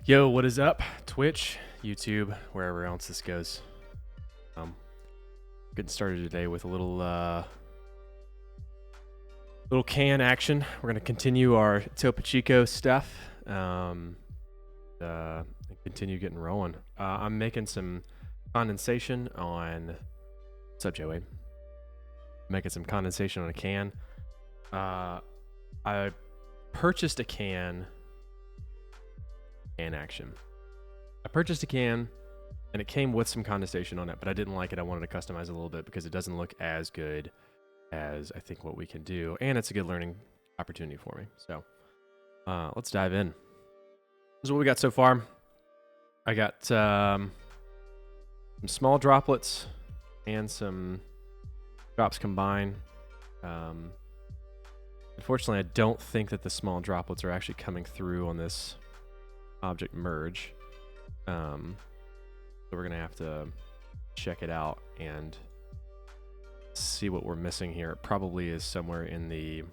Yo, what is up? Twitch, YouTube, wherever else this goes. Getting started today with a little can action. We're gonna continue our Topo Chico stuff. And continue getting rolling. I'm making some condensation on. What's up, Joey? Making some condensation on a can. I purchased a can. Action. I purchased a can and it came with some condensation on it, but I didn't like it. I wanted to customize it a little bit because it doesn't look as good as I think what we can do, and it's a good learning opportunity for me. So let's dive in. This is what we got so far. I got some small droplets and some drops combined. Unfortunately, I don't think that the small droplets are actually coming through on this object merge. So we're gonna have to check it out and see what we're missing here. It probably is somewhere in the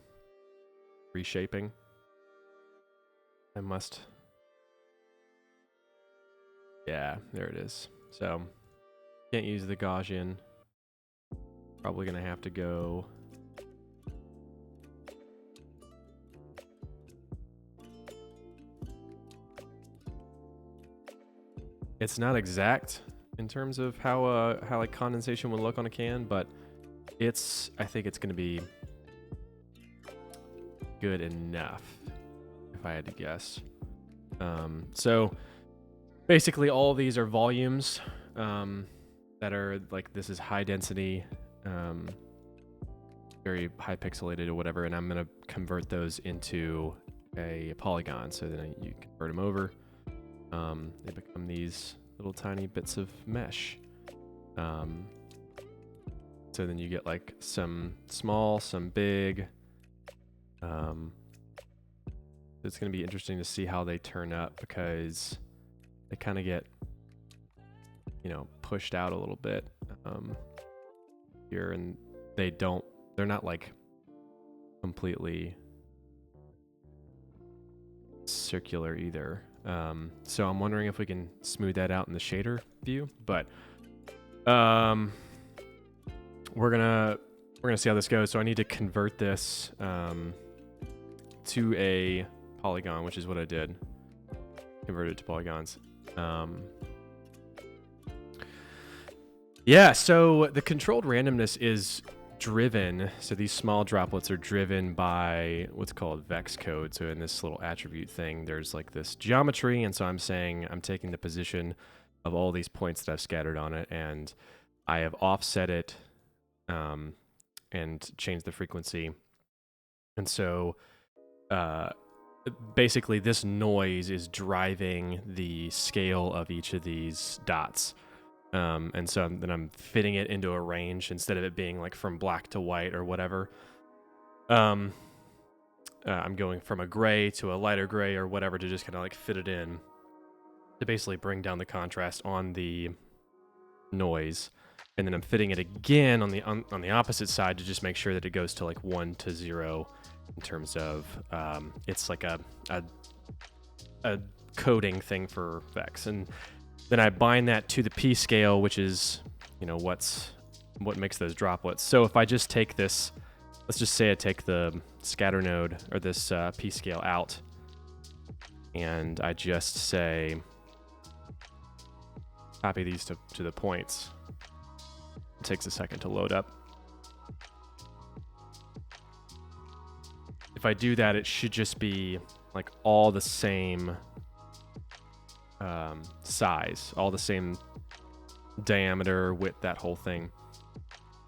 reshaping. Yeah, there it is. So can't use the Gaussian. Probably gonna have to go it's not exact in terms of how like condensation would look on a can, but I think it's gonna be good enough if I had to guess. So basically all of these are volumes that are like, this is high density, very high pixelated or whatever, and I'm gonna convert those into a polygon. So then you convert them over. They become these little tiny bits of mesh. So then you get like some small, some big. It's going to be interesting to see how they turn up, because they kind of get, pushed out a little bit here, and they're not like completely circular either. So I'm wondering if we can smooth that out in the shader view, but we're gonna see how this goes. So I need to convert this to a polygon, which is what I did. Convert it to polygons. Yeah, so the controlled randomness is driven, so these small droplets are driven by what's called vex code. So in this little attribute thing, there's like this geometry, and so I'm saying I'm taking the position of all these points that I've scattered on it, and I have offset it and changed the frequency. And so basically this noise is driving the scale of each of these dots. And so then I'm fitting it into a range instead of it being like from black to white or whatever. I'm going from a gray to a lighter gray or whatever to just kind of like fit it in to basically bring down the contrast on the noise. And then I'm fitting it again on the opposite side to just make sure that it goes to like 1 to 0 in terms of it's like a coding thing for vex. And then I bind that to the P scale, which is, what makes those droplets. So if I just take this, let's just say I take the scatter node or this P scale out, and I just say copy these to the points. It takes a second to load up. If I do that, it should just be like all the same size, all the same diameter, width, that whole thing.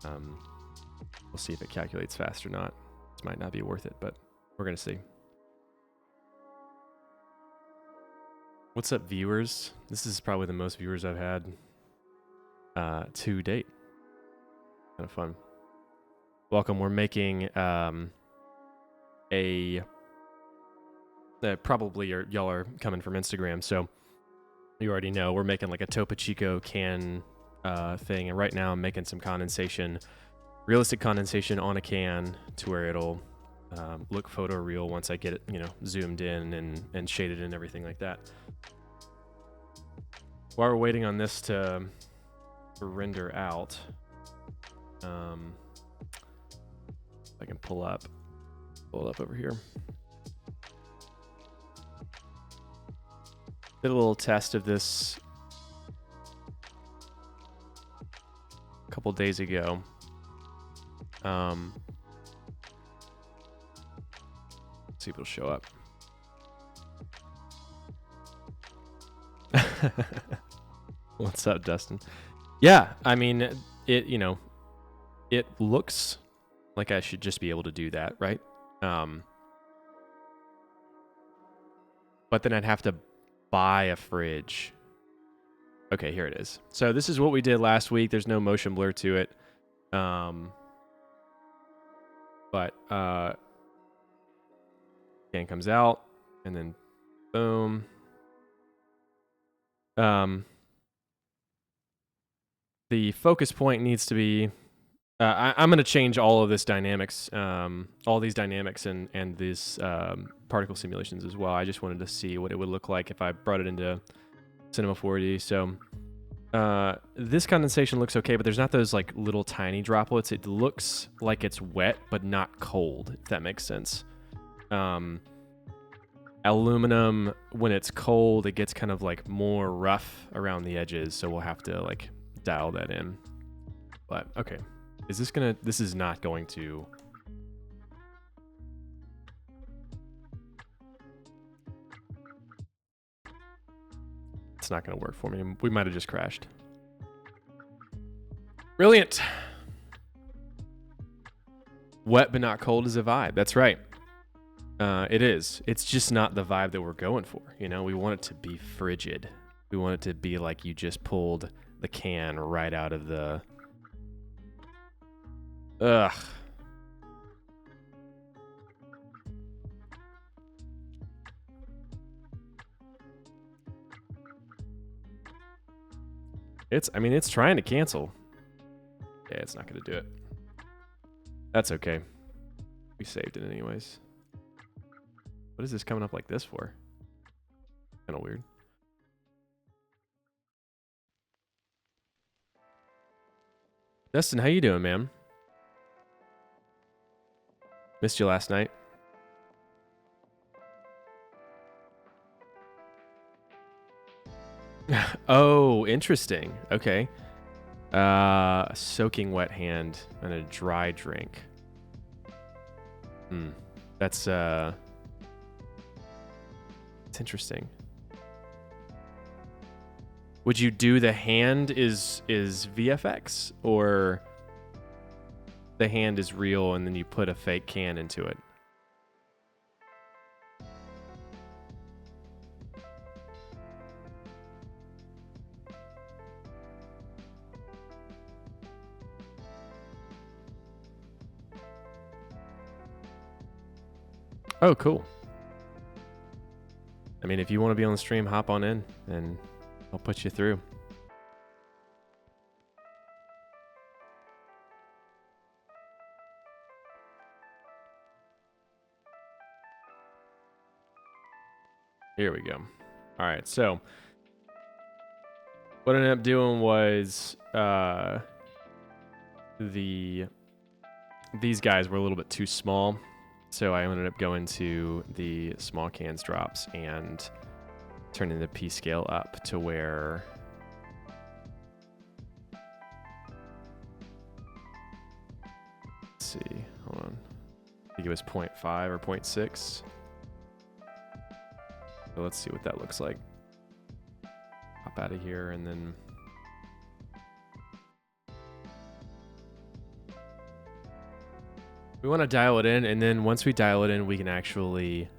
We'll see if it calculates fast or not. This might not be worth it, but we're gonna see. What's up, viewers? This is probably the most viewers I've had to date. Kind of fun. Welcome. We're making probably y'all are coming from Instagram, so you already know we're making like a Topo Chico can thing, and right now I'm making some condensation, realistic condensation on a can to where it'll look photoreal once I get it, zoomed in and shaded and everything like that. while we're waiting on this to render out, I can pull it up over here. Did a little test of this a couple days ago. Let's see if it'll show up. What's up, Dustin? Yeah, I mean, it looks like I should just be able to do that, right? But then I'd have to buy a fridge. Okay, here it is. So this is what we did last week. There's no motion blur to it. But scan comes out, and then boom. The focus point needs to be. I'm going to change all of this dynamics, all these dynamics and these particle simulations as well. I just wanted to see what it would look like if I brought it into Cinema4D. So this condensation looks okay, but there's not those like little tiny droplets. It looks like it's wet, but not cold, if that makes sense. Aluminum, when it's cold, it gets kind of like more rough around the edges. So we'll have to like dial that in. But okay. Is this gonna, this is not going to. It's not gonna work for me. We might have just crashed. Brilliant. Wet but not cold is a vibe. That's right. It is. It's just not the vibe that we're going for. You know, we want it to be frigid. We want it to be like you just pulled the can right out of the. Ugh. It's trying to cancel. Yeah, it's not going to do it. That's okay. We saved it anyways. What is this coming up like this for? Kind of weird. Dustin, how you doing, man? Missed you last night. Oh, interesting. Okay. Soaking wet hand and a dry drink. That's it's interesting. Would you do the hand is VFX, or the hand is real and then you put a fake can into it? Oh, cool. I mean, if you want to be on the stream, hop on in and I'll put you through. Here we go. All right, so what I ended up doing was these guys were a little bit too small, so I ended up going to the small cans drops and turning the P scale up to where let's see, hold on. I think it was 0.5 or 0.6. So let's see what that looks like. Hop out of here and then we want to dial it in, and then once we dial it in, we can actually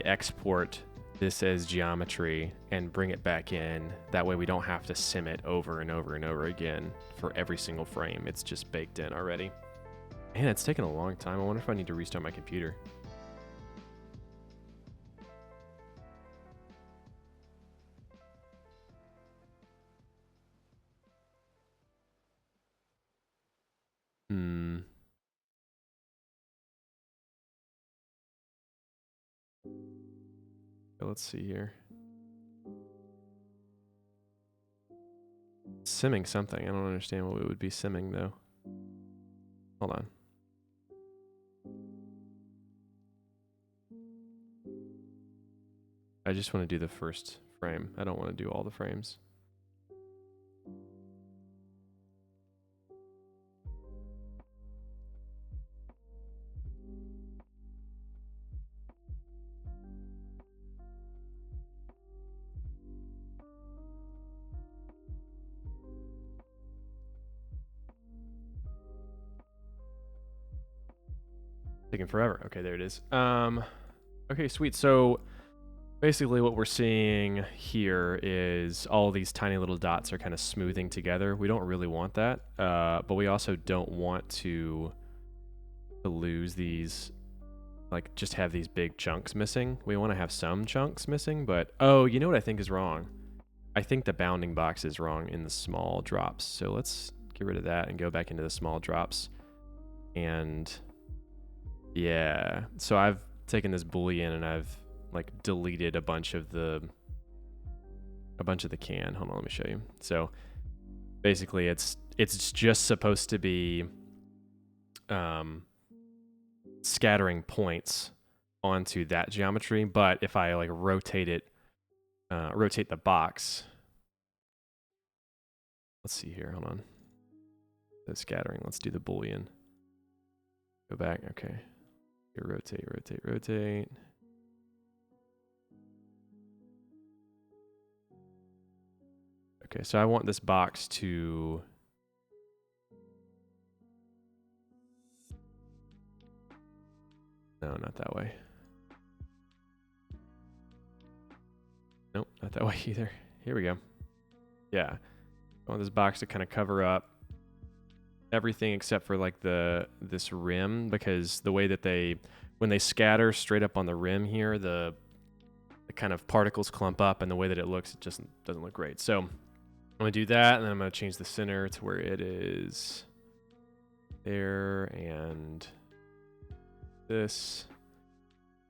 export this as geometry and bring it back in. That way we don't have to sim it over and over and over again for every single frame. It's just baked in already. Man, it's taken a long time. I wonder if I need to restart my computer. Let's see here. simming something. I don't understand what it would be simming though. Hold on. I just want to do the first frame. I don't want to do all the frames. Taking forever. Okay, there it is. Okay, sweet. So basically what we're seeing here is all these tiny little dots are kind of smoothing together. We don't really want that, but we also don't want to lose these, like just have these big chunks missing. We want to have some chunks missing, but oh, you know what I think is wrong? I think the bounding box is wrong in the small drops. So let's get rid of that and go back into the small drops. And yeah, so I've taken this Boolean and I've like deleted a bunch of the can. Hold on, let me show you. So basically it's just supposed to be scattering points onto that geometry, but if I like rotate it, rotate the box, let's see here, hold on. The scattering, let's do the Boolean. Go back, okay. Here, rotate, rotate, rotate. Okay, so I want this box to no, not that way. Nope, not that way either. Here we go. Yeah. I want this box to kind of cover up everything except for like this rim, because the way that when they scatter straight up on the rim here, the kind of particles clump up, and the way that it looks, it just doesn't look great. So I'm gonna do that, and then I'm gonna change the center to where it is there, and this,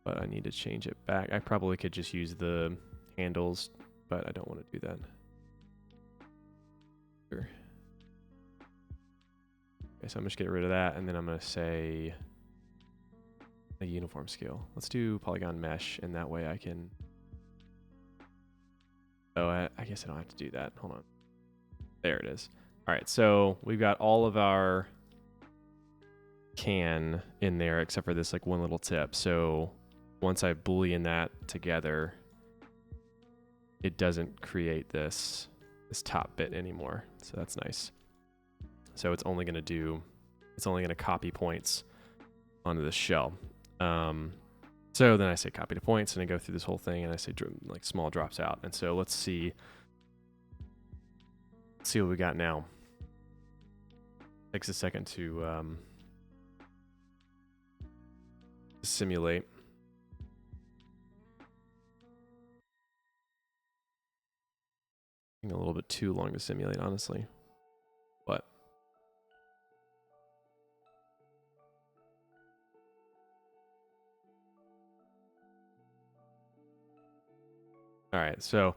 but I need to change it back. I probably could just use the handles, but I don't want to do that. Sure. Okay, so I'm just getting rid of that, and then I'm going to say a uniform scale. Let's do polygon mesh, and that way I can... Oh, I guess I don't have to do that. Hold on. There it is. All right, so we've got all of our can in there except for this like one little tip. So once I Boolean that together, it doesn't create this top bit anymore. So that's nice. So it's only going to copy points onto the shell. So then I say copy to points, and I go through this whole thing, and I say like small drops out. And so let's see what we got now. Takes a second to simulate. A little bit too long to simulate, honestly. But all right, so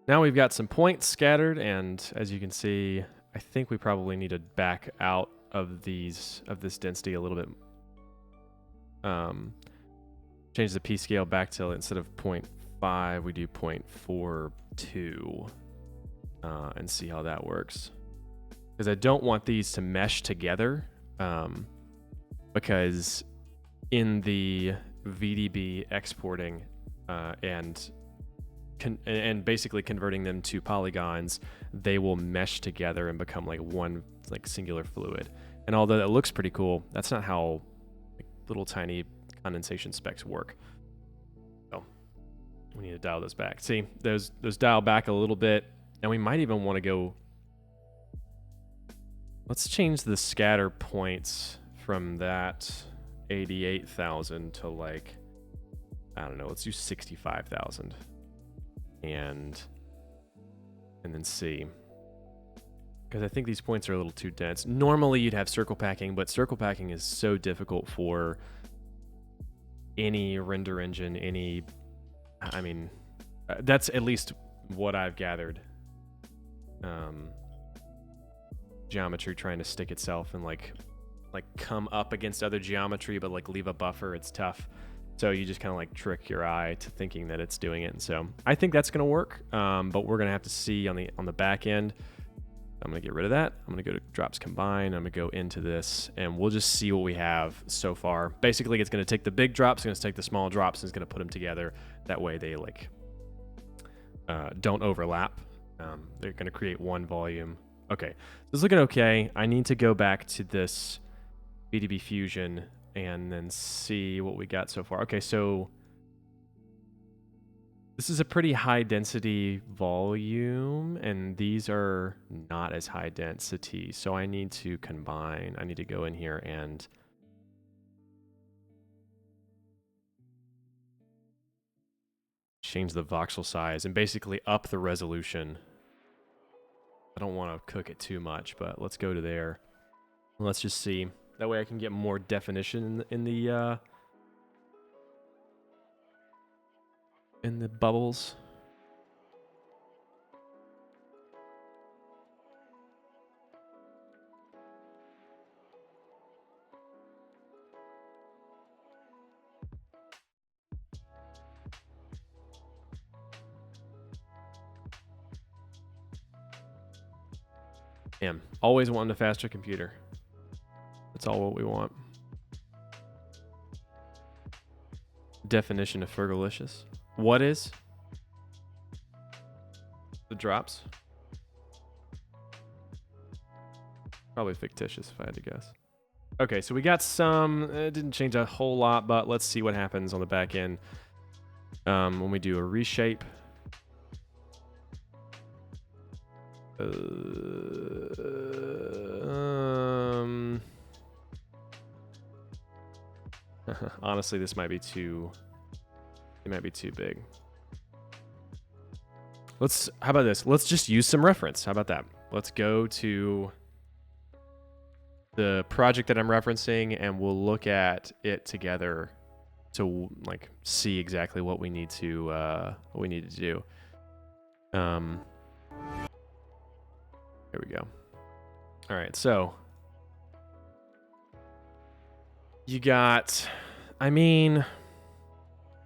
now we've got some points scattered, and as you can see, I think we probably need to back out of this density a little bit. Change the P scale back to, instead of 0.5, we do 0.42. And see how that works, because I don't want these to mesh together, because in the VDB exporting and basically converting them to polygons, they will mesh together and become like one like singular fluid. And although that looks pretty cool, that's not how like little tiny condensation specs work. So we need to dial those back. See, those dial back a little bit. And we might even want to go... Let's change the scatter points from that 88,000 to like, I don't know, let's do 65,000. And then see. Because I think these points are a little too dense. Normally you'd have circle packing, but circle packing is so difficult for any render engine, I mean, that's at least what I've gathered. geometry trying to stick itself and like come up against other geometry, but like leave a buffer. It's tough. So you just kind of like trick your eye to thinking that it's doing it. And so I think that's going to work. But we're going to have to see on the back end. I'm going to get rid of that. I'm going to go to drops combine. I'm going to go into this and we'll just see what we have so far. Basically, it's going to take the big drops, it's going to take the small drops, and it's going to put them together. That way they like don't overlap. They're going to create one volume. Okay, so it's looking okay. I need to go back to this BDB Fusion and then see what we got so far. Okay, so this is a pretty high density volume, and these are not as high density. So I need to combine. I need to go in here and change the voxel size and basically up the resolution. I don't want to cook it too much, but let's go to there. Let's just see. That way I can get more definition in the bubbles. Damn, always wanting a faster computer. That's all what we want. Definition of Fergalicious. What is? The drops? Probably fictitious if I had to guess. Okay, so we got some. It didn't change a whole lot, but let's see what happens on the back end when we do a reshape. Honestly, this might be too. It might be too big. How about this? Let's just use some reference. How about that? Let's go to the project that I'm referencing and we'll look at it together to like see exactly what we need to do. Here we go. All right, so you got, I mean,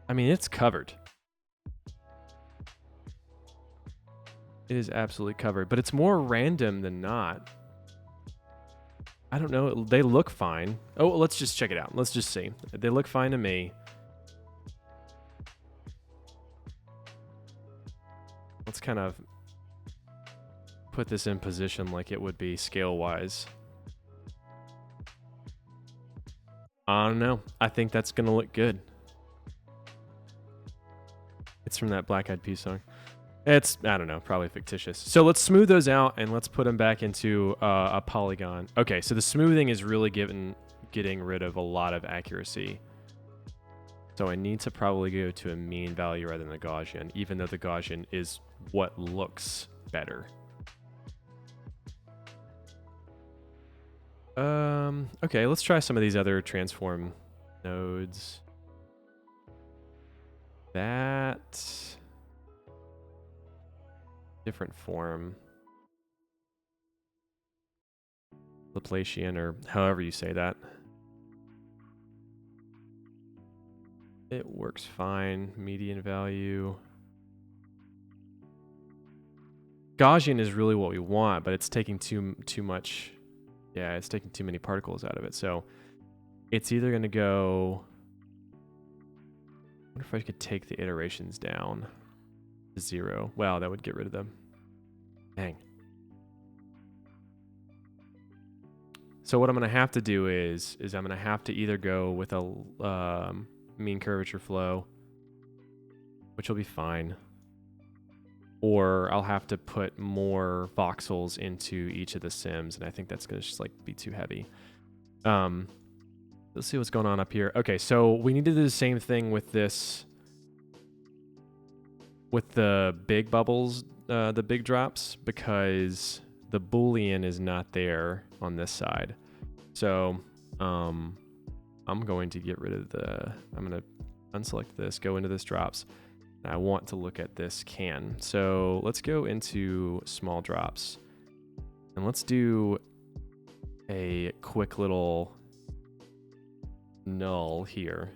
it's covered. It is absolutely covered, but it's more random than not. I don't know. They look fine. Oh, let's just check it out. Let's just see. They look fine to me. Let's kind of put this in position like it would be scale-wise. I don't know. I think that's going to look good. It's from that Black Eyed Peas song. It's, I don't know, probably fictitious. So let's smooth those out and let's put them back into a polygon. Okay, so the smoothing is really getting rid of a lot of accuracy. So I need to probably go to a mean value rather than a Gaussian, even though the Gaussian is what looks better. Okay, let's try some of these other transform nodes. That different form. Laplacian, or however you say that. It works fine. Median value. Gaussian is really what we want, but it's taking too much. Yeah, it's taking too many particles out of it. So it's either going to go. I wonder if I could take the iterations down to 0. Wow, that would get rid of them. Dang. So what I'm going to have to do is I'm going to have to either go with a mean curvature flow, which will be fine, or I'll have to put more voxels into each of the sims, and I think that's going to just like be too heavy. Let's see what's going on up here. Okay, so we need to do the same thing with this, with the big bubbles, the big drops, because the Boolean is not there on this side. So I'm going to get rid of I'm going to unselect this, go into this drops. I want to look at this can. So let's go into small drops and let's do a quick little null here.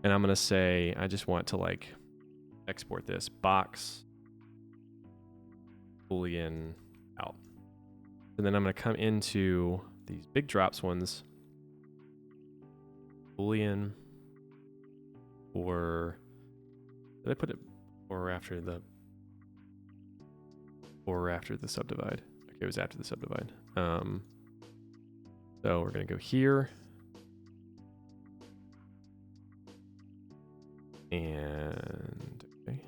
And I'm going to say, I just want to like export this box Boolean out. And then I'm going to come into these big drops ones, Boolean, or did I put it or after the subdivide? Okay, it was after the subdivide. So we're going to go here. And okay.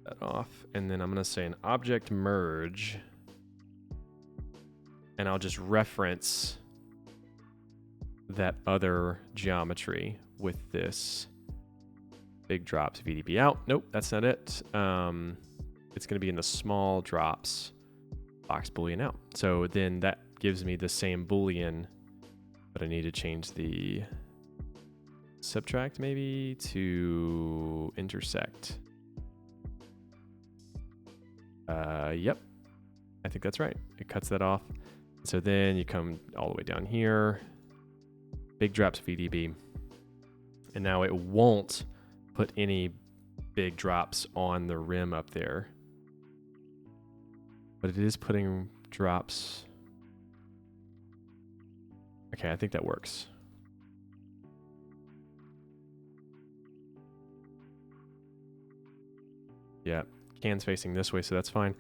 That off. And then I'm going to say an object merge. And I'll just reference that other geometry with this big drops VDB out. Nope, that's not it. It's going to be in the small drops box Boolean out. So then that gives me the same Boolean, but I need to change the subtract maybe to intersect. Yep, I think that's right. It cuts that off. So then you come all the way down here, big drops VDB, and now it won't put any big drops on the rim up there, but it is putting drops. Okay, I think that works. Yeah, can's facing this way, so that's fine.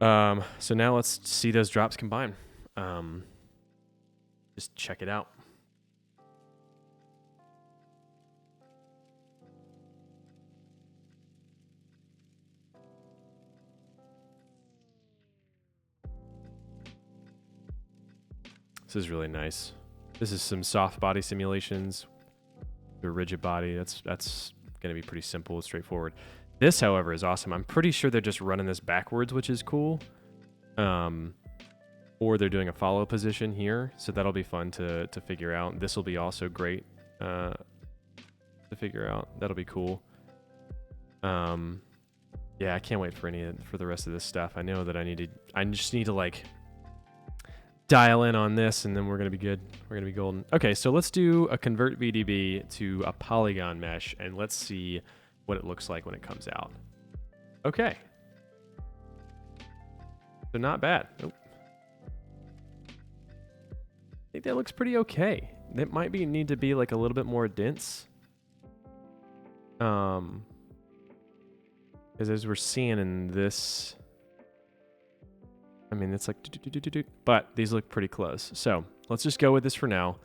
So now let's see those drops combine. Just check it out. This is really nice. This is some soft body simulations. The rigid body, that's going to be pretty simple, straightforward. This, however, is awesome. I'm pretty sure they're just running this backwards, which is cool. Or they're doing a follow position here, so that'll be fun to figure out. This will be also great to figure out. That'll be cool. Yeah, I can't wait for the rest of this stuff. I know that I just need to like dial in on this, and then we're gonna be good. We're gonna be golden. Okay, so let's do a convert VDB to a polygon mesh, and let's see what it looks like when it comes out. Okay. So not bad. Nope. I think that looks pretty okay. It might need to be like a little bit more dense. Because as we're seeing in this, I mean, it's like, but these look pretty close. So let's just go with this for now.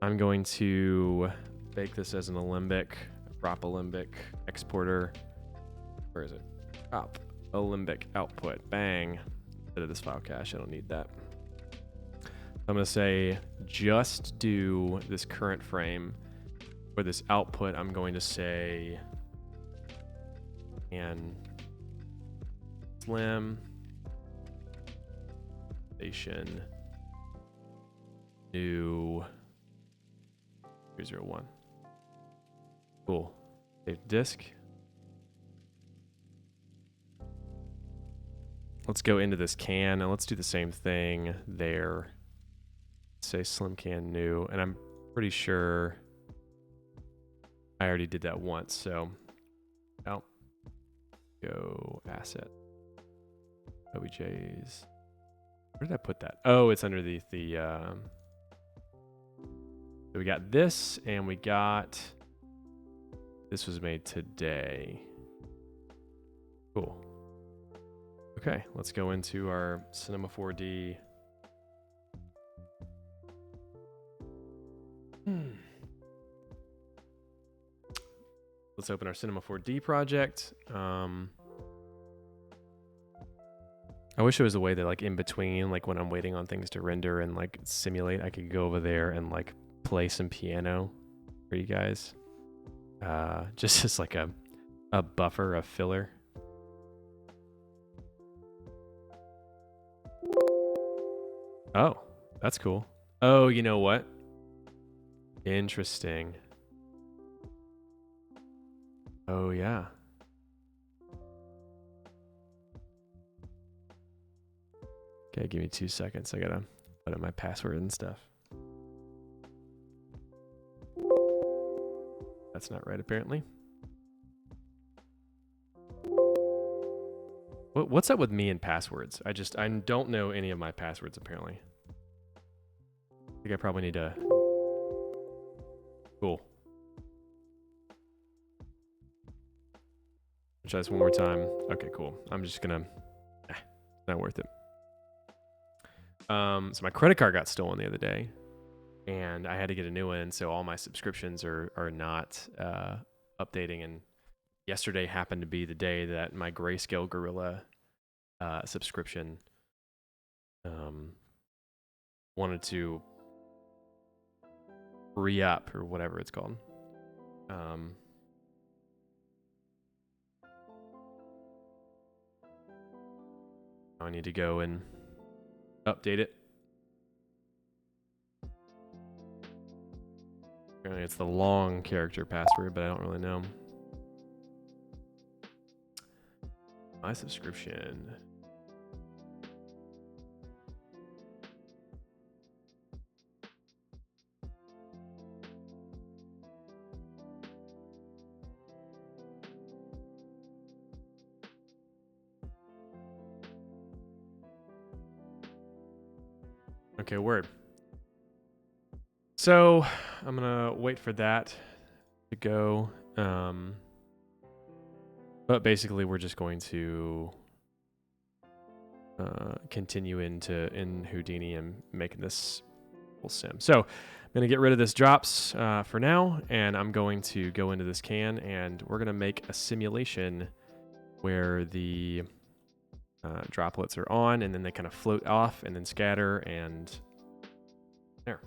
I'm going to bake this as an Alembic, prop Alembic exporter. Where is it? Prop Alembic output. Bang. Instead of this file cache, I don't need that. I'm going to say just do this current frame. For this output, I'm going to say and slim station new 301. Cool. Save disk. Let's go into this can and let's do the same thing there. Say slim can new, and I'm pretty sure I already did that once, so out. Go asset. OBJs. Where did I put that? Oh, it's underneath the so we got this, and we got this was made today. Cool. Okay, let's go into our Cinema4D. Let's open our Cinema4D project. I wish there was a way that like in between, like when I'm waiting on things to render and like simulate, I could go over there and like play some piano for you guys. Just as like a buffer, a filler. Oh, that's cool. Oh, you know what? Interesting. Oh, yeah. Okay, give me 2 seconds. I gotta put in my password and stuff. That's not right, apparently. What's up with me and passwords? I don't know any of my passwords, apparently. I think I probably need to... Cool. Try this one more time. Okay, cool. I'm just gonna... not worth it. So my credit card got stolen the other day, and I had to get a new one, so all my subscriptions are not updating, and yesterday happened to be the day that my GreyScaleGorilla subscription wanted to re-up, or whatever it's called. I need to go and update it. Apparently it's the long character password, but I don't really know. My subscription. Okay, word. So I'm gonna wait for that to go. But basically we're just going to continue in Houdini and making this full sim. So I'm gonna get rid of this drops for now, and I'm going to go into this can, and we're gonna make a simulation where the droplets are on, and then they kind of float off and then scatter, and there.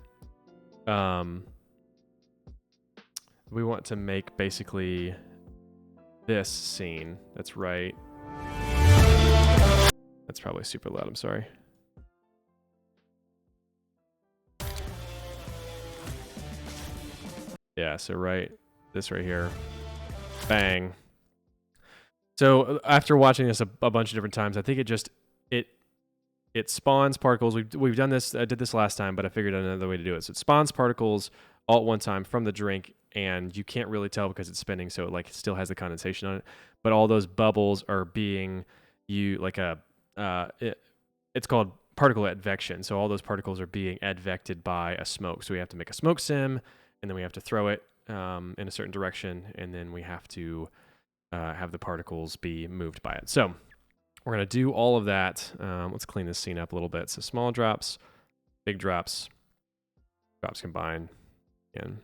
We want to make basically this scene. That's right. That's probably super loud, I'm sorry. Yeah, so this right here. Bang. So after watching this a bunch of different times, I think it spawns particles. We've done this. I did this last time, but I figured out another way to do it. So it spawns particles all at one time from the drink, and you can't really tell because it's spinning, so it like still has the condensation on it. But all those bubbles are being it's called particle advection. So all those particles are being advected by a smoke. So we have to make a smoke sim, and then we have to throw it in a certain direction, and then we have to have the particles be moved by it. So we're going to do all of that. Let's clean this scene up a little bit. So small drops, big drops, drops combined, and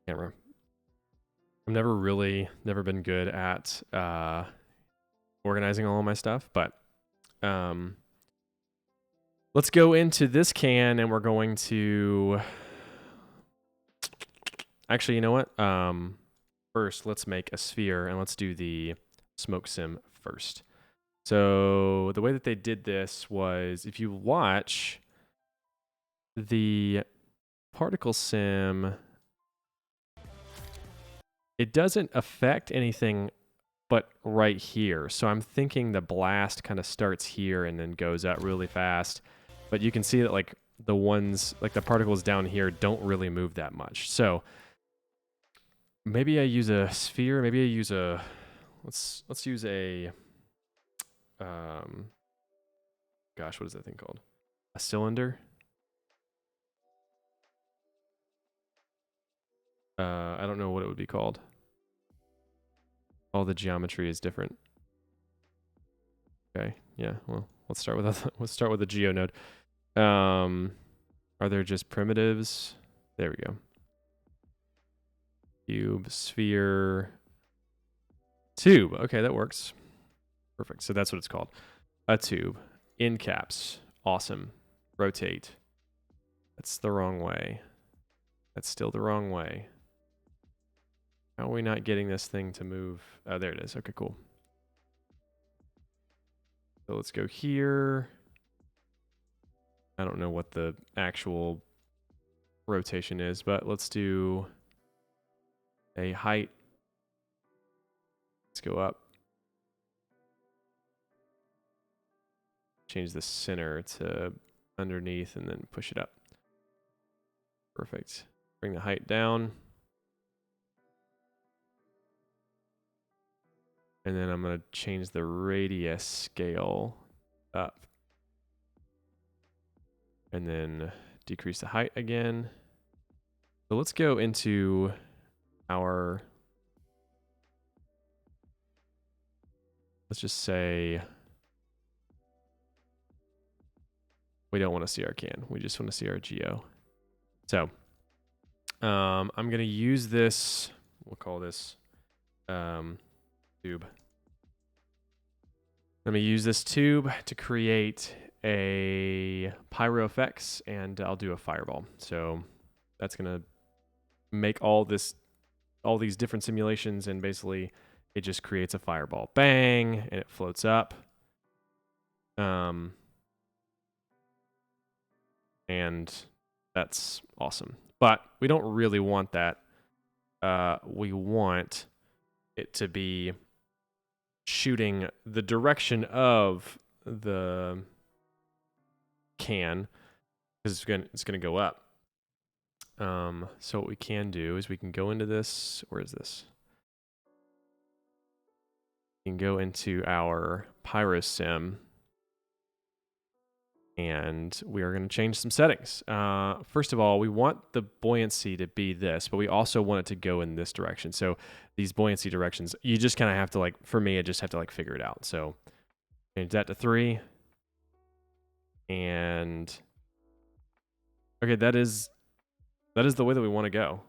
camera. I've never been good at organizing all of my stuff, but let's go into this can, and we're going to... Actually, you know what? First, let's make a sphere, and let's do the smoke sim first. So the way that they did this was, if you watch the particle sim, it doesn't affect anything but right here. So I'm thinking the blast kind of starts here and then goes out really fast. But you can see that like the ones, like the particles down here don't really move that much. So maybe I use a sphere, maybe I use a, let's use a, gosh, what is that thing called? A cylinder? I don't know what it would be called. All the geometry is different. Okay, yeah, well, let's start with a geonode. Are there just primitives? There we go. Cube, sphere, tube. Okay, that works. Perfect. So that's what it's called. A tube. In caps. Awesome. Rotate. That's the wrong way. That's still the wrong way. How are we not getting this thing to move? Oh, there it is. Okay, cool. So let's go here. I don't know what the actual rotation is, but let's do a height. Let's go up. change the center to underneath and then push it up. Perfect. Bring the height down. And then I'm going to change the radius scale up. And then decrease the height again. So let's go into our, let's just say, we don't want to see our can. We just want to see our geo. So I'm going to use this, we'll call this tube. Let me use this tube to create a pyro effects, and I'll do a fireball. So that's going to make all these different simulations, and basically it just creates a fireball. Bang, and it floats up. And that's awesome. But we don't really want that. We want it to be shooting the direction of the can, because it's gonna go up. So what we can do is we can go into this. Where is this? We can go into our pyro sim, and we are going to change some settings. First of all, we want the buoyancy to be this, but we also want it to go in this direction. So these buoyancy directions, you just kind of have to, like, for me, I just have to like figure it out. So change that to 3. And okay, that is the way that we want to go.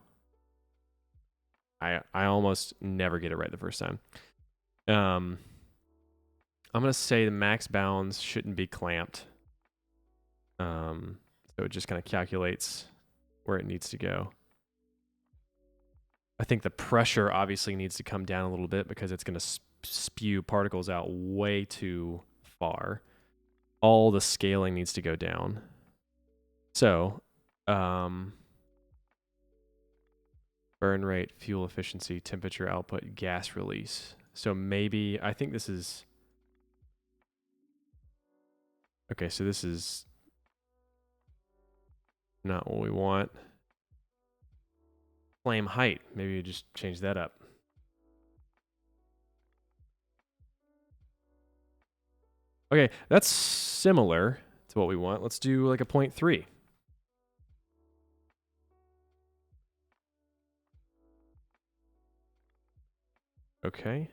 I almost never get it right the first time. I'm going to say the max bounds shouldn't be clamped. So it just kind of calculates where it needs to go. I think the pressure obviously needs to come down a little bit because it's going to spew particles out way too far. All the scaling needs to go down. So, burn rate, fuel efficiency, temperature output, gas release. So maybe, I think this is, okay, so this is not what we want. Flame height, maybe we just change that up. Okay, that's similar to what we want. Let's do like a 0.3. Okay.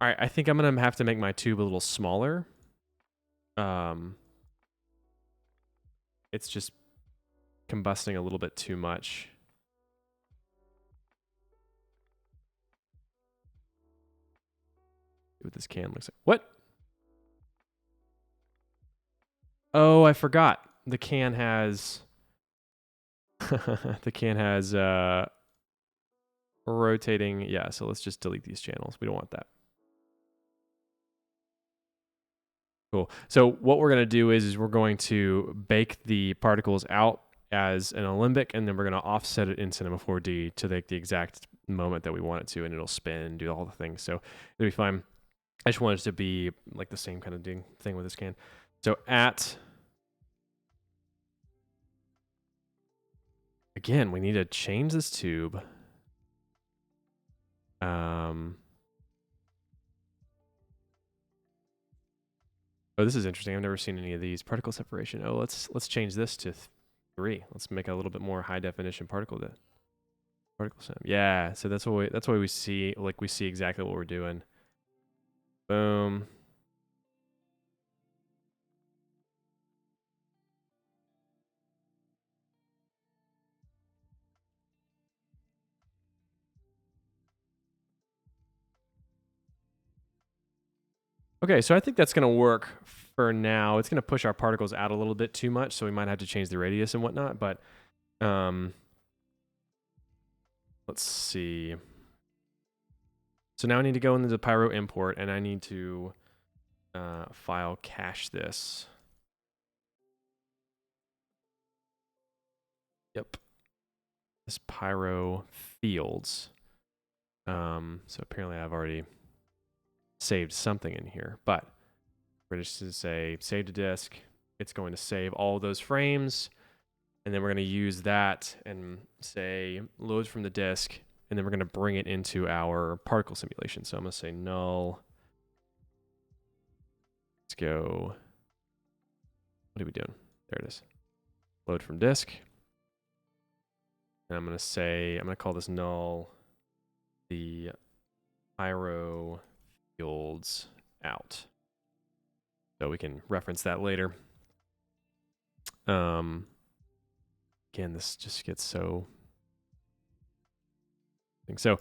All right, I think I'm going to have to make my tube a little smaller. It's just combusting a little bit too much. See what this can looks like. What? Oh, I forgot. The can has the can has rotating. Yeah, so let's just delete these channels. We don't want that. Cool. So what we're going to do is we're going to bake the particles out as an alembic, and then we're going to offset it in Cinema4D to make the exact moment that we want it to, and it'll spin, do all the things. So it'll be fine. I just want it to be like the same kind of thing with this can. So again, we need to change this tube. Oh, this is interesting. I've never seen any of these. Particle separation. Oh, let's change this to 3. Let's make a little bit more high definition particle sim. Yeah, so that's why we see, like, we see exactly what we're doing. Boom. Okay, so I think that's going to work for now. It's going to push our particles out a little bit too much, so we might have to change the radius and whatnot, but let's see. So now I need to go into the pyro import, and I need to file cache this. Yep. This pyro fields. So apparently I've already saved something in here, but we're just to say save to disk. It's going to save all those frames, and then we're going to use that and say load from the disk, and then we're going to bring it into our particle simulation. So I'm going to say null. Let's go. What are we doing? There it is. Load from disk. And I'm going to say, I'm going to call this null the pyro fields out. So we can reference that later. Again, this just gets so... So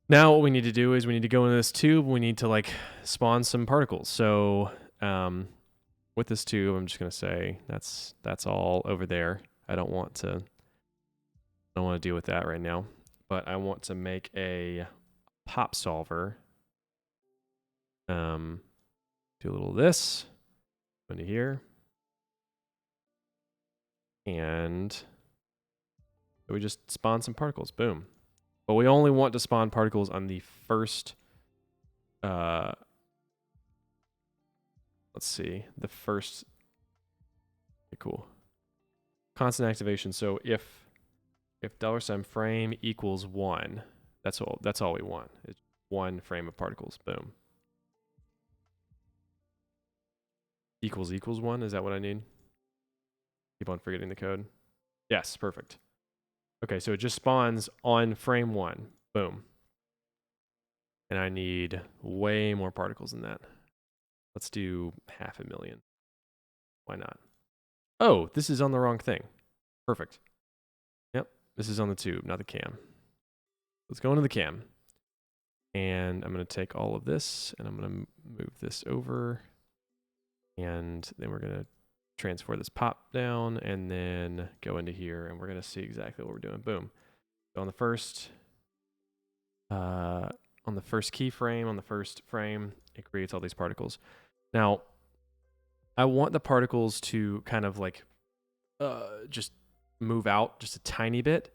now what we need to do is we need to go into this tube. We need to like spawn some particles. So with this tube, I'm just going to say that's all over there. I don't want to deal with that right now, but I want to make a pop solver. Do a little of this, go into here, and we just spawn some particles. Boom. But we only want to spawn particles on the first, let's see, the first, okay, cool. Constant activation. So if $frame equals 1, that's all we want. It's 1 frame of particles. Boom. Equals 1, is that what I need? Keep on forgetting the code. Yes, perfect. Okay, so it just spawns on frame 1. Boom. And I need way more particles than that. Let's do 500,000. Why not? Oh, this is on the wrong thing. Perfect. Yep, this is on the tube, not the cam. Let's go into the cam. And I'm going to take all of this, and I'm going to move this over. And then we're going to transfer this pop down, and then go into here, and we're going to see exactly what we're doing. Boom. So on the first keyframe, on the first frame, it creates all these particles. Now, I want the particles to kind of like just move out just a tiny bit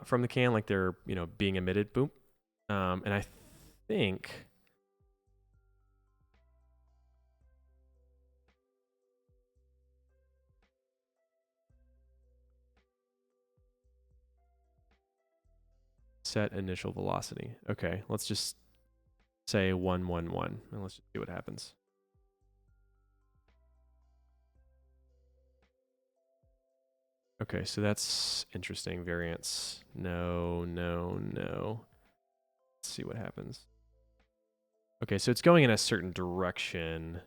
from the can, like they're being emitted. Boom. And I think set initial velocity. Okay, let's just say 1, 1, 1, and let's just see what happens. Okay, so that's interesting. Variance. No, no, no. Let's see what happens. Okay, so it's going in a certain direction.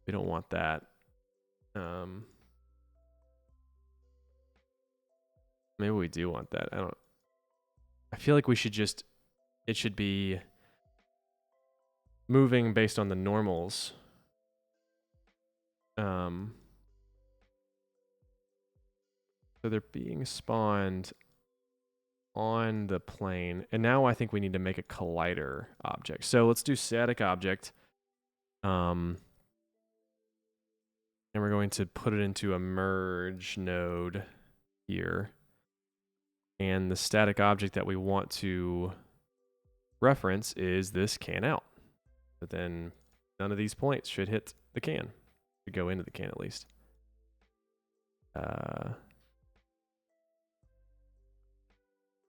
We don't want that. Maybe we do want that. I feel like we should just, it should be moving based on the normals. So they're being spawned on the plane. And now I think we need to make a collider object. So let's do static object. And we're going to put it into a merge node here. And the static object that we want to reference is this can out. But then none of these points should hit the can. Should go into the can at least.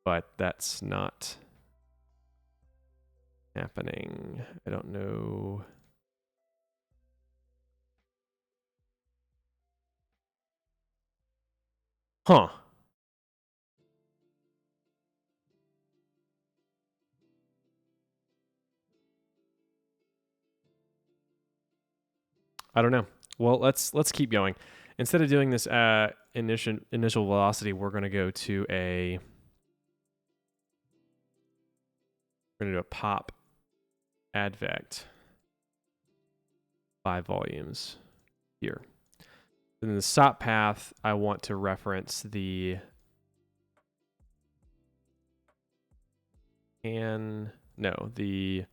But that's not happening. I don't know. Huh. I don't know. Well, let's keep going. Instead of doing this initial velocity, we're going to go to a pop advect 5 volumes here. In the SOP path, I want to reference the the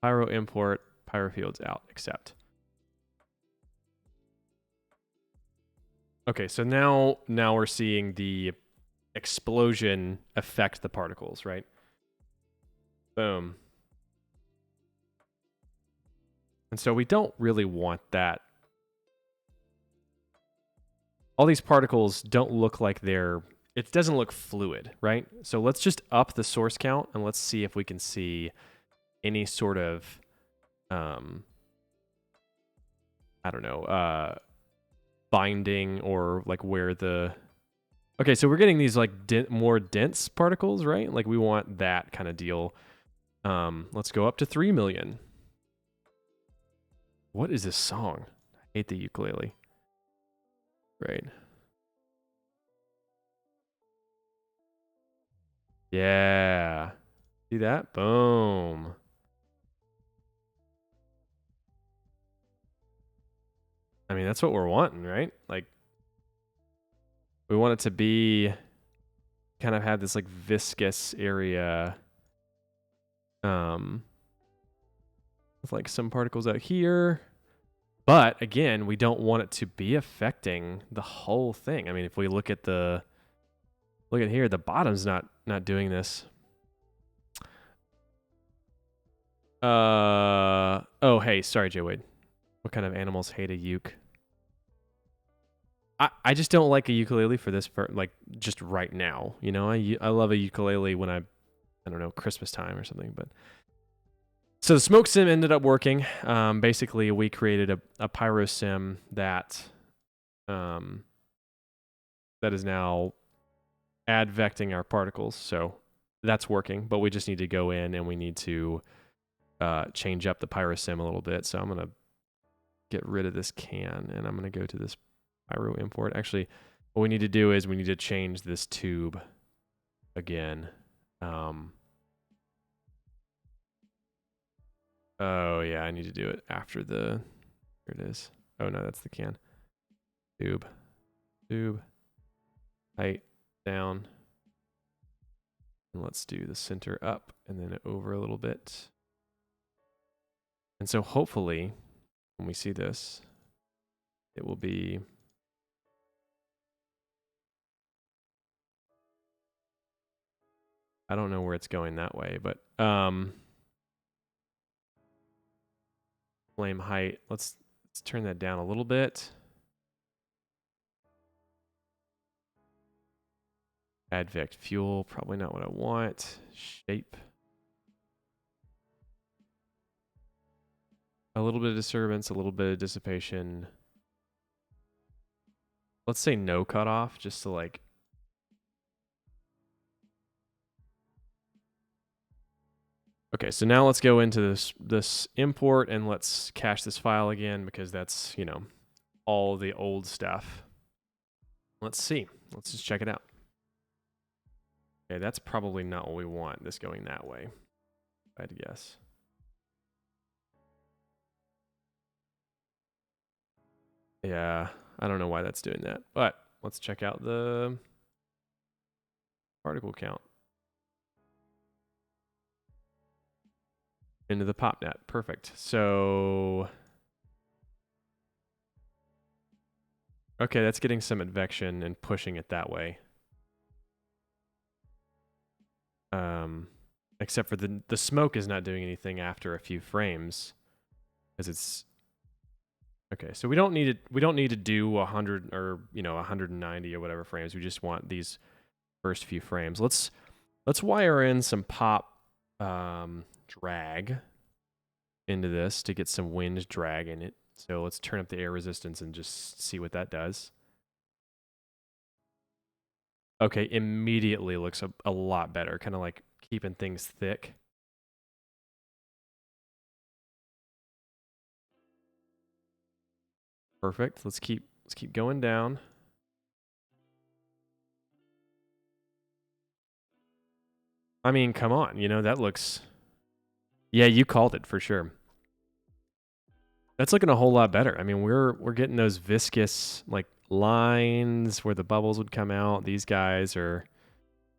pyro import pyro fields out accept. Okay, so now we're seeing the explosion affect the particles, right? Boom. And so we don't really want that. All these particles don't look like they're, it doesn't look fluid, right? So let's just up the source count and let's see if we can see any sort of, I don't know, binding or like where the, okay, so we're getting these like more dense particles, right? Like we want that kind of deal. Let's go up to 3 million. What is this song? I hate the ukulele. Right. Yeah. See that? Boom. I mean, that's what we're wanting, right? Like, we want it to be kind of have this like viscous area. With like some particles out here. But again, we don't want it to be affecting the whole thing. I mean, if we look at here, the bottom's not doing this. Oh, hey, sorry, Joe Wade. What kind of animals hate a uke? I just don't like a ukulele for this, like just right now. You know, I love a ukulele when I don't know, Christmas time or something. But so the smoke sim ended up working. Basically, we created a pyro sim that is now advecting our particles. So that's working, but we just need to go in and we need to change up the pyro sim a little bit. So I'm going to get rid of this can and I'm going to go to this pyro import. Actually, what we need to do is we need to change this tube again. Oh yeah, I need to do it after the, here it is. Oh no, that's the can. Tube, height, down. And let's do the center up and then over a little bit. And so hopefully when we see this, it will be, I don't know where it's going that way, but flame height, let's turn that down a little bit. Advect fuel, probably not what I want. Shape. A little bit of disturbance, a little bit of dissipation. Let's say no cutoff, just to like. Okay, so now let's go into this import and let's cache this file again because that's, you know, all the old stuff. Let's see. Let's just check it out. Okay, that's probably not what we want, this going that way, I'd guess. Yeah, I don't know why that's doing that, but let's check out the particle count. Into the popnet, perfect. So, okay, that's getting some advection and pushing it that way. Except for the smoke is not doing anything after a few frames, because it's okay. So we don't need to do 100 or 190 or whatever frames. We just want these first few frames. Let's wire in some pop drag into this to get some wind drag in it. So let's turn up the air resistance and just see what that does. Okay, immediately looks a lot better, kind of like keeping things thick. Perfect. Let's keep going down. I mean, come on, that looks. Yeah, you called it for sure. That's looking a whole lot better. I mean, we're getting those viscous like lines where the bubbles would come out. These guys are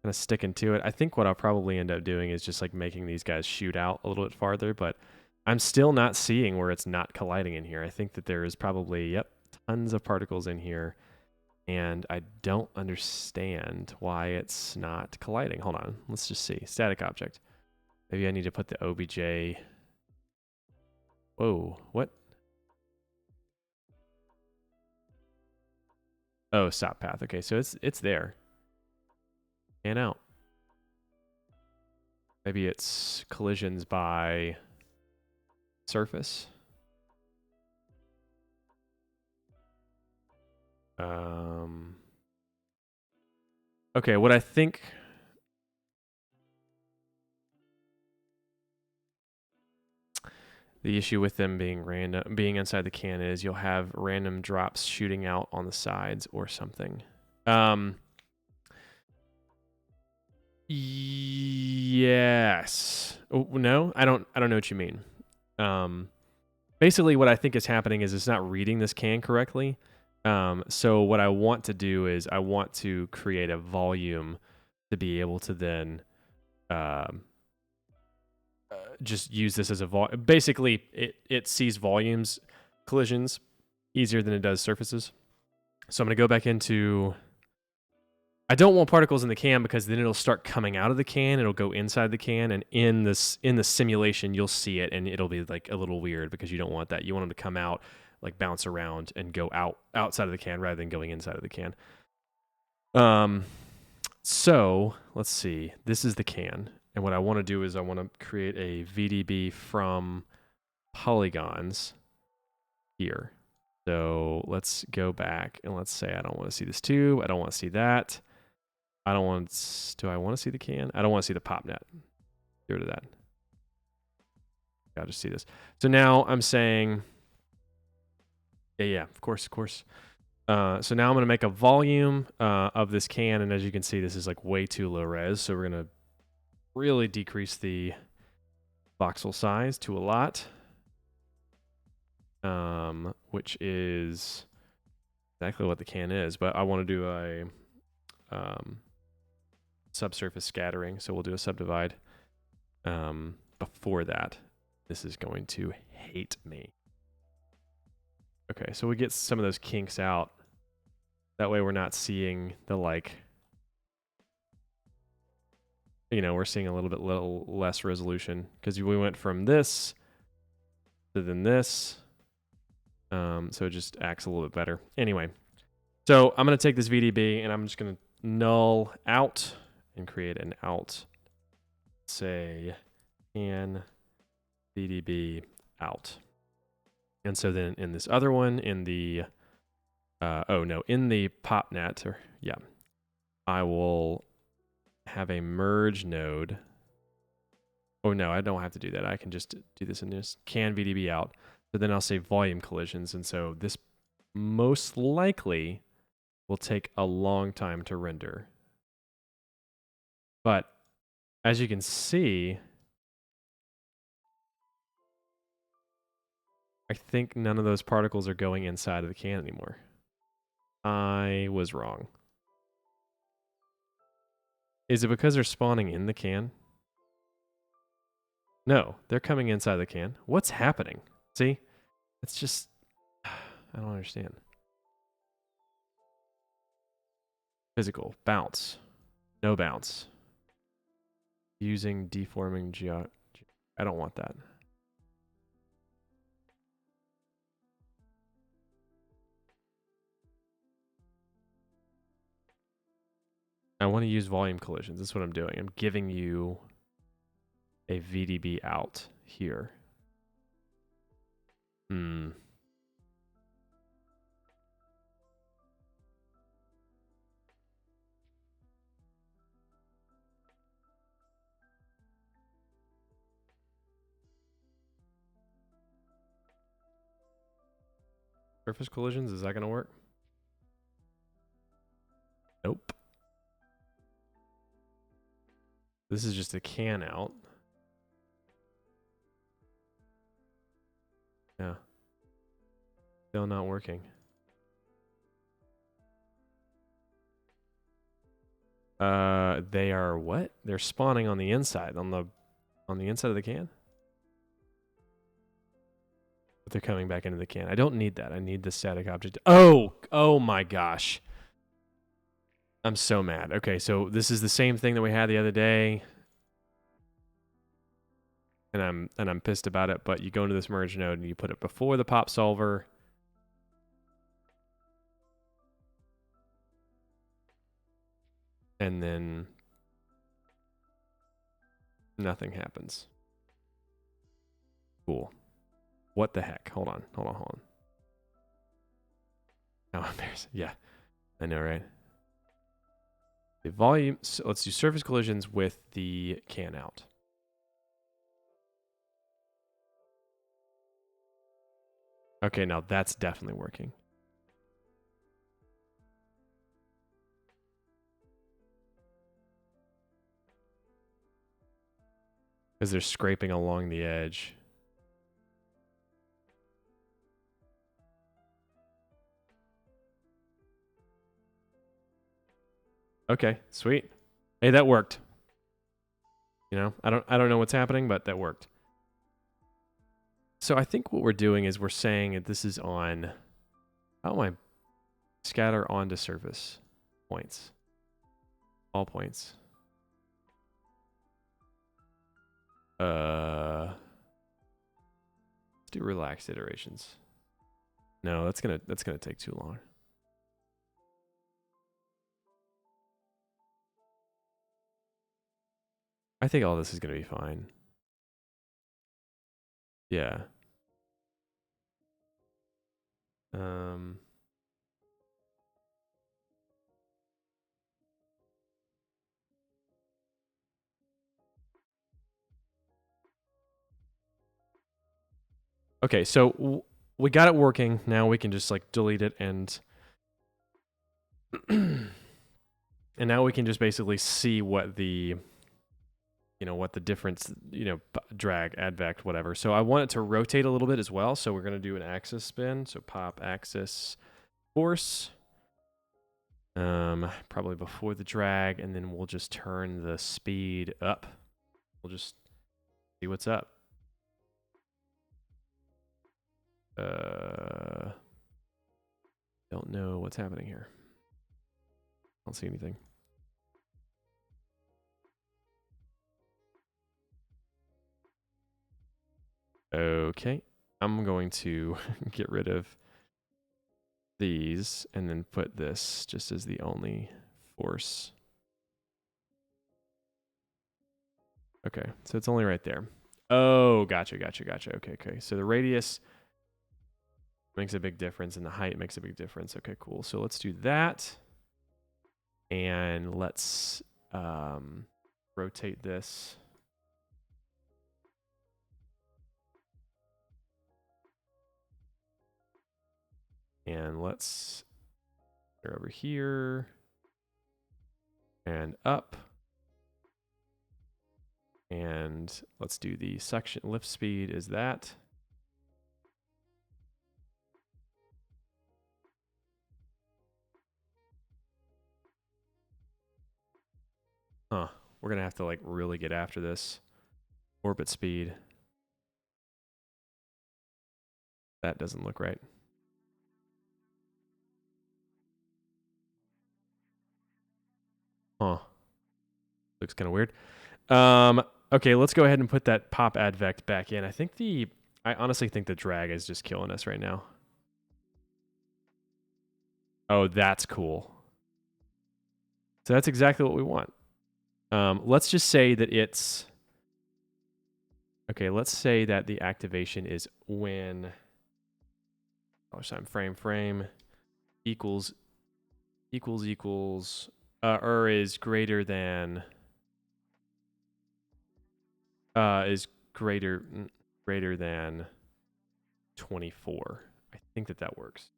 kind of sticking to it. I think what I'll probably end up doing is just like making these guys shoot out a little bit farther, but I'm still not seeing where it's not colliding in here. I think that there is probably, tons of particles in here, and I don't understand why it's not colliding. Hold on, let's just see. Static object. Maybe I need to put the OBJ. Whoa, what? Oh, stop path. Okay, so it's there. And out. Maybe it's collisions by surface. Okay, what I think. The issue with them being random, being inside the can is you'll have random drops shooting out on the sides or something. Yes. Oh, no, I don't know what you mean. Basically, what I think is happening is it's not reading this can correctly. So what I want to do is I want to create a volume to be able to then just use this as a volume. Basically, it sees volumes, collisions, easier than it does surfaces. So I'm going to go back into... I don't want particles in the can because then it'll start coming out of the can. It'll go inside the can, and in the simulation, you'll see it, and it'll be like a little weird because you don't want that. You want them to come out, like bounce around, and go outside of the can rather than going inside of the can. So let's see. This is the can. And what I want to do is I want to create a VDB from polygons here. So let's go back and let's say I don't want to see this tube. I don't want to see that. I don't want... Do I want to see the can? I don't want to see the pop net. Get rid of that. I'll just see this. So now I'm saying... Yeah, of course. So now I'm going to make a volume of this can. And as you can see, this is like way too low res. So we're going to really decrease the voxel size to a lot, which is exactly what the can is, but I want to do a subsurface scattering, so we'll do a subdivide. Before that, this is going to hate me. Okay, so we get some of those kinks out. That way we're not seeing the like... You know, we're seeing a little less resolution because we went from this to then this. So it just acts a little bit better. Anyway, so I'm going to take this VDB and I'm just going to null out and create an out. Say can VDB out. And so then in this other one, in the, in the popnet, or yeah, I will have a merge node. Oh no, I don't have to do that. I can just do this in this can VDB out. So then I'll say volume collisions. And so this most likely will take a long time to render. But as you can see, I think none of those particles are going inside of the can anymore. I was wrong. Is it because they're spawning in the can? No, they're coming inside the can. What's happening? See? It's just... I don't understand. Physical. Bounce. No bounce. Using deforming I don't want that. I want to use volume collisions. That's what I'm doing. I'm giving you a VDB out here. Surface collisions, is that going to work? Nope. This is just a can out. Yeah. Still not working. They are what? They're spawning on the inside, on the inside of the can? But they're coming back into the can. I don't need that. I need the static object. Oh my gosh. I'm so mad. Okay, so this is the same thing that we had the other day. and I'm pissed about it, but you go into this merge node and you put it before the pop solver. And then nothing happens. Cool. What the heck? Hold on. Oh, embarrassing. Yeah, I know, right? The volume, so let's do surface collisions with the can out. Okay, now that's definitely working. Because they're scraping along the edge. Okay, sweet. Hey, that worked. You know, I don't know what's happening, but that worked. So I think what we're doing is we're saying that this is on, how am I scatter onto surface points? All points. Let's do relaxed iterations. No, that's gonna take too long. I think all this is gonna be fine. Yeah. Okay, so we got it working. Now we can just like delete it and and now we can just basically see what the, you know, what the difference, you know, drag, advect, whatever. So I want it to rotate a little bit as well. So we're going to do an axis spin. So pop axis force, probably before the drag, and then we'll just turn the speed up. We'll just see what's up. Don't know what's happening here. Don't see anything. Okay, I'm going to get rid of these and then put this just as the only force. Okay, so it's only right there. Oh, gotcha. Okay. So the radius makes a big difference and the height makes a big difference. Okay, cool. So let's do that. And let's rotate this. And let's go over here and up. And let's do the suction lift speed is that. Huh. We're going to have to like really get after this. Orbit speed. That doesn't look right. Huh. Looks kind of weird. Okay, let's go ahead and put that pop advect back in. I honestly think the drag is just killing us right now. Oh, that's cool. So that's exactly what we want. Let's just say that it's... Okay, let's say that the activation is when... frame equals or is greater than is greater than 24. I think that works.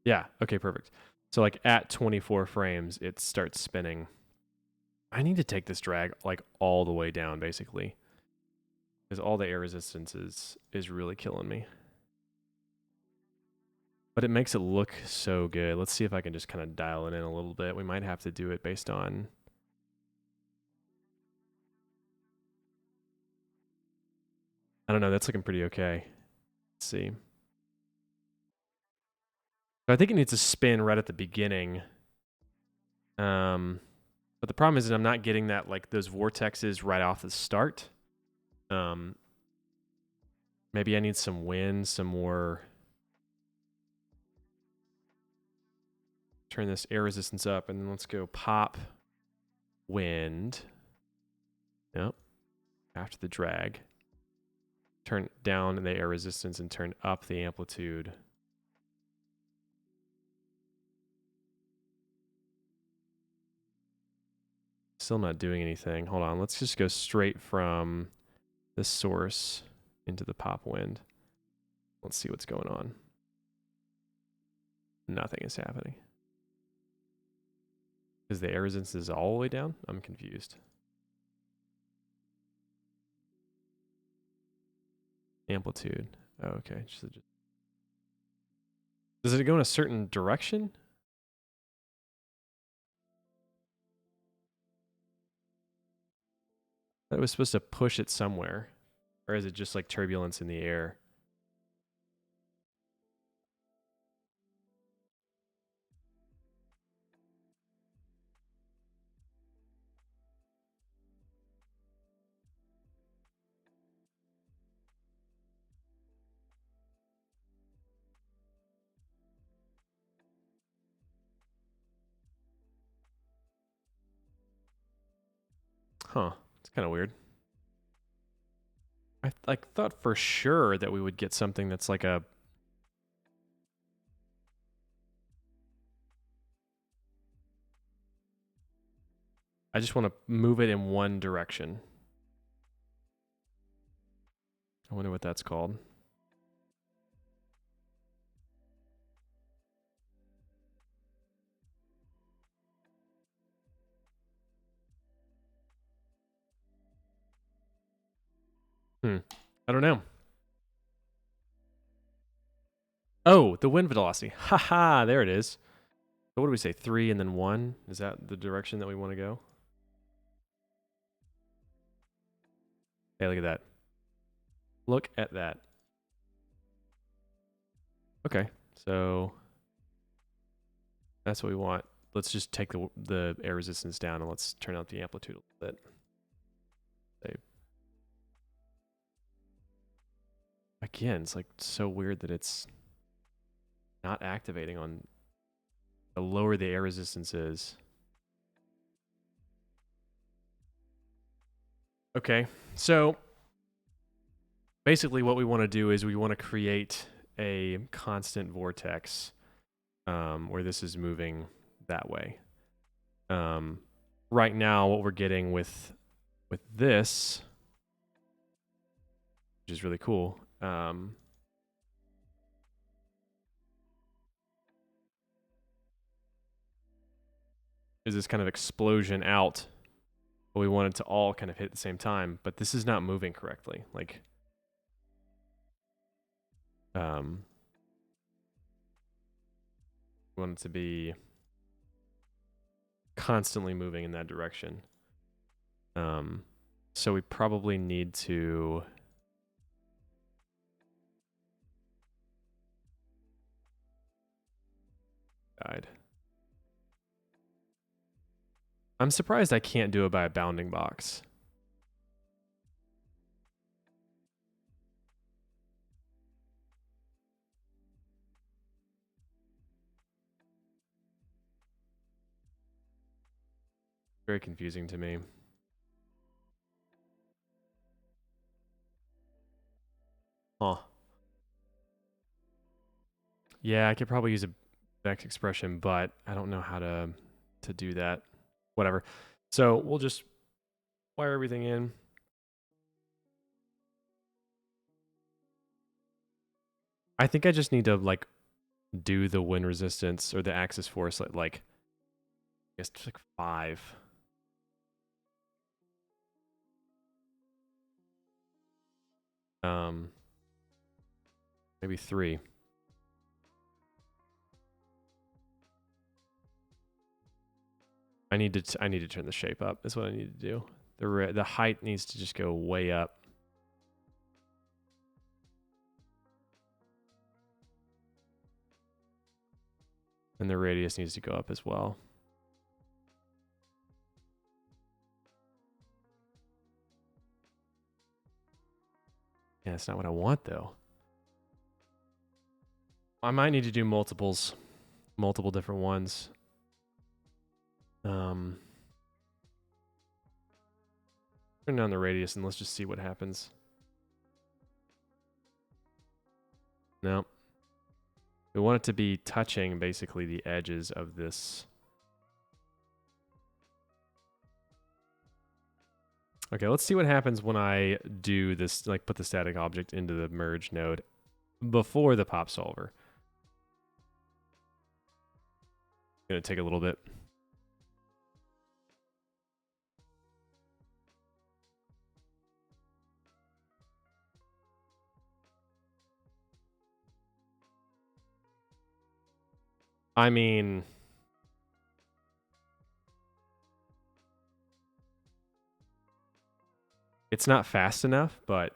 Yeah, okay, perfect. So like at 24 frames, it starts spinning. I need to take this drag like all the way down basically, because all the air resistance is really killing me. But it makes it look so good. Let's see if I can just kind of dial it in a little bit. We might have to do it based on... I don't know, that's looking pretty okay. Let's see. So I think it needs to spin right at the beginning. But the problem is that I'm not getting that, like, those vortexes right off the start. Maybe I need some wind, some more. Turn this air resistance up, and then let's go pop wind. Yep. After the drag. Turn down the air resistance and turn up the amplitude. Still not doing anything. Hold on. Let's just go straight from the source into the pop wind. Let's see what's going on. Nothing is happening. Is the air resistance all the way down? I'm confused. Amplitude. Oh, okay. Does it go in a certain direction? It was supposed to push it somewhere. Or is it just like turbulence in the air? Huh. It's kind of weird. I like thought for sure that we would get something that's like a... I just want to move it in one direction. I wonder what that's called. I don't know. Oh, the wind velocity. Haha, there it is. So what do we say? 3 and then 1? Is that the direction that we want to go? Hey, look at that. Look at that. Okay, so that's what we want. Let's just take the air resistance down and let's turn out the amplitude a little bit. Again, it's like so weird that it's not activating on the lower the air resistance is. Okay, so basically what we want to do is we want to create a constant vortex where this is moving that way. Right now, what we're getting with this, which is really cool, is this kind of explosion out. But we want it to all kind of hit at the same time, but this is not moving correctly. Like, we want it to be constantly moving in that direction. So we probably need to guide. I'm surprised I can't do it by a bounding box. Very confusing to me. Huh. Yeah, I could probably use a vex expression, but I don't know how to do that. Whatever. So we'll just wire everything in. I think I just need to like do the wind resistance or the axis force like I guess it's like 5. Maybe 3. I need to turn the shape up. Is what I need to do. The height needs to just go way up. And the radius needs to go up as well. Yeah, that's not what I want though. I might need to do multiple different ones. Turn down the radius and let's just see what happens. No. We want it to be touching basically the edges of this. Okay, let's see what happens when I do this, like put the static object into the merge node before the pop solver. Gonna take a little bit. I mean, it's not fast enough, but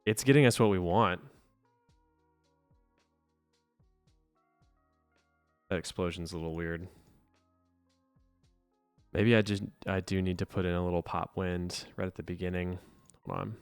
it's getting us what we want. That explosion's a little weird. Maybe I do need to put in a little pop wind right at the beginning. Hold on.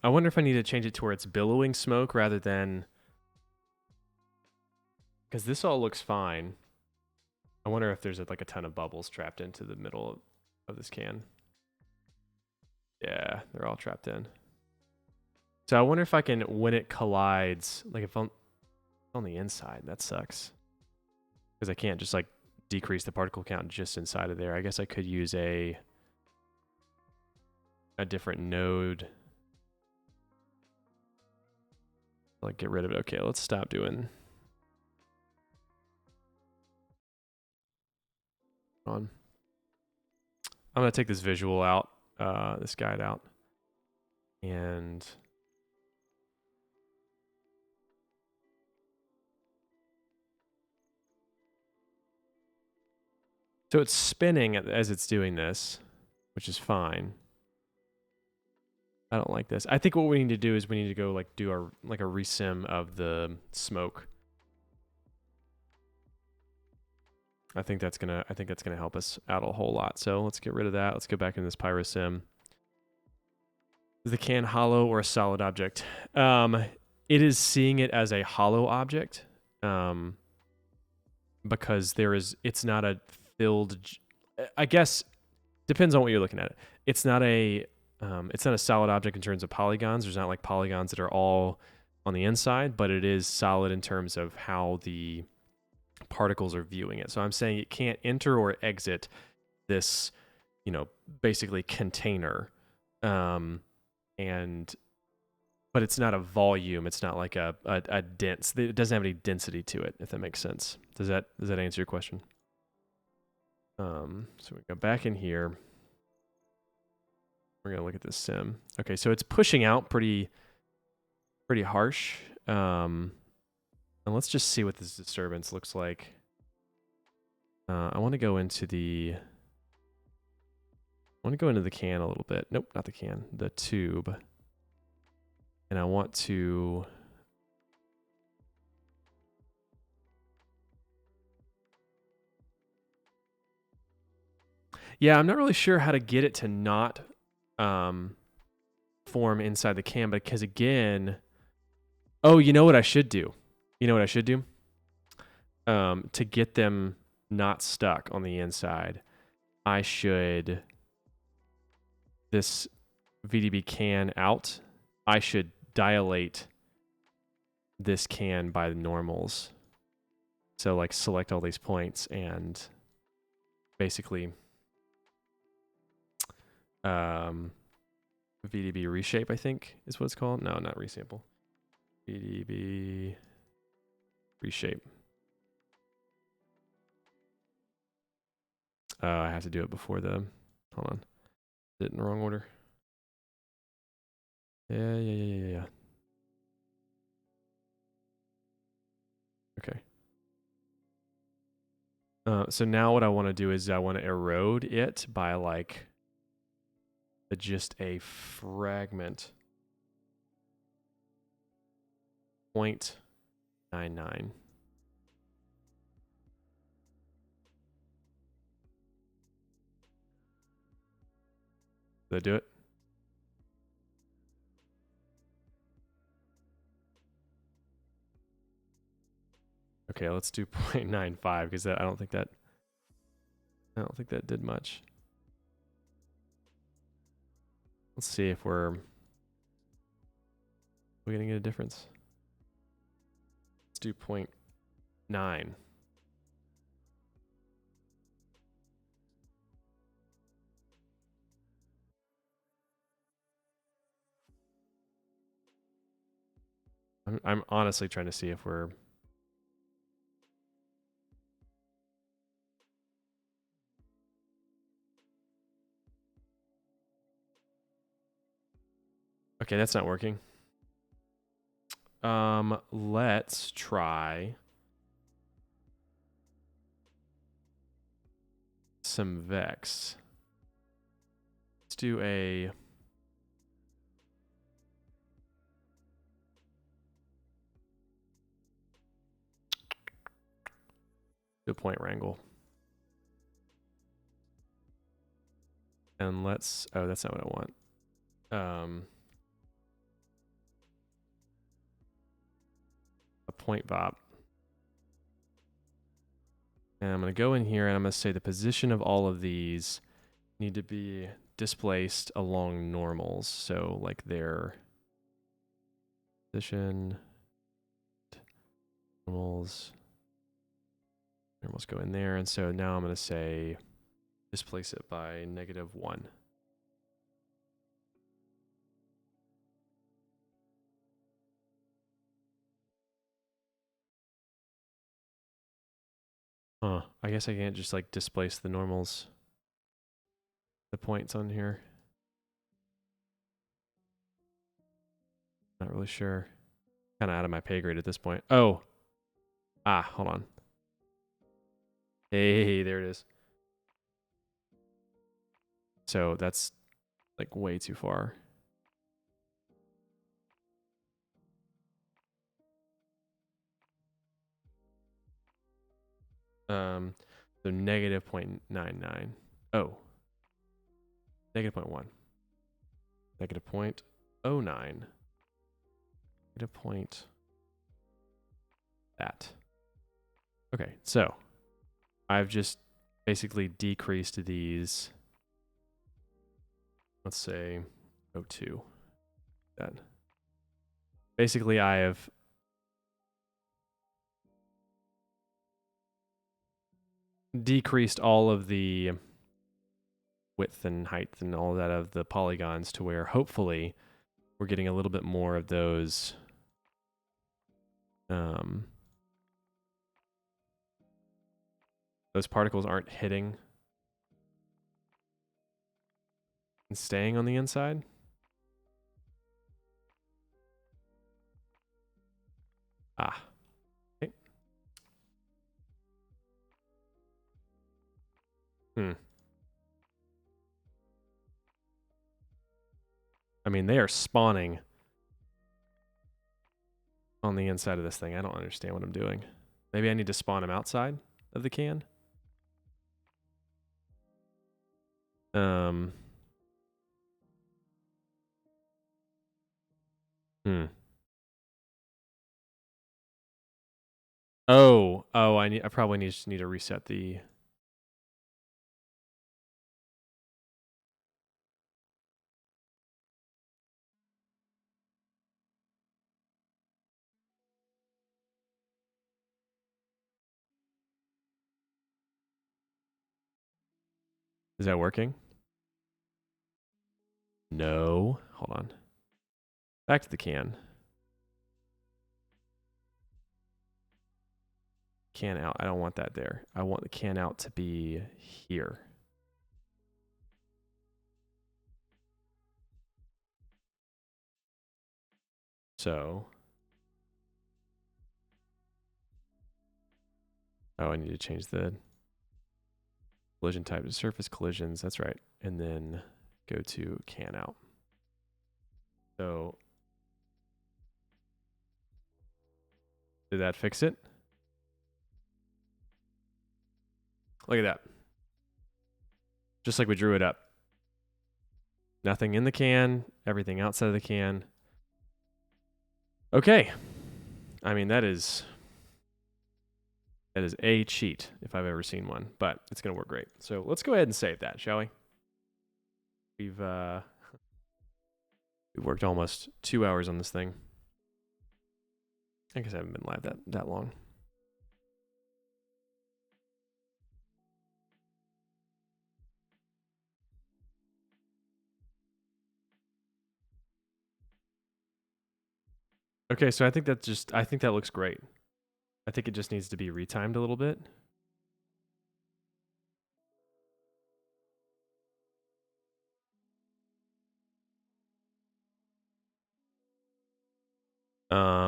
I wonder if I need to change it to where it's billowing smoke rather than... Because this all looks fine. I wonder if there's like a ton of bubbles trapped into the middle of this can. Yeah, they're all trapped in. So I wonder if I can, when it collides, like if I'm on the inside, that sucks. Because I can't just like decrease the particle count just inside of there. I guess I could use a different node. Like get rid of it. Okay, let's stop doing. I'm gonna take this visual out, this guide out, and so it's spinning as it's doing this, which is fine. I don't like this. I think what we need to do is we need to go like do our like a resim of the smoke. I think that's gonna help us out a whole lot. So let's get rid of that. Let's go back in this pyro sim. Is the can hollow or a solid object? It is seeing it as a hollow object, because it's not a filled. I guess depends on what you're looking at. It's not a solid object in terms of polygons. There's not like polygons that are all on the inside, but it is solid in terms of how the particles are viewing it. So I'm saying it can't enter or exit this, basically container. But it's not a volume. It's not like a dense. It doesn't have any density to it, if that makes sense. Does that answer your question? So we go back in here. We're gonna look at this sim. Okay, so it's pushing out pretty harsh. And let's just see what this disturbance looks like. I want to go into the can a little bit. Nope, not the can. The tube. And I want to... Yeah, I'm not really sure how to get it to not form inside the can, because again... Oh, you know what I should do? To get them not stuck on the inside, I should... This VDB can out, I should dilate this can by the normals. So like select all these points and basically VDB reshape, I think is what it's called. No, not resample. VDB reshape. I have to do it before the... Hold on. Did it in the wrong order. Yeah. Okay. So now what I want to do is I want to erode it by like just a fragment 0.99. Did I do it? Okay, let's do 0.95 because I don't think that did much. Let's see if we're gonna get a difference. Let's do 0.9. I'm honestly trying to see if we're okay, that's not working. Let's try some vex. Let's do a point wrangle. And let's, oh, that's not what I want. A point bop. And I'm going to go in here and I'm going to say the position of all of these need to be displaced along normals. So like their position, normals go in there. And so now I'm going to say displace it by -1. Huh. I guess I can't just like displace the normals, the points on here. Not really sure. Kind of out of my pay grade at this point. Oh. Ah, hold on. Hey, there it is. So that's like way too far. So -0.99. Oh. -0.1. -0.09. -point that. Okay, so I've just basically decreased these. Let's say 0.02. That. Basically, I have decreased all of the width and height and all of that of the polygons to where hopefully we're getting a little bit more of those particles aren't hitting and staying on the inside. Ah. Okay. I mean, they are spawning on the inside of this thing. I don't understand what I'm doing. Maybe I need to spawn them outside of the can. Oh, I probably just need to reset the. Is that working? No. Hold on. Back to the can. Can out. I don't want that there. I want the can out to be here. So. Oh, I need to change the Collision type is surface collisions. That's right. And then go to can out. So did that fix it? Look at that. Just like we drew it up. Nothing in the can, everything outside of the can. Okay. I mean, that is a cheat if I've ever seen one, but it's going to work great. So let's go ahead and save that, shall we? We've worked almost 2 hours on this thing. I guess I haven't been live that long. Okay, so I think that looks great. I think it just needs to be retimed a little bit.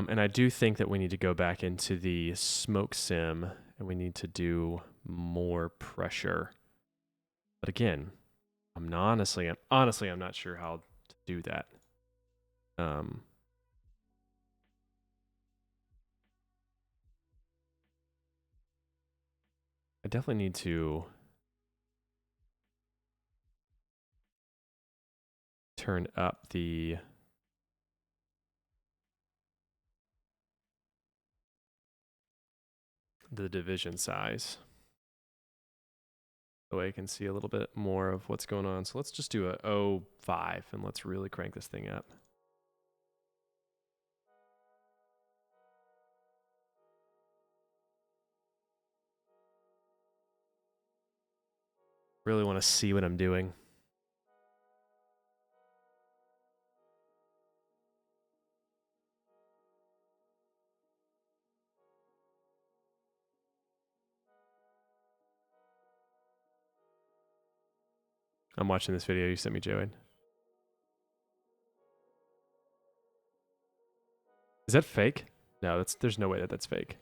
And I do think that we need to go back into the smoke sim and we need to do more pressure. But again, I'm not sure how to do that. I definitely need to turn up the division size so I can see a little bit more of what's going on. So let's just do a 0.5 and let's really crank this thing up. Really want to see what I'm doing. I'm watching this video you sent me, Joey. Is that fake? No, there's no way that that's fake.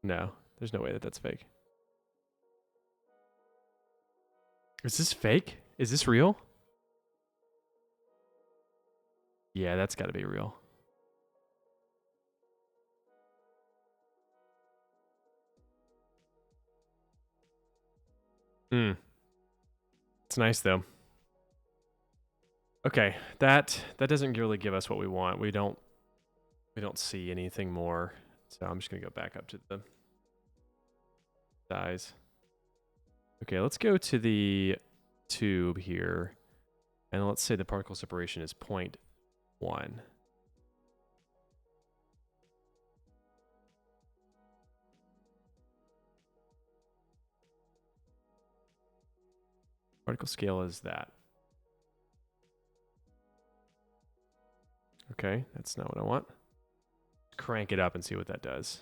No, there's no way that that's fake. Is this fake? Is this real? Yeah, that's got to be real. It's nice though. Okay, that doesn't really give us what we want. We don't see anything more. So I'm just gonna go back up to the size. Okay, let's go to the tube here, and let's say the particle separation is 0.1. Particle scale is that. Okay, that's not what I want. Crank it up and see what that does.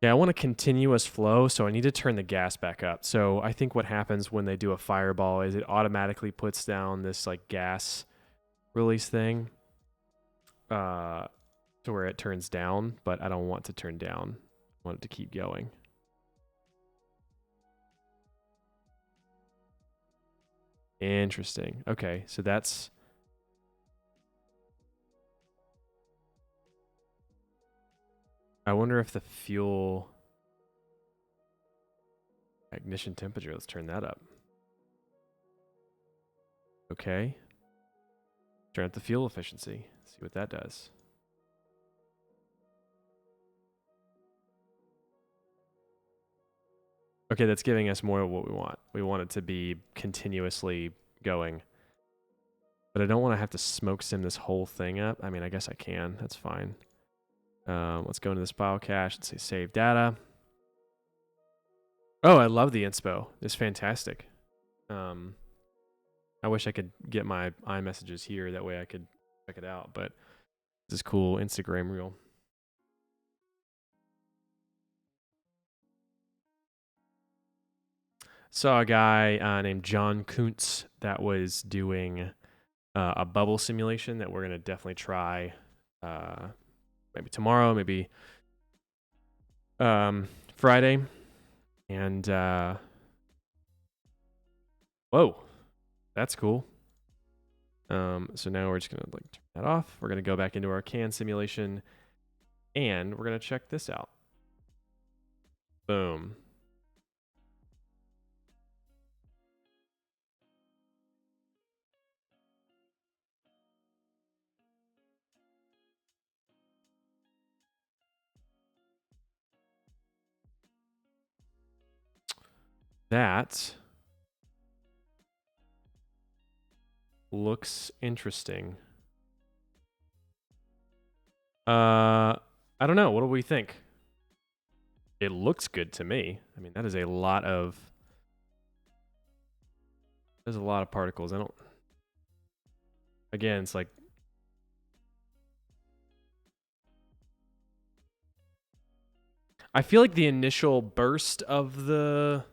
Yeah, I want a continuous flow, so I need to turn the gas back up. So I think what happens when they do a fireball is it automatically puts down this like gas release thing to where it turns down, but I don't want to turn down. I want it to keep going. Interesting. Okay, so that's... I wonder if the fuel ignition temperature, let's turn that up. Okay. Turn up the fuel efficiency. See what that does. Okay, that's giving us more of what we want. We want it to be continuously going. But I don't want to have to smoke sim this whole thing up. I mean, I guess I can. That's fine. Let's go into this file cache and say save data. Oh, I love the inspo. It's fantastic. I wish I could get my iMessages here. That way I could check it out. But this is cool. Instagram reel. Saw a guy named John Kuntz that was doing a bubble simulation that we're going to definitely try maybe tomorrow, maybe Friday. And whoa, that's cool. So now we're just going to like turn that off. We're going to go back into our can simulation and we're going to check this out. Boom. That looks interesting. I don't know. What do we think? It looks good to me. I mean, that is a lot of... There's a lot of particles. I don't... Again, it's like... I feel like the initial burst of the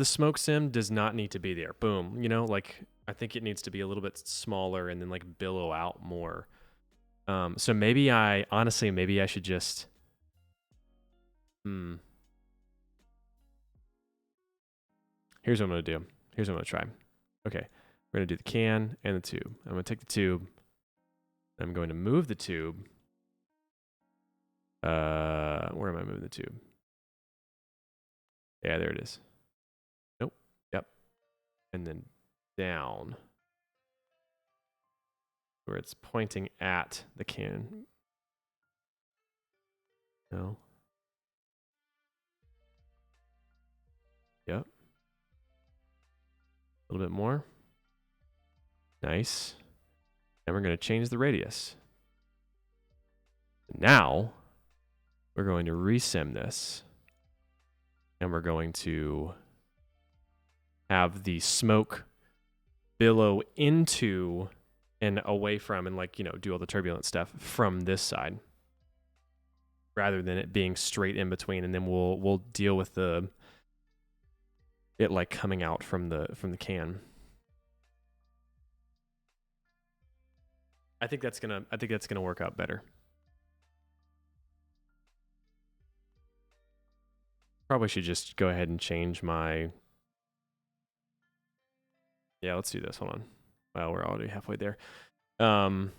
smoke sim does not need to be there. Boom. You know, like I think it needs to be a little bit smaller and then like billow out more. So maybe honestly, maybe I should just, Here's what I'm going to do. Here's what I'm going to try. Okay. We're going to do the can and the tube. I'm going to take the tube. I'm going to move the tube. Where am I moving the tube? Yeah, there it is. Nope. Yep. And then down where it's pointing at the can. No. Yep. A little bit more. Nice. And we're going to change the radius. Now, we're going to resim this. And we're going to have the smoke billow into and away from and like, you know, do all the turbulent stuff from this side. Rather than it being straight in between. And then we'll deal with it like coming out from the can. I think that's gonna work out better. Probably should just go ahead and change my... Yeah, let's do this. Hold on. Well, we're already halfway there. I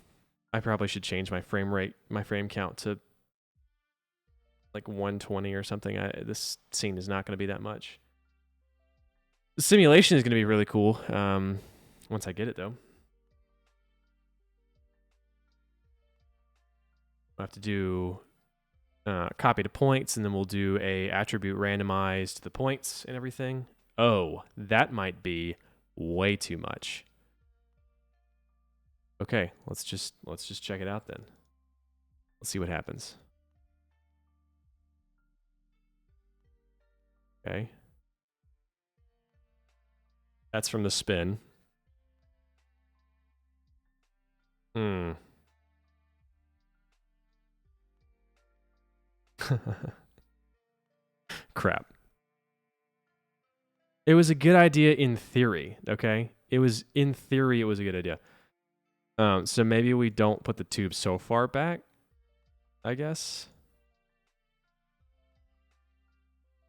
probably should change my frame rate, my frame count to like 120 or something. This scene is not going to be that much. The simulation is going to be really cool once I get it, though. I'll have to do copy to points, and then we'll do a attribute randomized to the points and everything. Oh, that might be way too much. Okay, let's just check it out then. Let's see what happens. Okay. That's from the spin. Crap. It was a good idea in theory, okay? In theory, it was a good idea. So maybe we don't put the tube so far back, I guess.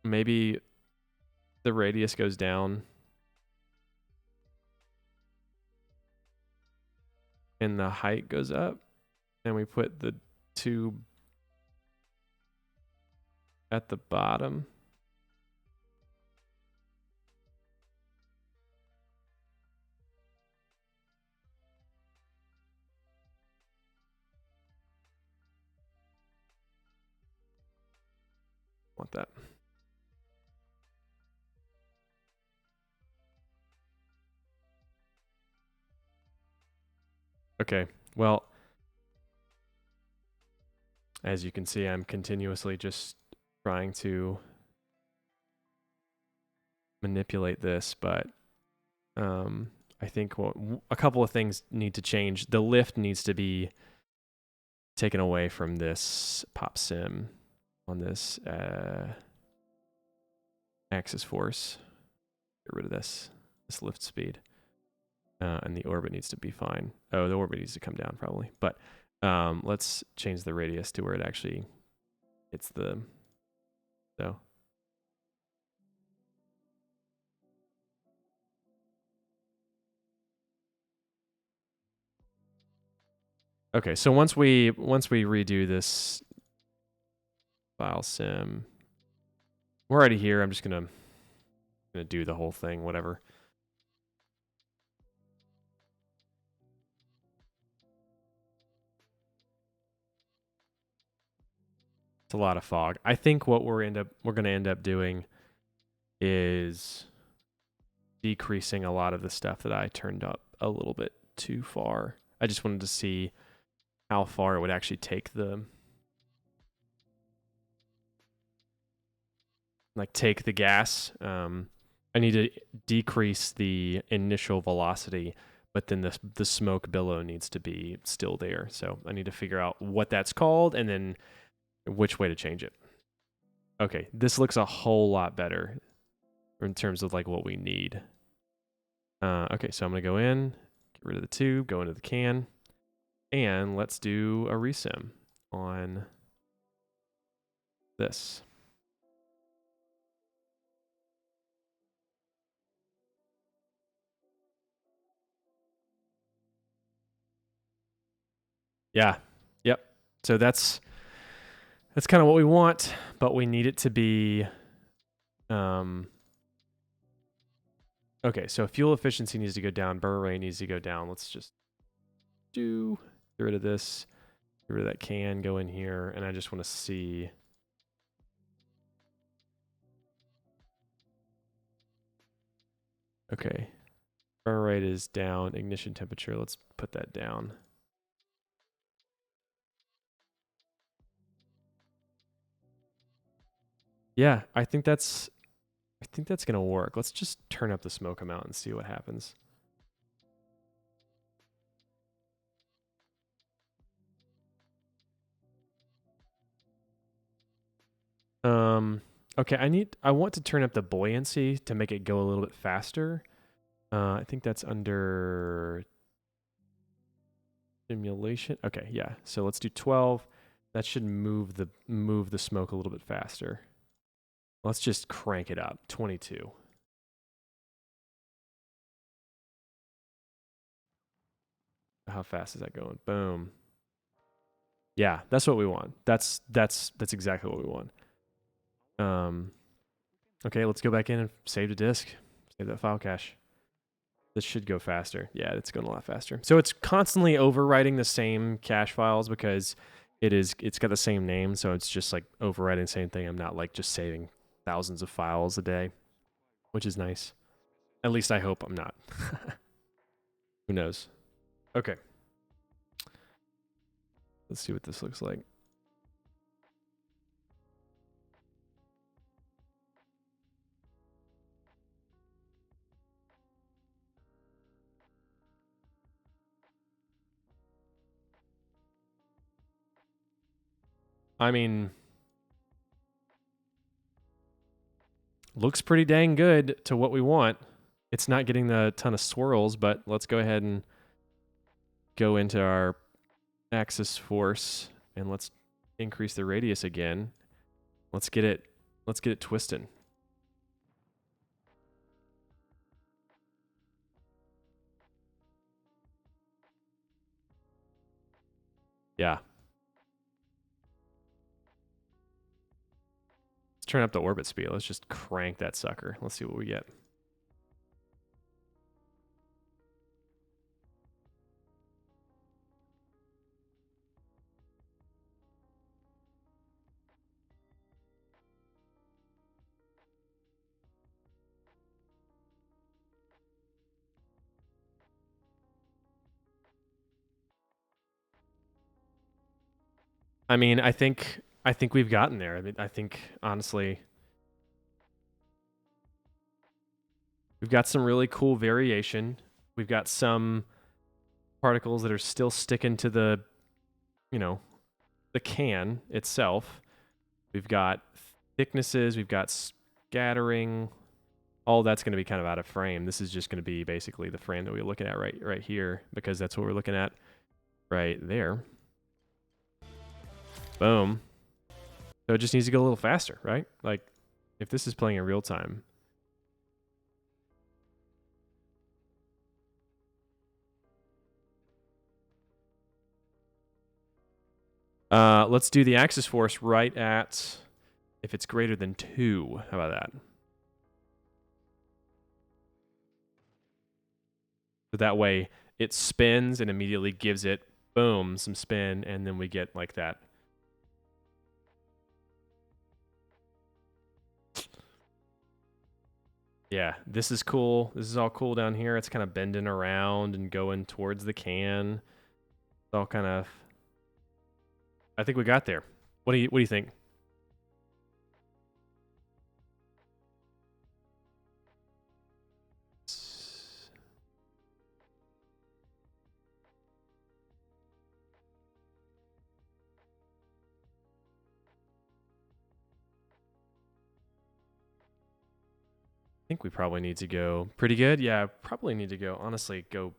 Maybe the radius goes down. And the height goes up. And we put the tube at the bottom. Want that. Okay, well, as you can see, I'm continuously just trying to manipulate this, but I think a couple of things need to change. The lift needs to be taken away from this pop sim on this axis force. Get rid of this. this lift speed. And the orbit needs to be fine. Oh, the orbit needs to come down probably. But let's change the radius to where it actually hits the... So. Okay, so once we redo this file sim, we're already here. I'm just gonna do the whole thing, whatever. It's a lot of fog. I think what we're gonna end up doing is decreasing a lot of the stuff that I turned up a little bit too far. I just wanted to see how far it would actually take the gas. I need to decrease the initial velocity, but then the smoke billow needs to be still there. So I need to figure out what that's called and then which way to change it. Okay, this looks a whole lot better in terms of like what we need. Okay, so I'm gonna go in, get rid of the tube, go into the can, and let's do a resim on this. Yeah, yep. So that's kind of what we want, but we need it to be, okay, so fuel efficiency needs to go down, burn rate needs to go down. Let's just get rid of this, get rid of that can, go in here, and I just want to see. Okay, burn rate is down, ignition temperature, let's put that down. Yeah, I think that's gonna work. Let's just turn up the smoke amount and see what happens. Okay, I want to turn up the buoyancy to make it go a little bit faster. I think that's under simulation. Okay, yeah. So let's do 12. That should move the smoke a little bit faster. Let's just crank it up. 22. How fast is that going? Boom. Yeah, that's what we want. That's exactly what we want. Okay, let's go back in and save the disk. Save that file cache. This should go faster. Yeah, it's going a lot faster. So it's constantly overwriting the same cache files because it's got the same name, so it's just like overwriting the same thing. I'm not like just saving thousands of files a day, which is nice. At least I hope I'm not. Who knows? Okay. Let's see what this looks like. I mean, looks pretty dang good to what we want. It's not getting the ton of swirls, but let's go ahead and go into our axis force and let's increase the radius again. Let's get it twisting. Yeah. Let's turn up the orbit speed. Let's just crank that sucker. Let's see what we get. I mean, I think we've gotten there. I mean, I think honestly we've got some really cool variation. We've got some particles that are still sticking to the, you know, the can itself. We've got thicknesses, we've got scattering. all that's going to be kind of out of frame. This is just going to be basically the frame that we're looking at right here, because that's what we're looking at right there. Boom. So it just needs to go a little faster, right? Like, if this is playing in real time. Let's do the axis force right at, if it's greater than 2. How about that? So that way it spins and immediately gives it, boom, some spin, and then we get like that. Yeah, this is cool. This is all cool down here. It's kind of bending around and going towards the can. It's all kind of, I think we got there. What do you think? I think we probably need to go pretty good. Yeah, probably need to go, honestly, go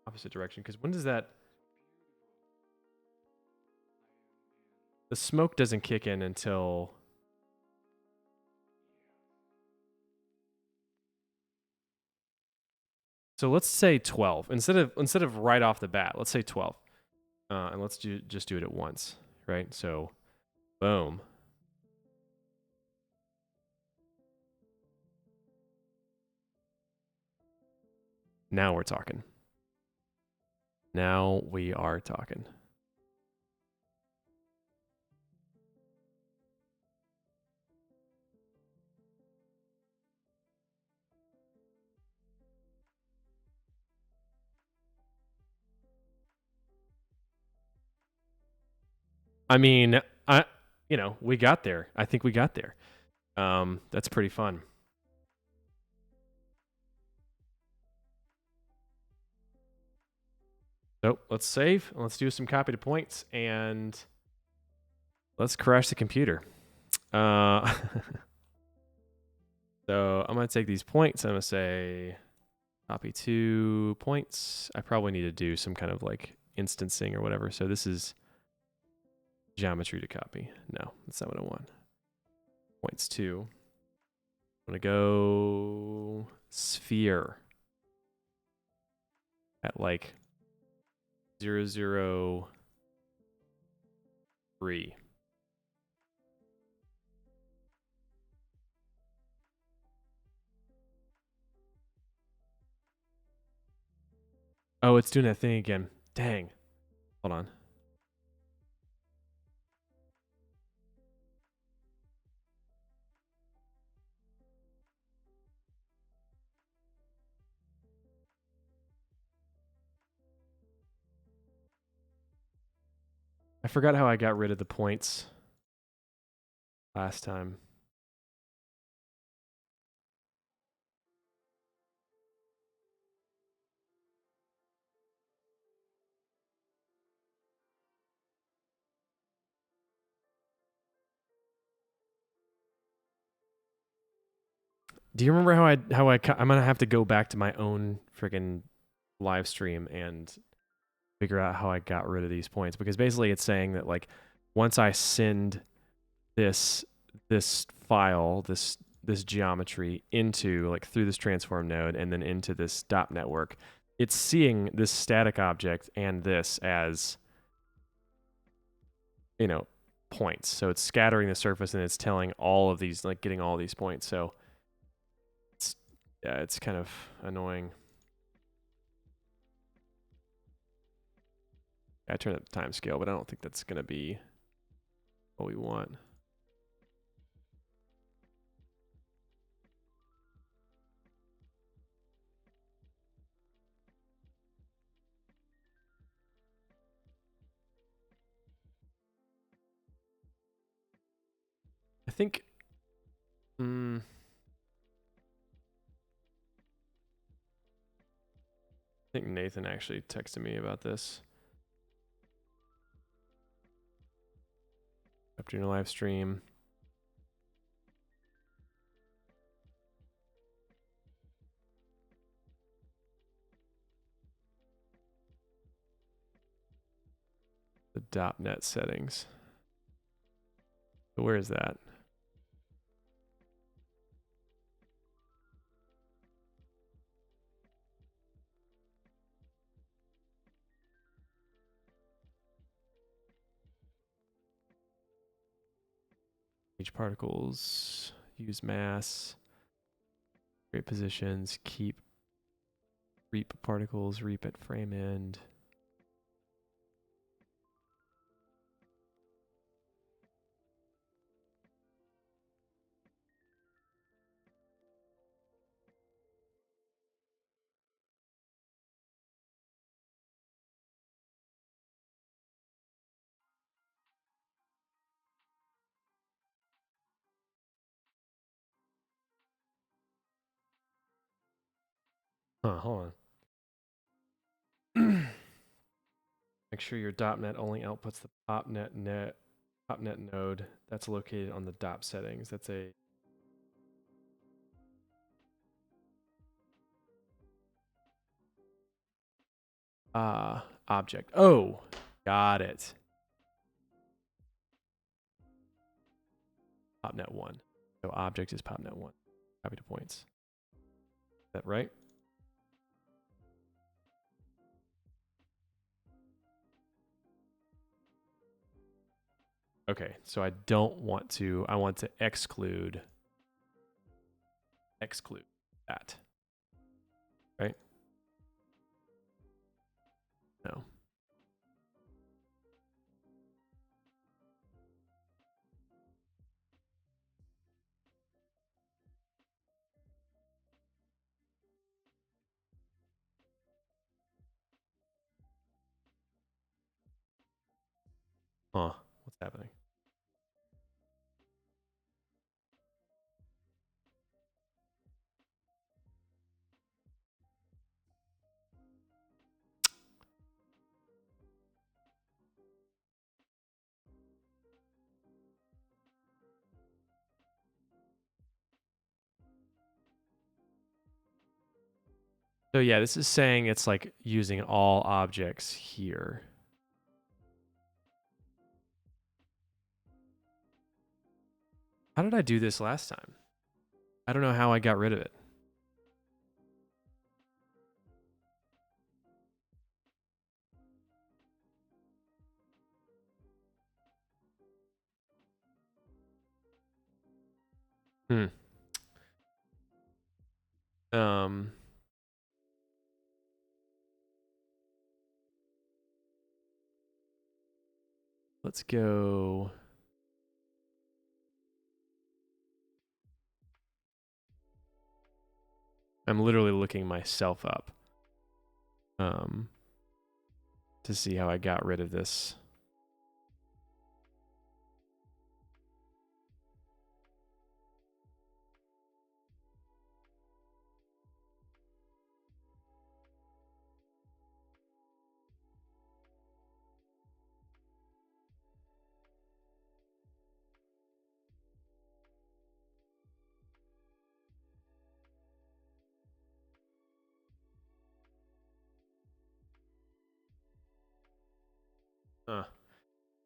opposite direction, because when does that, the smoke doesn't kick in until, so let's say 12 instead of right off the bat. Let's say 12, and let's just do it at once, right? So, boom. Now we're talking. Now we are talking. I mean, we got there. I think we got there. That's pretty fun. So let's save. Let's do some copy to points, and let's crash the computer. So I'm going to take these points. I'm going to say copy 2 points. I probably need to do some kind of like instancing or whatever. So this is geometry to copy. No, that's not what I want. Points 2. I'm going to go sphere at like 0, 0, 3. Oh, it's doing that thing again. Dang. Hold on. I forgot how I got rid of the points last time. Do you remember I'm gonna have to go back to my own freaking live stream and figure out how I got rid of these points, because basically it's saying that like once I send this file, this geometry into like through this transform node and then into this dot network, it's seeing this static object and this as, points. So it's scattering the surface and it's telling all of these, like getting all these points. So it's kind of annoying. I turned up the time scale, but I don't think that's going to be what we want. I think, I think Nathan actually texted me about this. After your live stream. the .NET settings. So where is that? Each particles, use mass, create positions, keep reap particles, reap at frame end. Hold on. Make sure your .NET only outputs the .NET node that's located on the DOP settings. That's a object. Oh, got it. .NET 1. So object is .NET 1. Copy to points. Is that right? Okay, so I don't want to, I want to exclude that. Right? No. Huh, what's happening? So yeah, this is saying it's like using all objects here. How did I do this last time? I don't know how I got rid of it. Um, let's go. I'm literally looking myself up to see how I got rid of this.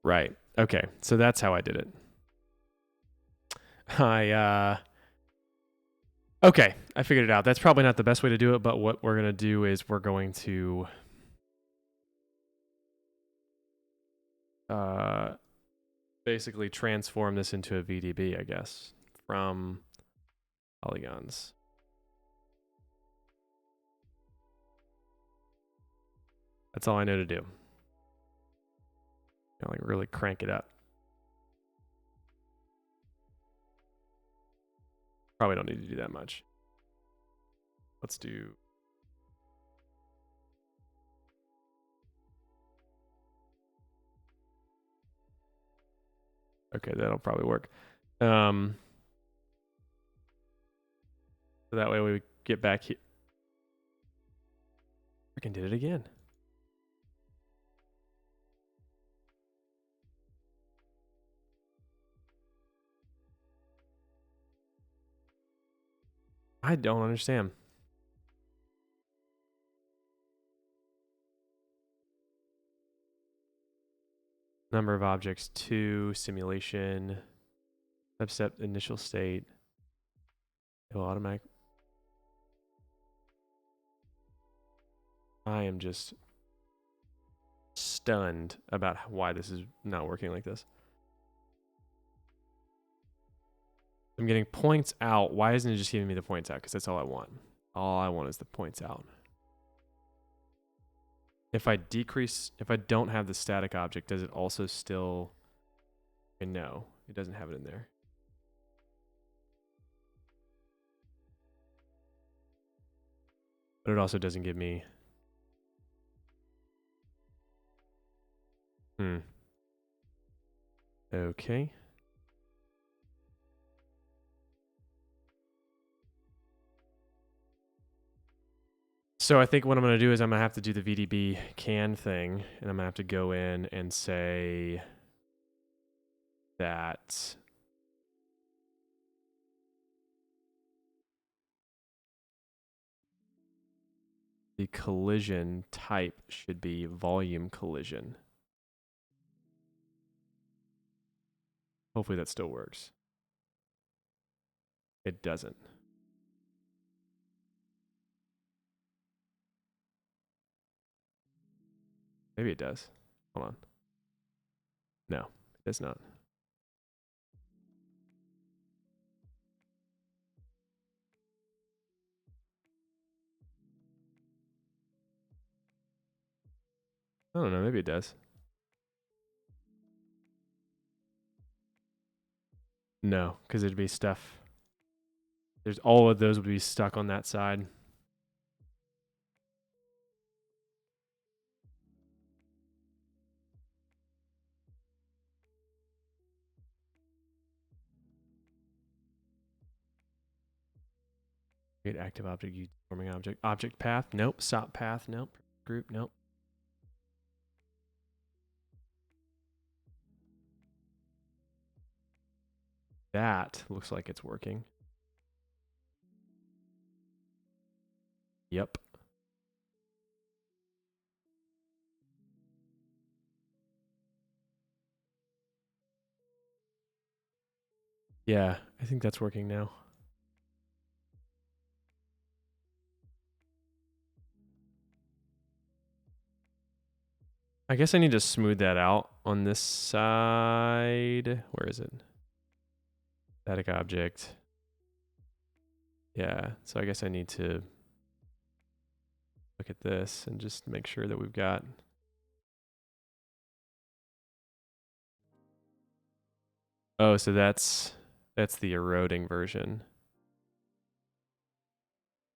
Right. Okay. So that's how I did it. Okay, I figured it out. That's probably not the best way to do it, but what we're going to do is we're going to basically transform this into a VDB, I guess, from polygons. That's all I know to do. Like really crank it up. Probably don't need to do that much. Let's do. Okay, that'll probably work. So that way we get back here. Freaking did it again. I don't understand. Number of objects 2, simulation, subset initial state, automatic. I am just stunned about why this is not working like this. I'm getting points out. Why isn't it just giving me the points out? Because that's all I want. All I want is the points out. If I decrease, if I don't have the static object, does it also still... No, it doesn't have it in there. But it also doesn't give me... Okay. So I think what I'm going to do is I'm going to have to do the VDB can thing, and I'm going to have to go in and say that the collision type should be volume collision. Hopefully that still works. It doesn't. Maybe it does. Hold on. No, it does not. I don't know. Maybe it does. No, because it'd be stuff. There's all of those would be stuck on that side. Create active object, forming object. Object path, nope. SOP path, nope. Group, nope. That looks like it's working. Yep. Yeah, I think that's working now. I guess I need to smooth that out on this side. Where is it? Static object. Yeah, so I guess I need to look at this and just make sure that we've got... Oh, so that's the eroding version.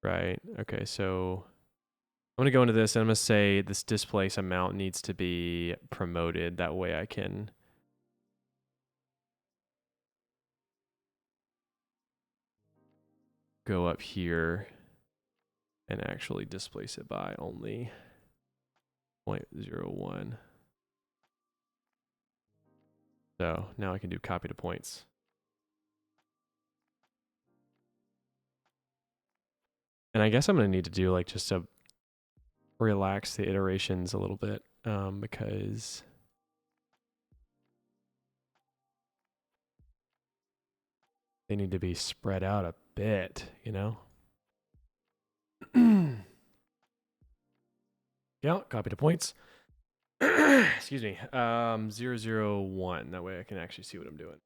Right, okay, so I'm going to go into this and I'm going to say this displace amount needs to be promoted. That way I can go up here and actually displace it by only 0.01. So now I can do copy to points. And I guess I'm going to need to do like just a relax the iterations a little bit because they need to be spread out a bit, you know? Yeah, copy to points. Excuse me. 001. That way I can actually see what I'm doing.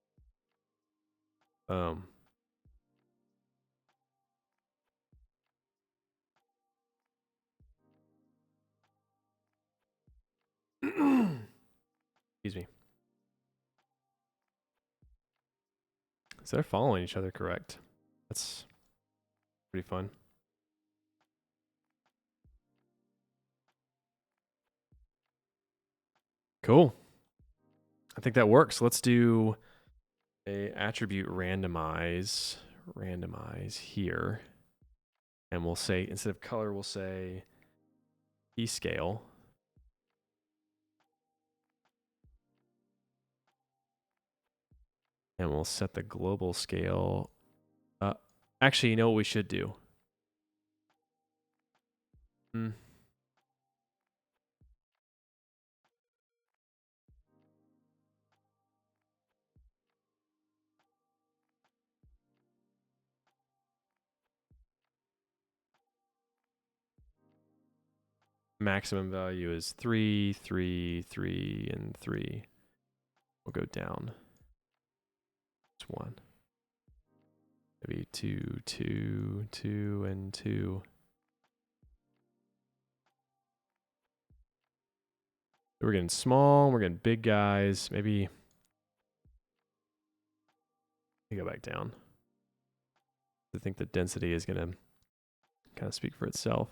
Excuse me. So they're following each other correct. That's pretty fun. Cool. I think that works. Let's do a attribute randomize here. And we'll say, instead of color, we'll say scale. And we'll set the global scale. Actually, you know what we should do? maximum value is 3, 3, 3, and 3. We'll go down. It's 1. Maybe 2, 2, 2, and 2. So we're getting small, we're getting big guys. Maybe we go back down. I think the density is going to kind of speak for itself.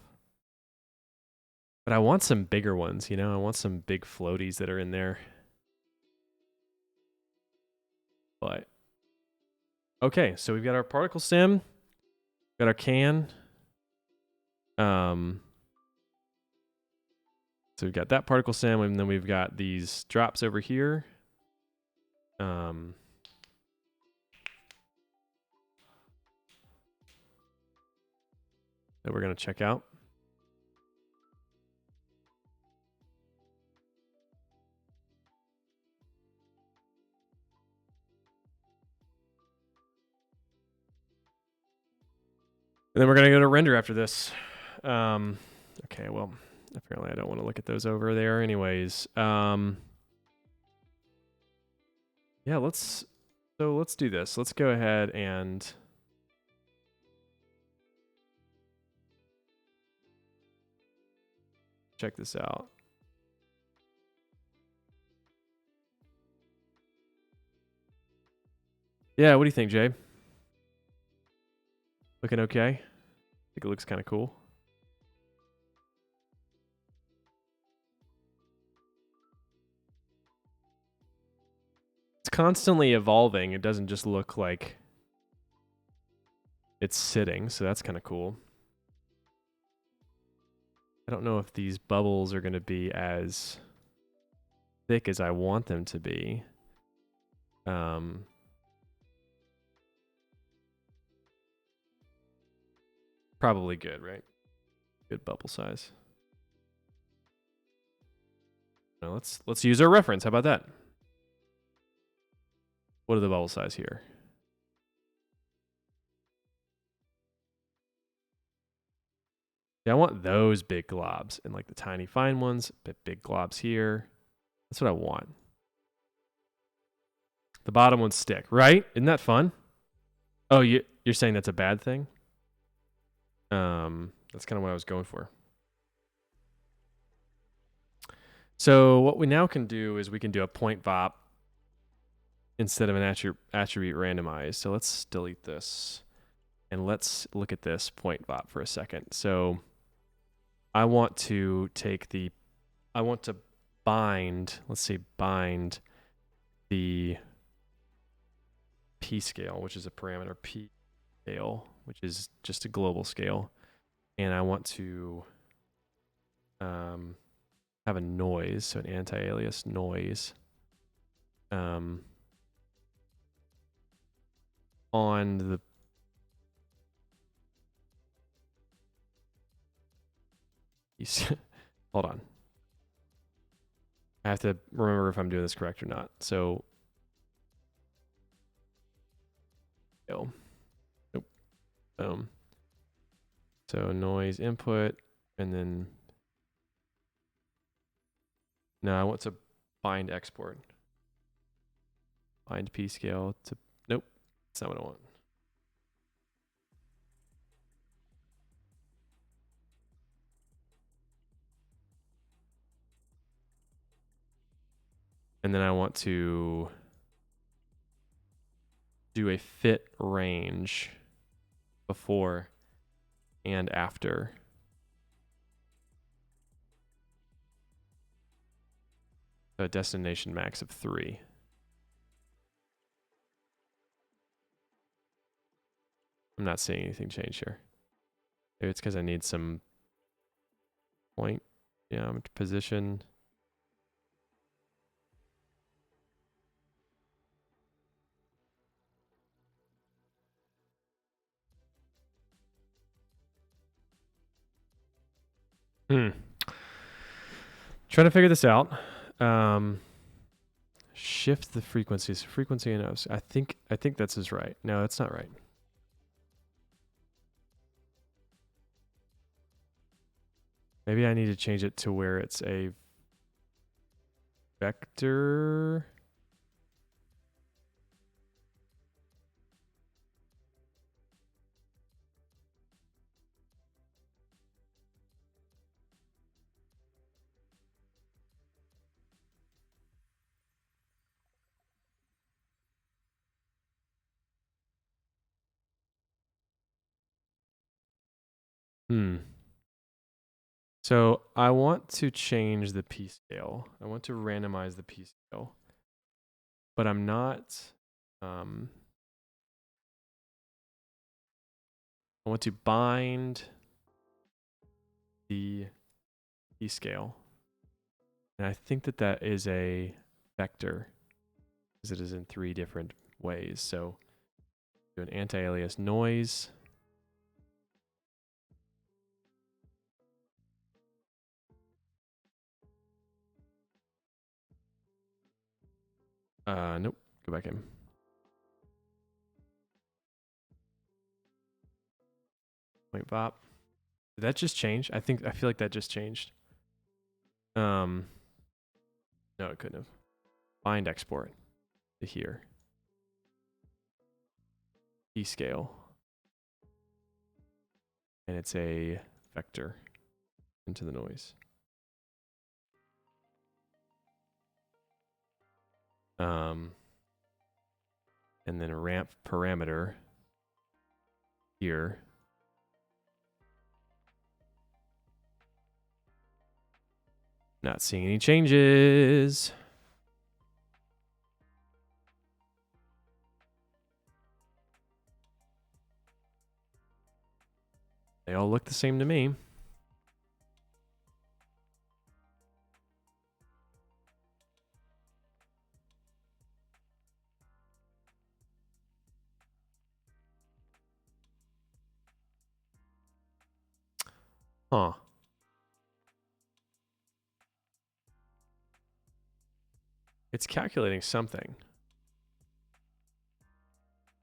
But I want some bigger ones, you know? I want some big floaties that are in there. But okay, so we've got our particle stem, got our can. So we've got that particle stem, and then we've got these drops over here. That we're going to check out. And then we're going to go to render after this. Okay, well, apparently I don't want to look at those over there anyways. Yeah, let's do this. Let's go ahead and check this out. Yeah, what do you think, Jay? Looking okay? I think it looks kind of cool. It's constantly evolving. It doesn't just look like it's sitting, so that's kind of cool. I don't know if these bubbles are going to be as thick as I want them to be. Probably good, right? Good bubble size. Now let's use our reference. How about that? What are the bubble size here? Yeah, I want those big globs and like the tiny fine ones, but big globs here. That's what I want. The bottom ones stick, right? Isn't that fun? Oh, you're saying that's a bad thing? That's kind of what I was going for. So what we now can do is we can do a point VOP instead of an attribute randomized. So let's delete this and let's look at this point VOP for a second. So I want to bind, let's say bind the P scale, which is a parameter P scale, which is just a global scale. And I want to have a noise, so an anti-alias noise on the hold on. I have to remember if I'm doing this correct or not. So nope. So noise input, and then no, I want to bind export. Bind P scale to nope. That's not what I want. And then I want to do a fit range before and after. So a destination max of 3. I'm not seeing anything change here. Maybe it's because I need some point position. Trying to figure this out. Shift the frequencies. Frequency and O's. I think that's is right. No, that's not right. Maybe I need to change it to where it's a vector. So I want to change the p scale. I want to randomize the p scale, but I'm not. I want to bind the p scale, and I think that that is a vector, because it is in 3 different ways. So do an anti-alias noise. Nope. Go back in. Point vop. Did that just change? I feel like that just changed. No, it couldn't have. Bind export to here. P scale. And it's a vector into the noise. And then a ramp parameter here. Not seeing any changes. They all look the same to me. Huh. It's calculating something.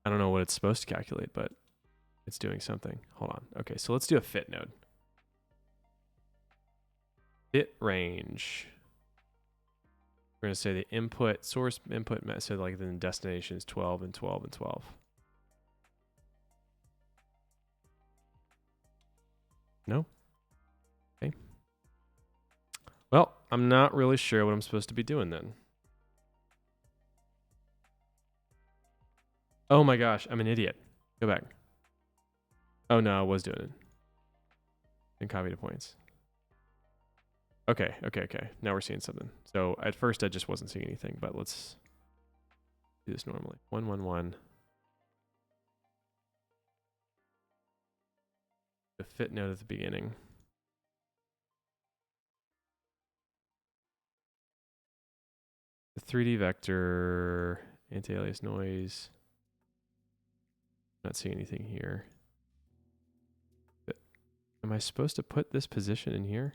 I don't know what it's supposed to calculate, but it's doing something. Hold on. Okay, so let's do a fit node. Fit range. We're going to say the input, source input, so like the destination is 12 and 12 and 12. No? Okay. Well, I'm not really sure what I'm supposed to be doing then. Oh my gosh, I'm an idiot. Go back. Oh no, I was doing it. And copy the points. Okay. Now we're seeing something. So at first I just wasn't seeing anything, but let's do this normally. 1, 1, 1. The fit node at the beginning. The 3D vector, anti-alias noise. Not seeing anything here. But am I supposed to put this position in here?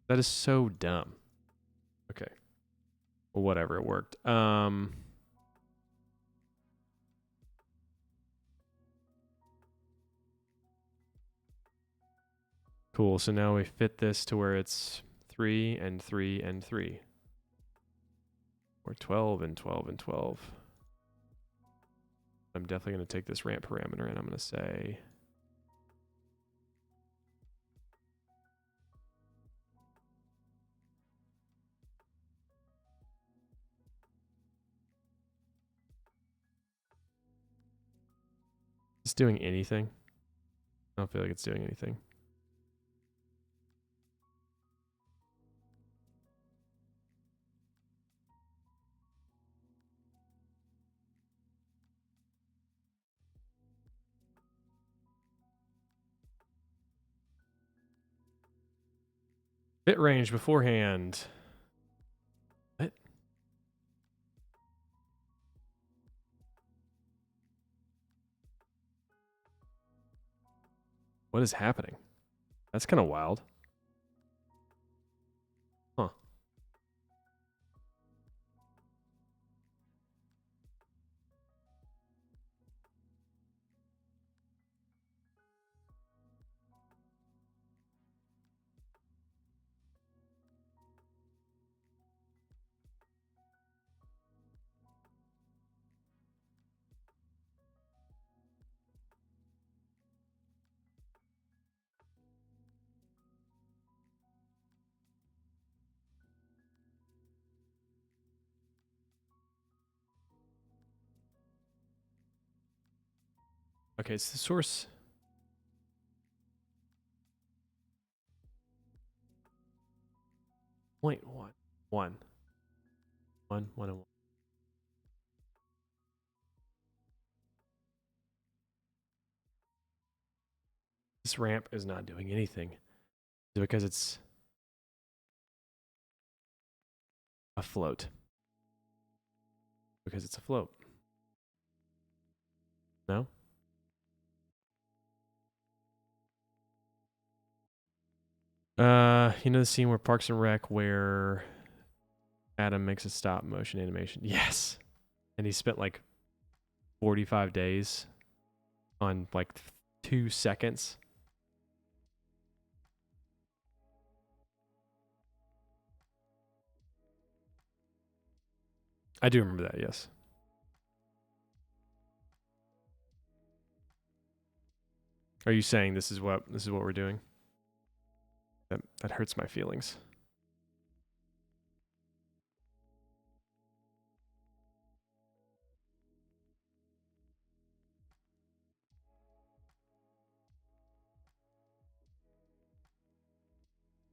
That is so dumb. Okay. Well, whatever, it worked. Cool. So now we fit this to where it's 3 and 3 and 3. Or 12 and 12 and 12. I'm definitely going to take this ramp parameter and I'm going to say it's doing anything. I don't feel like it's doing anything. Bit range beforehand. What? What is happening? That's kind of wild. Huh. Okay, it's the source. Point one. One. One. One and one. This ramp is not doing anything. Is it because it's afloat? Because it's afloat. No? You know the scene where Parks and Rec where Adam makes a stop motion animation? Yes. And he spent like 45 days on like 2 seconds. I do remember that, yes. Are you saying this is what we're doing? That hurts my feelings.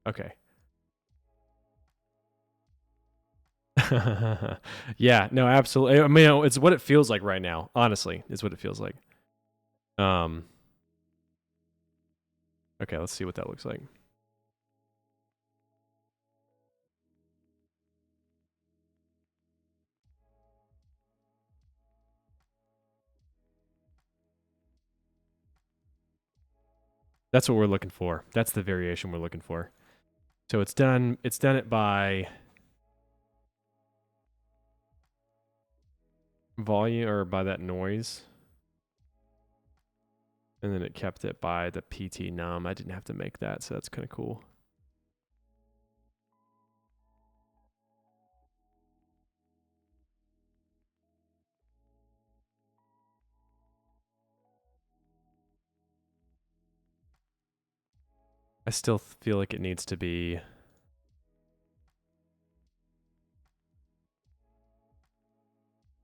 Okay. Yeah, no, absolutely. I mean, it's what it feels like right now. Honestly, it's what it feels like. Okay, let's see what that looks like. That's what we're looking for. That's the variation we're looking for. So it's done it by volume or by that noise. And then it kept it by the PT num. I didn't have to make that, so that's kind of cool. I still feel like it needs to be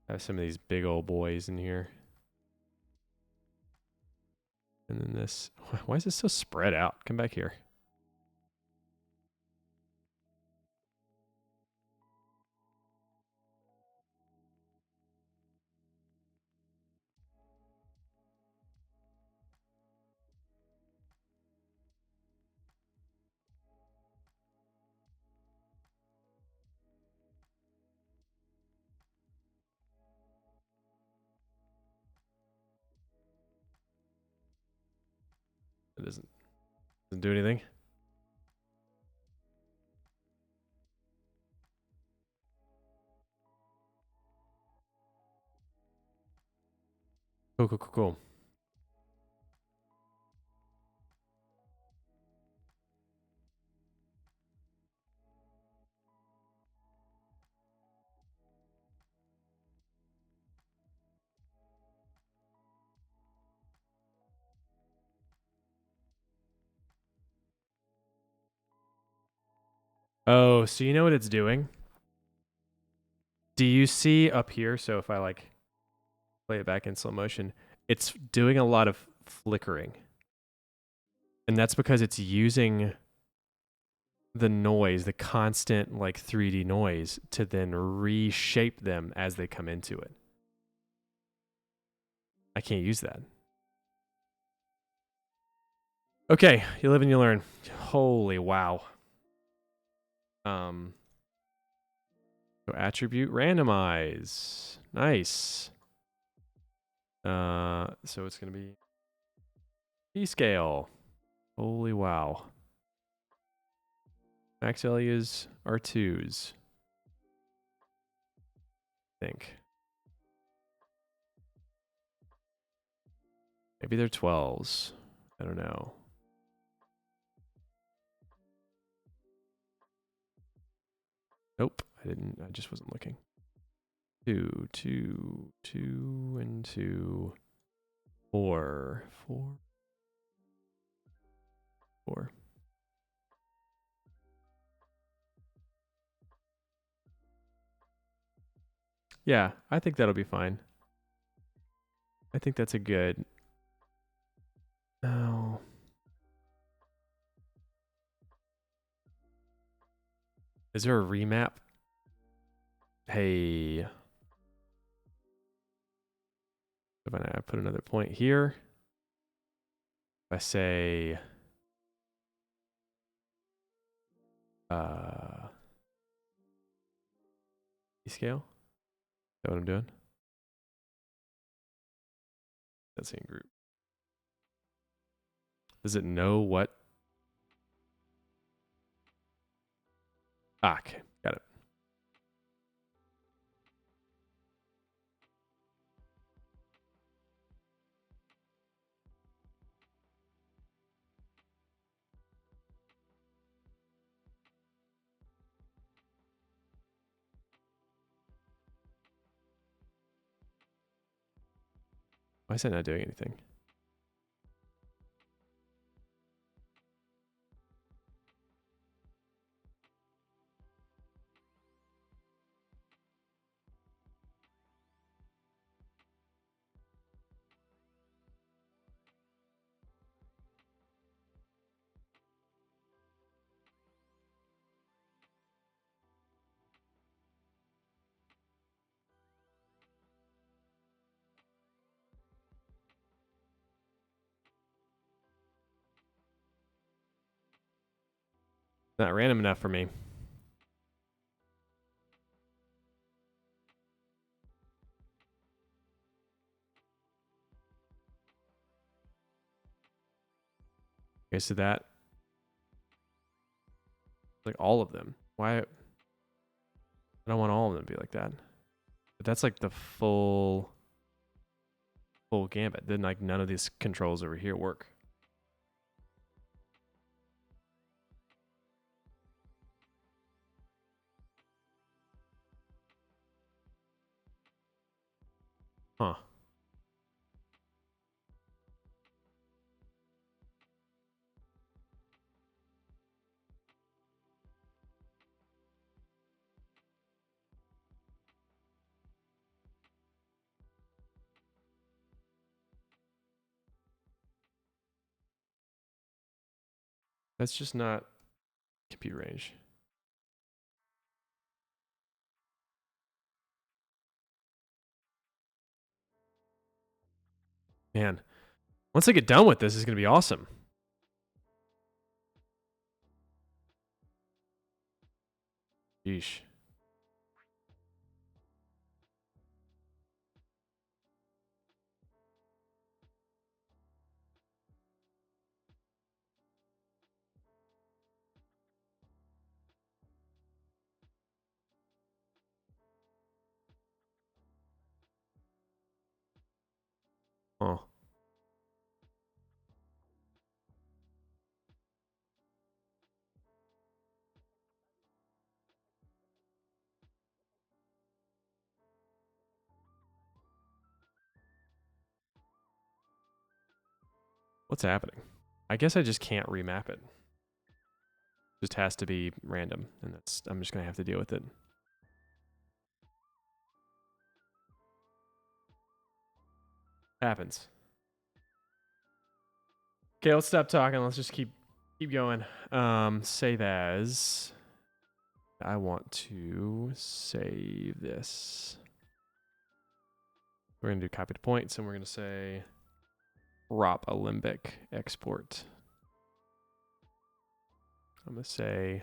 have some of these big old boys in here. And then this, why is this so spread out? Come back here. It doesn't do anything. Cool, cool, cool, cool. Oh, so you know what it's doing? Do you see up here? So if I like play it back in slow motion, it's doing a lot of flickering. And that's because it's using the noise, the constant like 3D noise, to then reshape them as they come into it. I can't use that. Okay, you live and you learn. Holy wow. So attribute randomize. Nice. So it's gonna be P-scale. Holy wow. Max values are 2s. I think. Maybe they're 12s. I don't know. Nope, I didn't. I just wasn't looking. 2, 2, 2, and 2. 4, 4, 4. Yeah, I think that'll be fine. I think that's a good Oh. Is there a remap? Hey. If I put another point here, if I say scale, is that what I'm doing? That's in group. Does it know what? Ah, okay, got it. Why is it not doing anything? Not random enough for me. Okay, so that, like all of them. Why? I don't want all of them to be like that. But that's like the full gambit. Then like none of these controls over here work. Huh. That's just not compute range. Man, once I get done with this, it's going to be awesome. Yeesh. Huh. What's happening? I guess I just can't remap it. Just has to be random, and that's I'm just gonna have to deal with it. Happens. Okay, let's stop talking. Let's just keep going. Save as. I want to save this. We're gonna do copy to points, and we're gonna say ROP Alembic export. I'm gonna say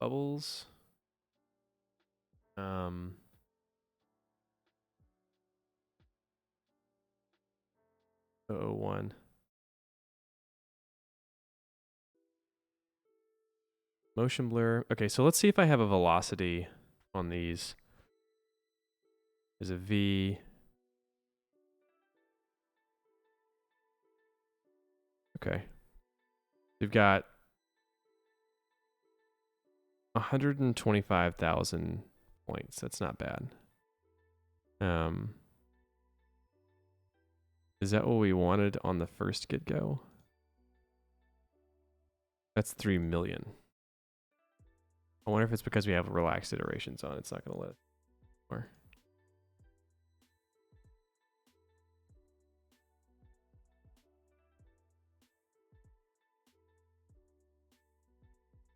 bubbles. 001. Motion blur. Okay, so let's see if I have a velocity on these. There's a V. Okay. We've got 125,000 points. That's not bad. Is that what we wanted on the first get-go? That's 3 million. I wonder if it's because we have relaxed iterations on. It's not going to let us more.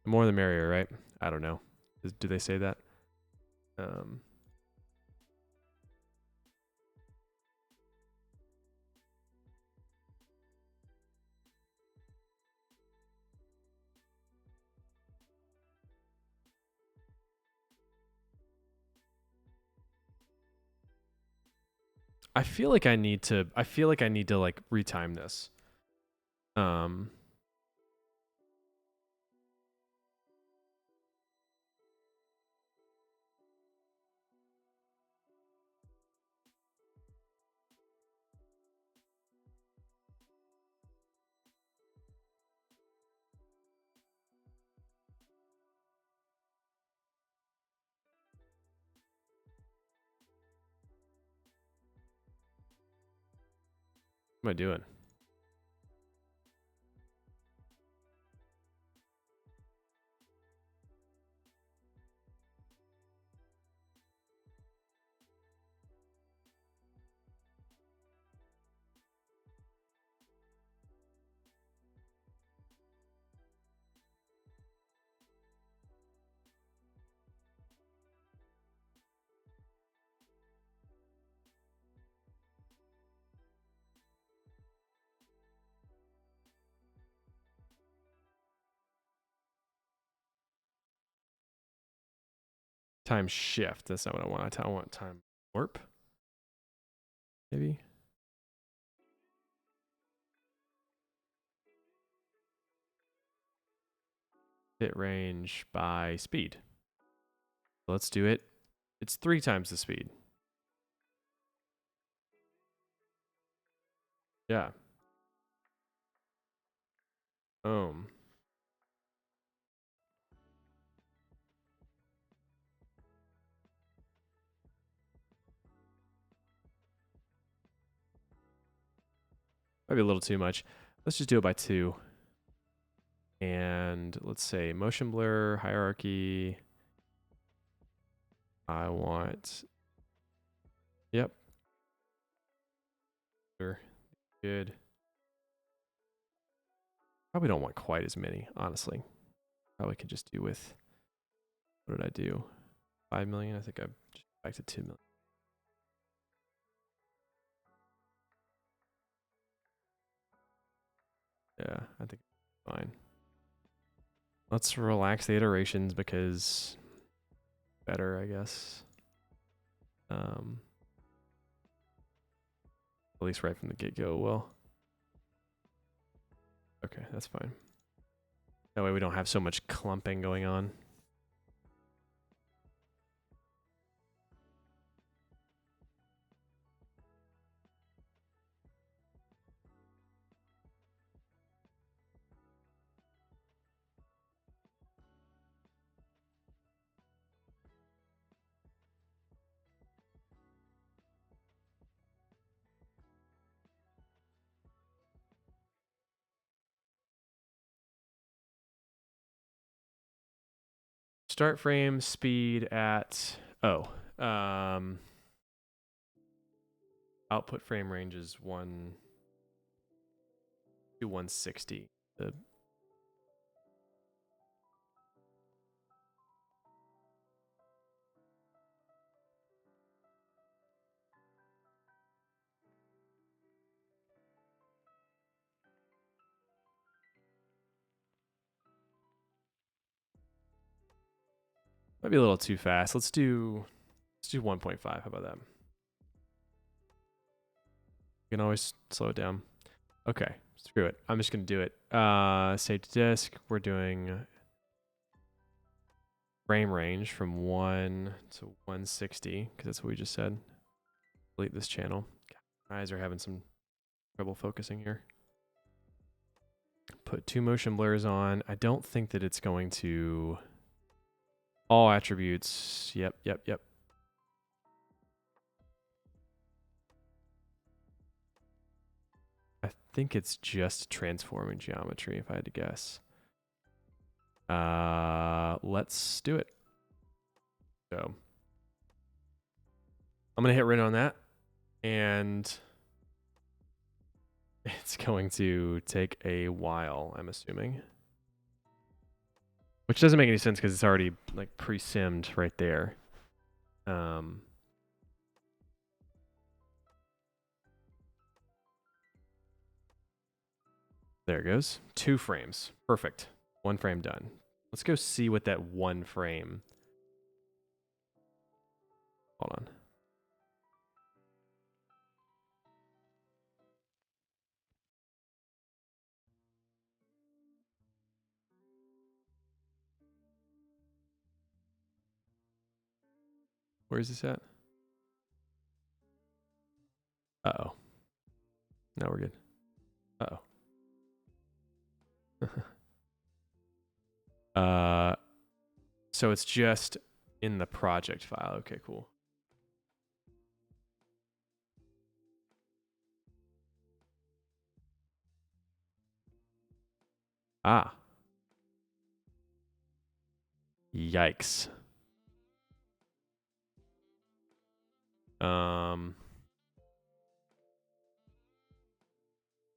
The more the merrier, right? I don't know. Do they say that? I feel like I need to like retime this. What am I doing? Time shift. That's not what I want. I want time warp. Maybe. Bit range by speed. So let's do it. It's 3 times the speed. Yeah. Boom. Might be a little too much. Let's just do it by 2. And let's say motion blur, hierarchy. I want, yep. Sure. Good. Probably don't want quite as many, honestly. Probably could just do with, what did I do? 5 million? I think I just back to 2 million. Yeah, I think it's fine. Let's relax the iterations because better, I guess. At least right from the get-go, well. Okay, that's fine. That way we don't have so much clumping going on. Start frame speed at, output frame range is 1 to 160. Might be a little too fast. Let's do 1.5. How about that? You can always slow it down. Okay, screw it. I'm just gonna do it. Save to disk. We're doing frame range from 1 to 160 because that's what we just said. Delete this channel. God, my eyes are having some trouble focusing here. Put 2 motion blurs on. I don't think that it's going to all attributes. Yep. I think it's just transforming geometry if I had to guess. Let's do it. So I'm gonna hit run on that, and it's going to take a while, I'm assuming. Which doesn't make any sense because it's already like pre-simmed right there. There it goes. 2 frames. Perfect. 1 frame done. Let's go see what that 1 frame. Hold on. Where is this at? Uh-oh. No, we're good. Uh-oh. So it's just in the project file. Okay, cool. Ah. Yikes.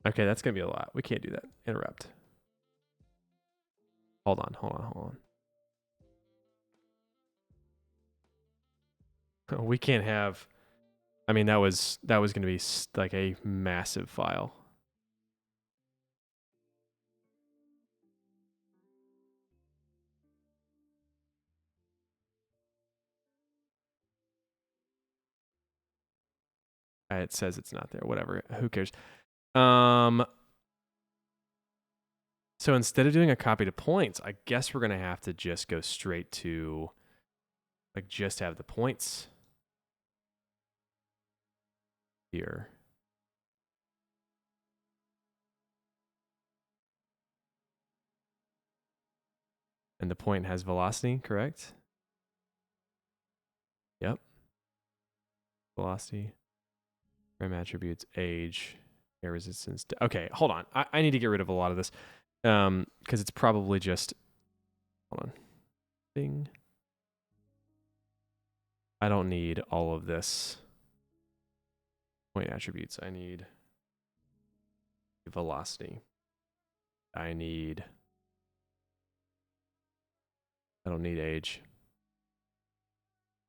Okay, that's gonna be a lot. We can't do that. Interrupt. Hold on. We can't have. I mean, that was gonna be like a massive file. It says it's not there. Whatever. Who cares? So instead of doing a copy to points, I guess we're gonna have to just go straight to, like, just have the points here. And the point has velocity, correct? Yep. Velocity, frame attributes, age, air resistance. Okay, hold on. I need to get rid of a lot of this because it's probably just, hold on. Bing. I don't need all of this. Point attributes. I need velocity. I don't need age.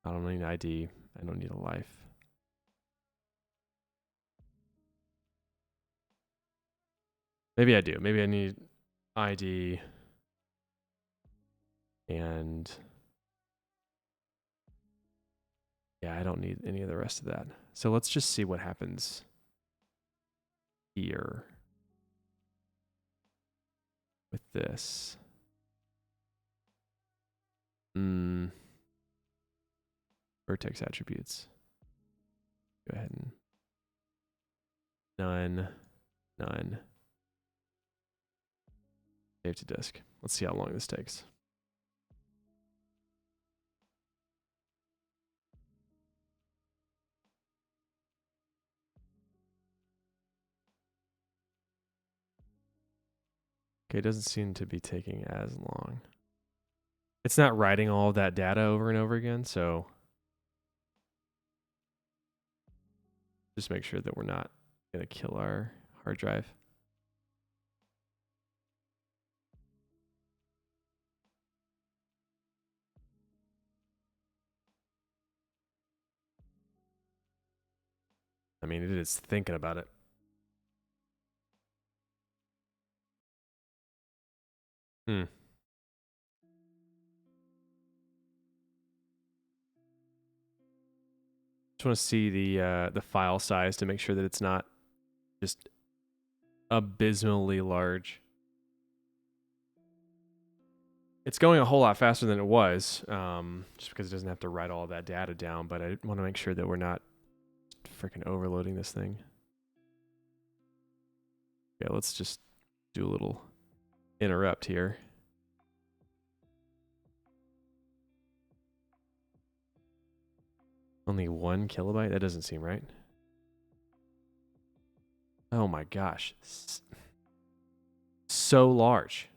I don't need ID. I don't need a life. Maybe I do. Maybe I need ID and yeah, I don't need any of the rest of that. So let's just see what happens here with this. Vertex attributes. Go ahead and none. Save to disk. Let's see how long this takes. Okay, it doesn't seem to be taking as long. It's not writing all of that data over and over again, so just make sure that we're not going to kill our hard drive. I mean, it is thinking about it. Just want to see the file size to make sure that it's not just abysmally large. It's going a whole lot faster than it was, just because it doesn't have to write all of that data down, but I want to make sure that we're not freaking overloading this thing. Yeah, let's just do a little interrupt here. Only 1 kilobyte? That doesn't seem right. Oh my gosh. So large.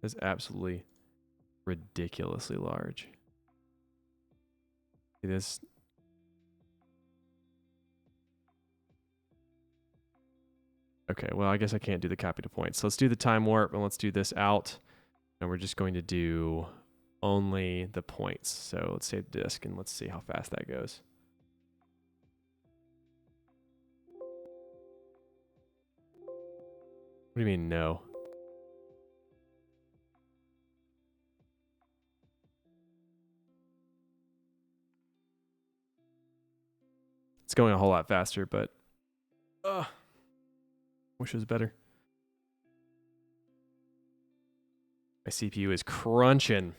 It's absolutely ridiculously large. See this? Okay, well, I guess I can't do the copy to point. So let's do the time warp, and let's do this out. And we're just going to do only the points. So let's save the disk, and let's see how fast that goes. What do you mean, no? It's going a whole lot faster, but wish it was better. My CPU is crunching.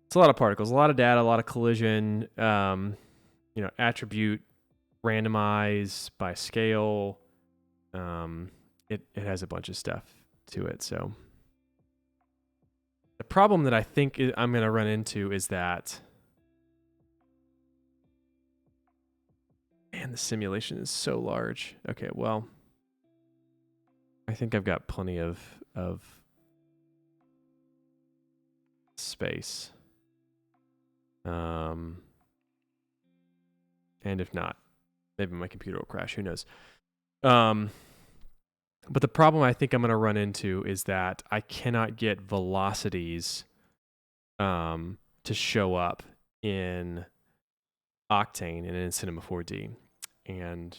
It's a lot of particles, a lot of data, a lot of collision. You know, attribute randomize by scale. It has a bunch of stuff to it. So the problem that I think I'm going to run into is that, man, the simulation is so large. Okay, well, I think I've got plenty of space. And if not, maybe my computer will crash. Who knows? But the problem I think I'm going to run into is that I cannot get velocities to show up in Octane and in Cinema4D. And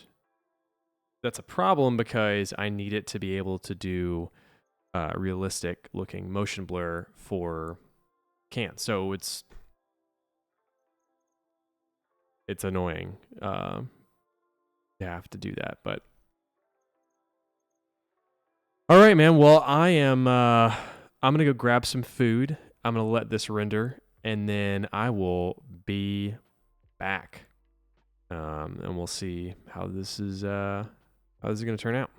that's a problem because I need it to be able to do realistic looking motion blur for CAN. So it's annoying to have to do that, but all right, man. Well, I'm gonna go grab some food. I'm gonna let this render, and then I will be back, and we'll see how this is gonna turn out.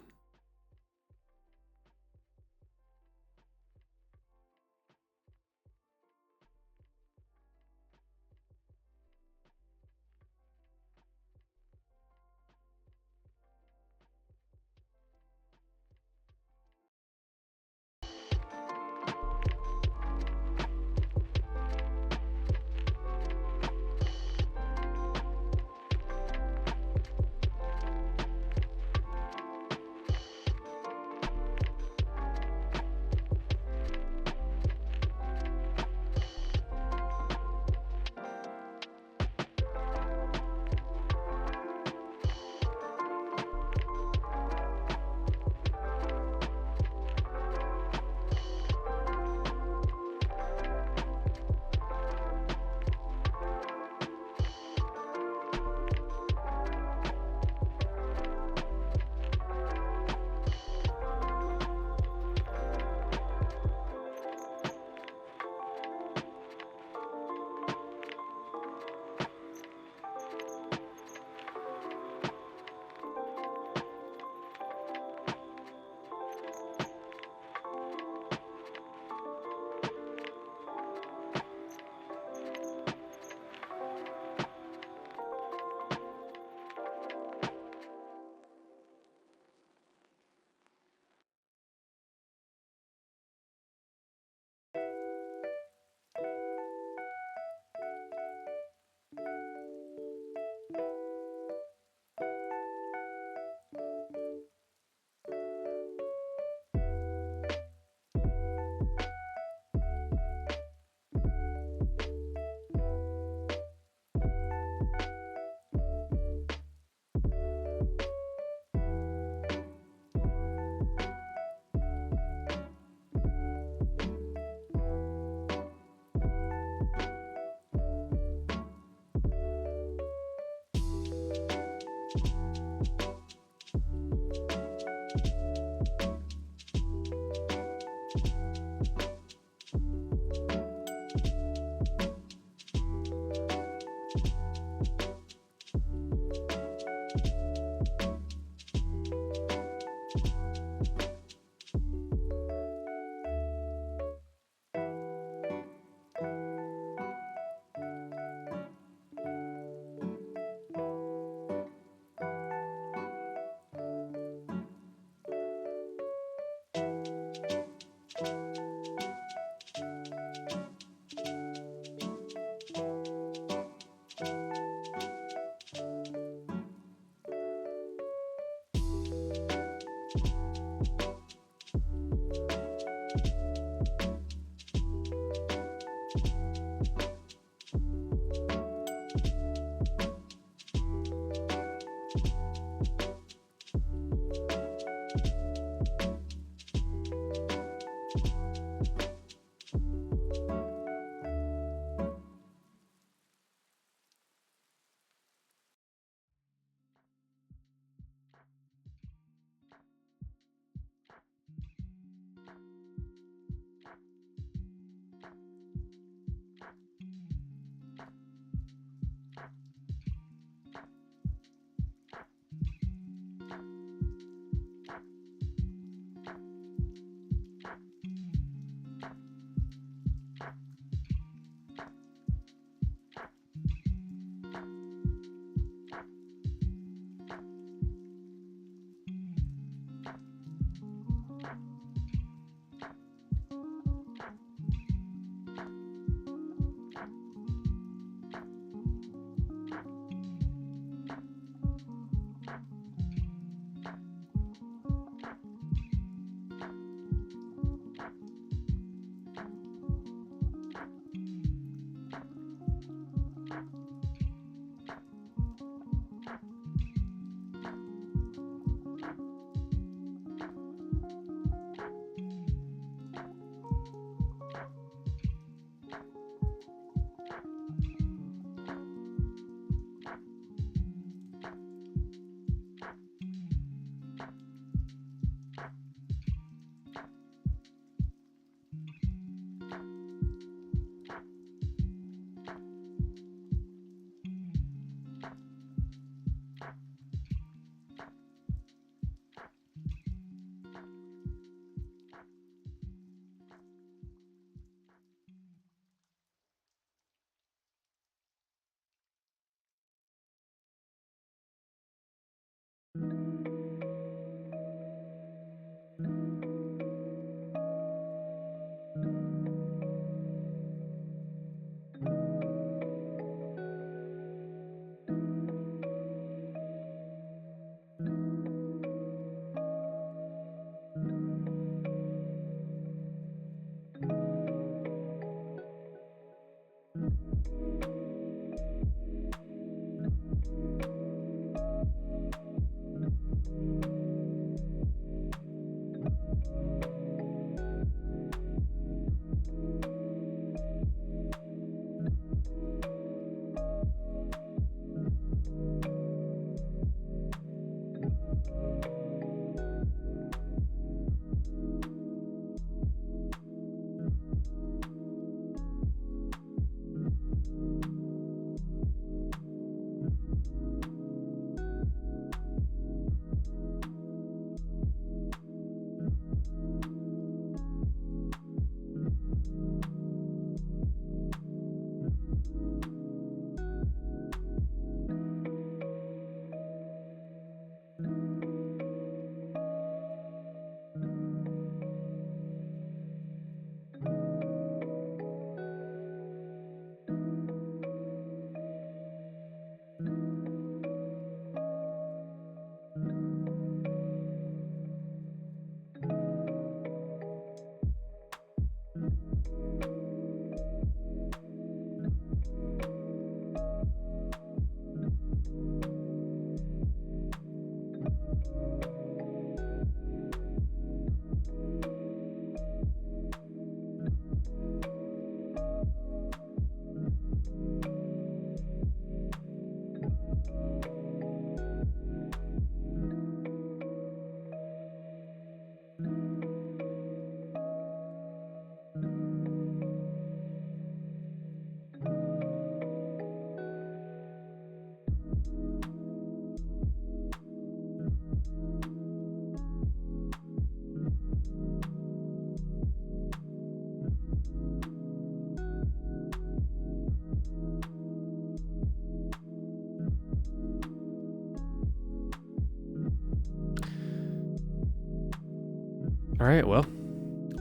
All right, well,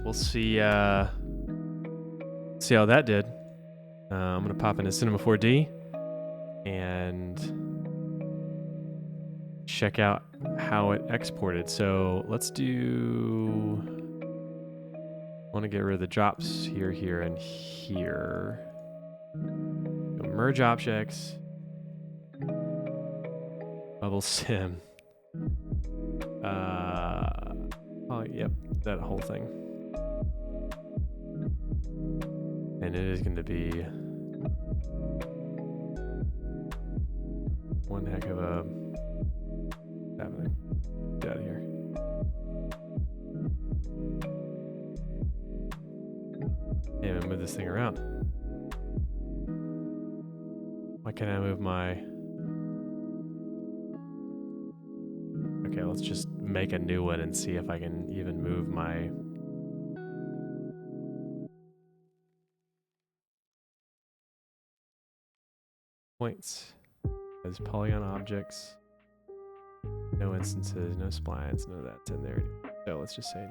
we'll see how that did. I'm gonna pop into Cinema4D and check out how it exported. So let's do. I want to get rid of the drops here, here, and here. So merge objects. Bubble sim. Oh, yep, that whole thing. And it is going to be one heck of a happening. Get out of here. Hey, I'm gonna move this thing around. Why can't I move my... Okay, let's just make a new one and see if I can even move my... points as polygon objects. No instances, no splines, none of that's in there. So let's just say...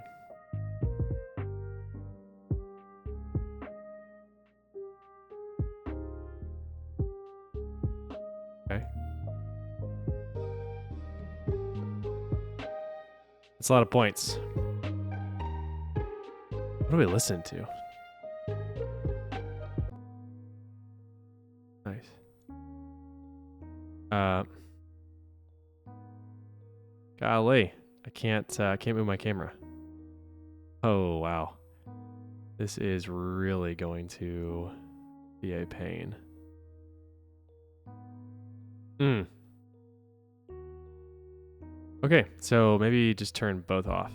Okay. That's a lot of points. What are we listening to? Nice. Golly, I can't move my camera. Oh wow, this is really going to be a pain. Okay, so maybe just turn both off.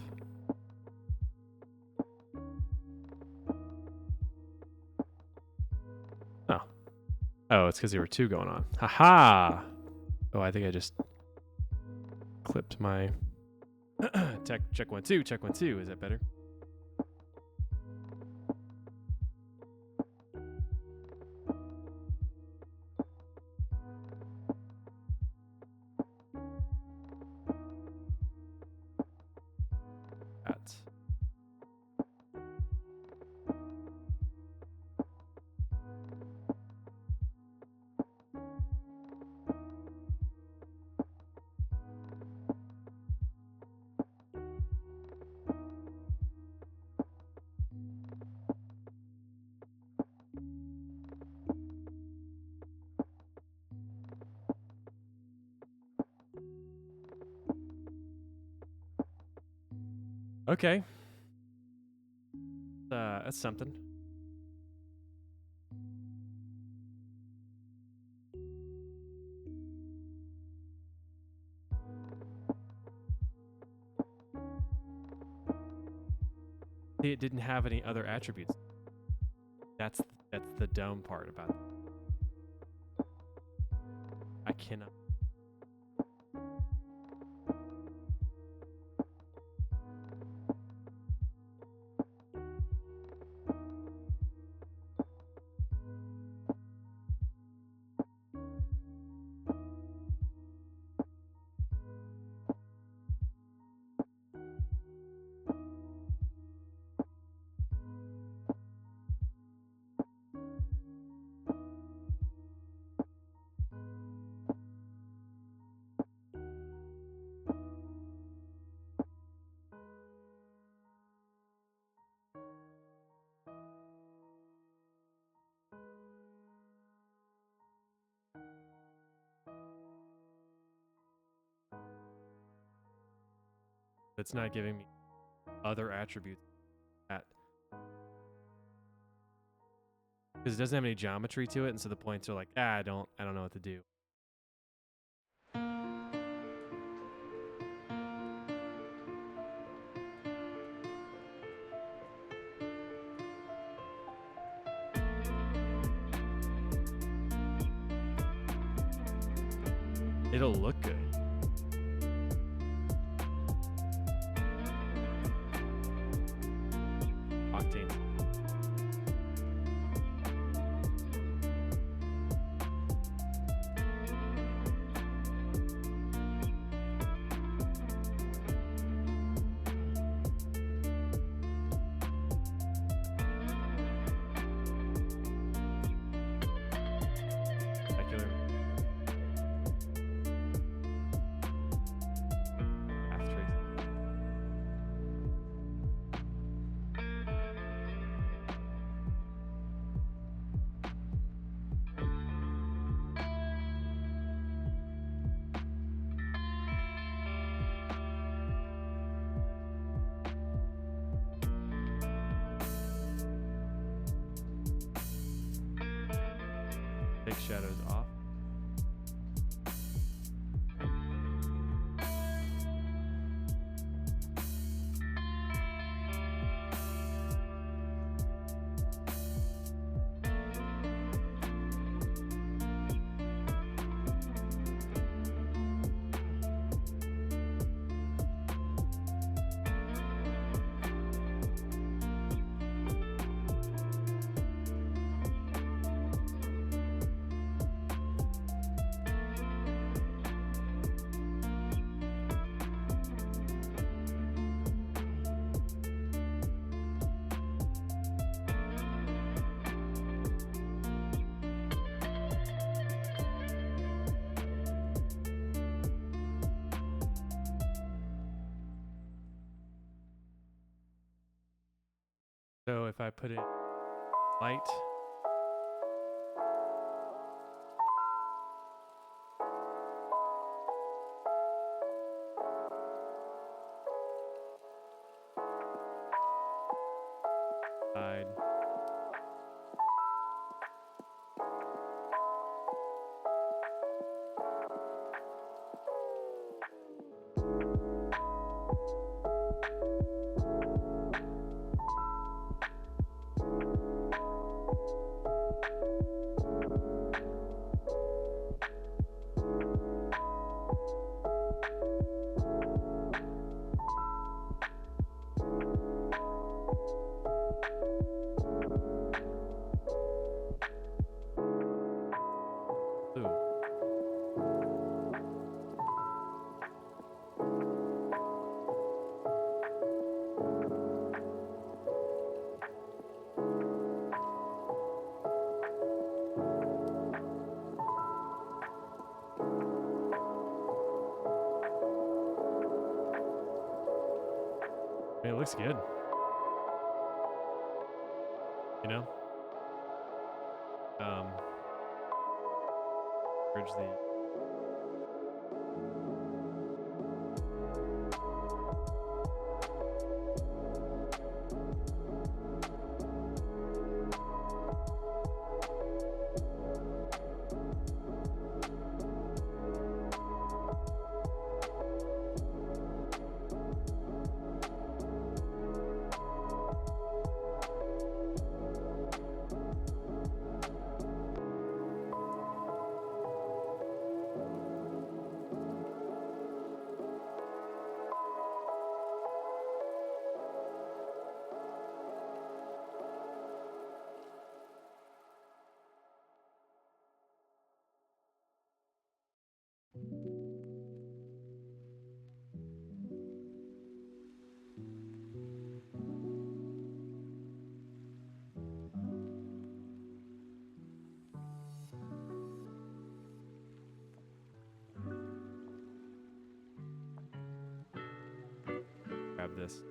Oh, it's because there were two going on. Haha! Oh, I think I just clipped my... check 1 2, check 1 2. Is that better? Okay. That's something. See, it didn't have any other attributes. That's the dumb part about it. I cannot. It's not giving me other attributes at because it doesn't have any geometry to it, and so the points are like, I don't know what to do. It'll look good. Octane. Specular. Path trace. Take shadows off. So if I put it light, side, blue. I mean, it looks good. You know? Bridge the this.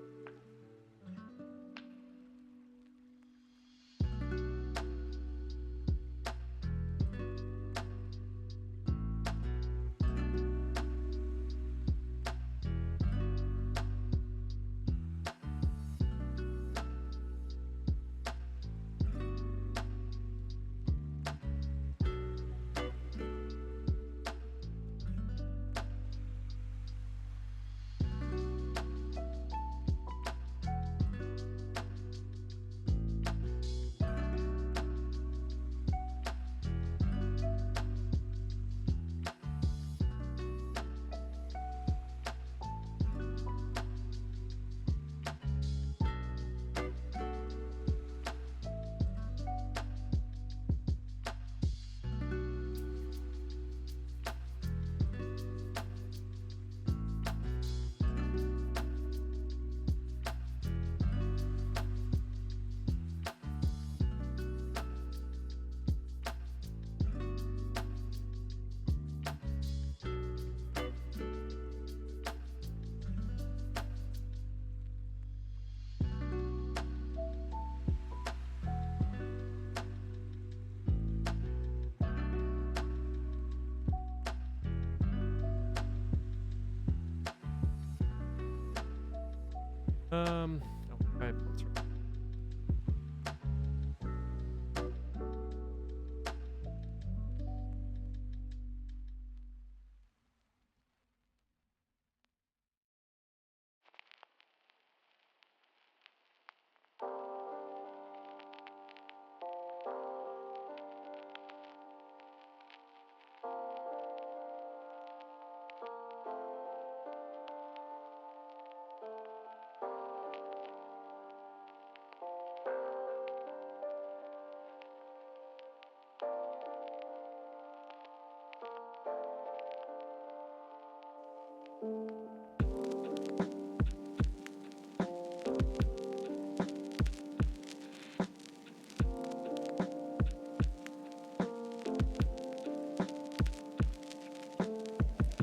Okay, that's right.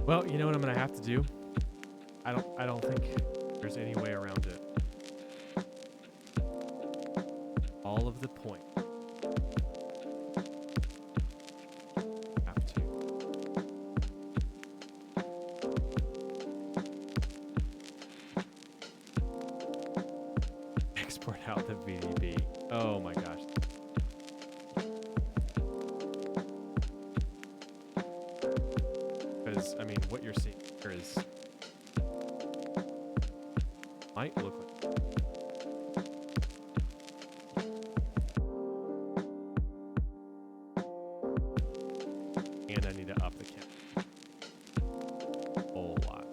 Well, you know what I'm gonna have to do? I don't think there's any way around it. All of the point. Have to. Export out the VDB. Oh my gosh. Because, I mean, what you're seeing here is might look like. And I need to up the count. A whole lot.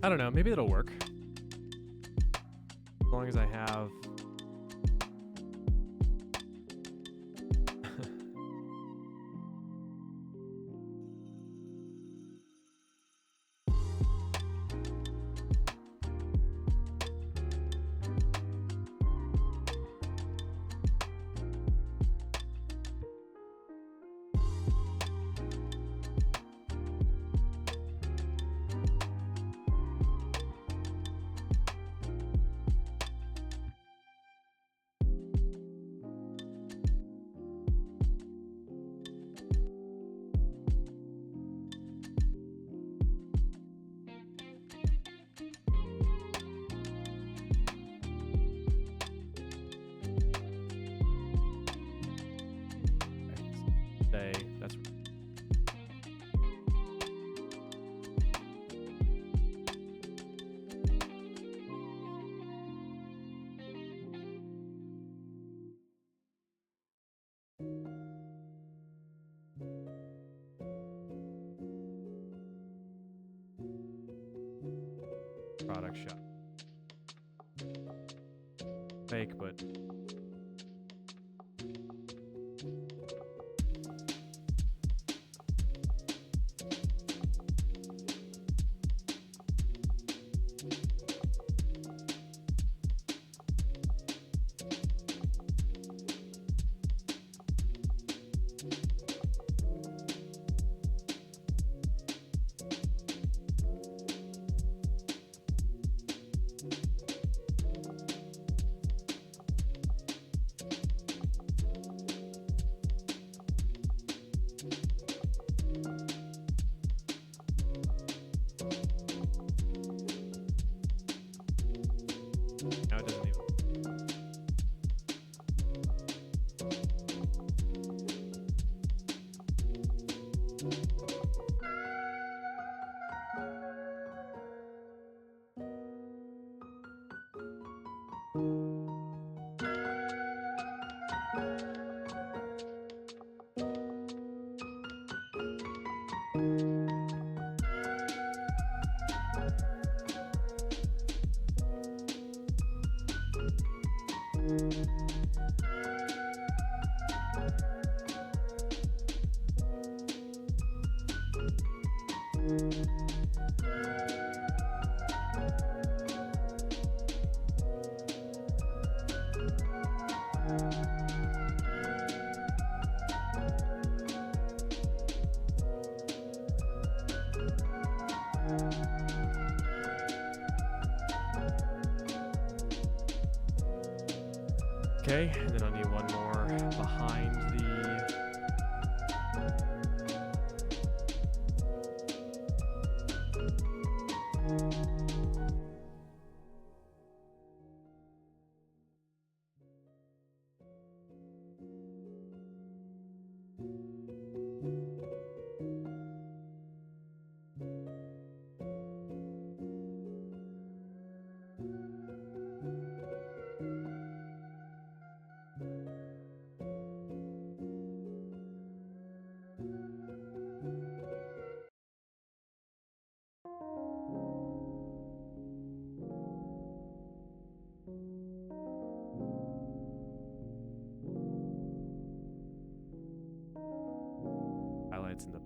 I don't know. Maybe it'll work. product shot. Fake, but now it doesn't even. Okay, and then I'll need one more behind the highlights in the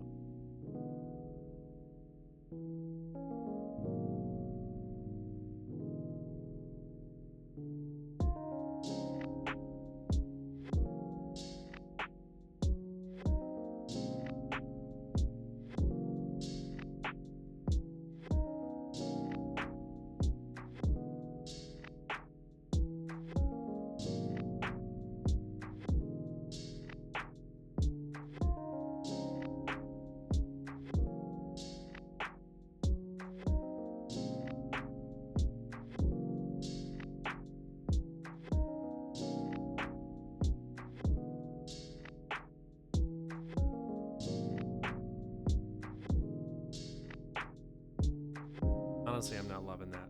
honestly, I'm not loving that.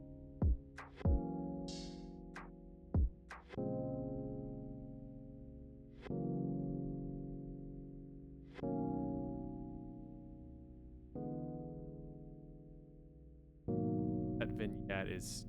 That vignette is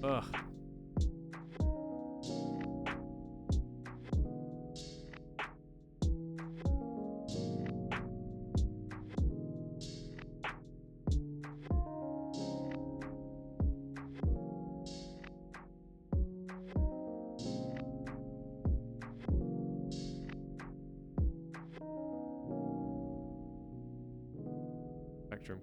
ugh. Spectrum.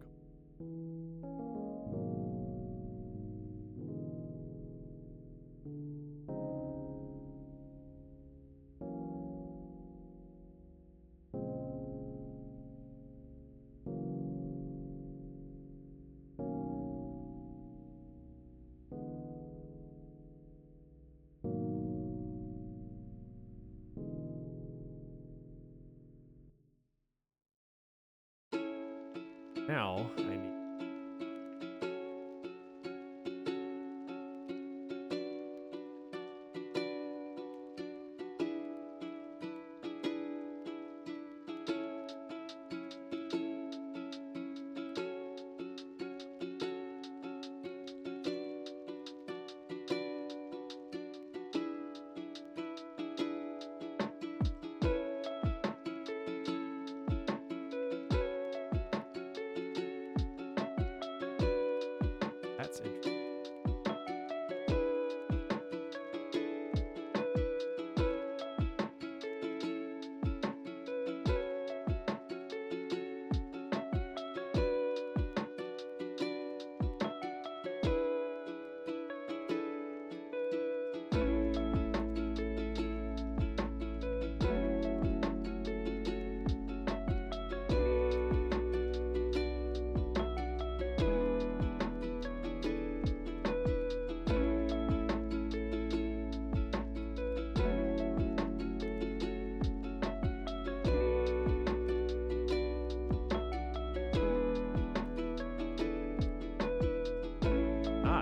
Now I need. That's interesting.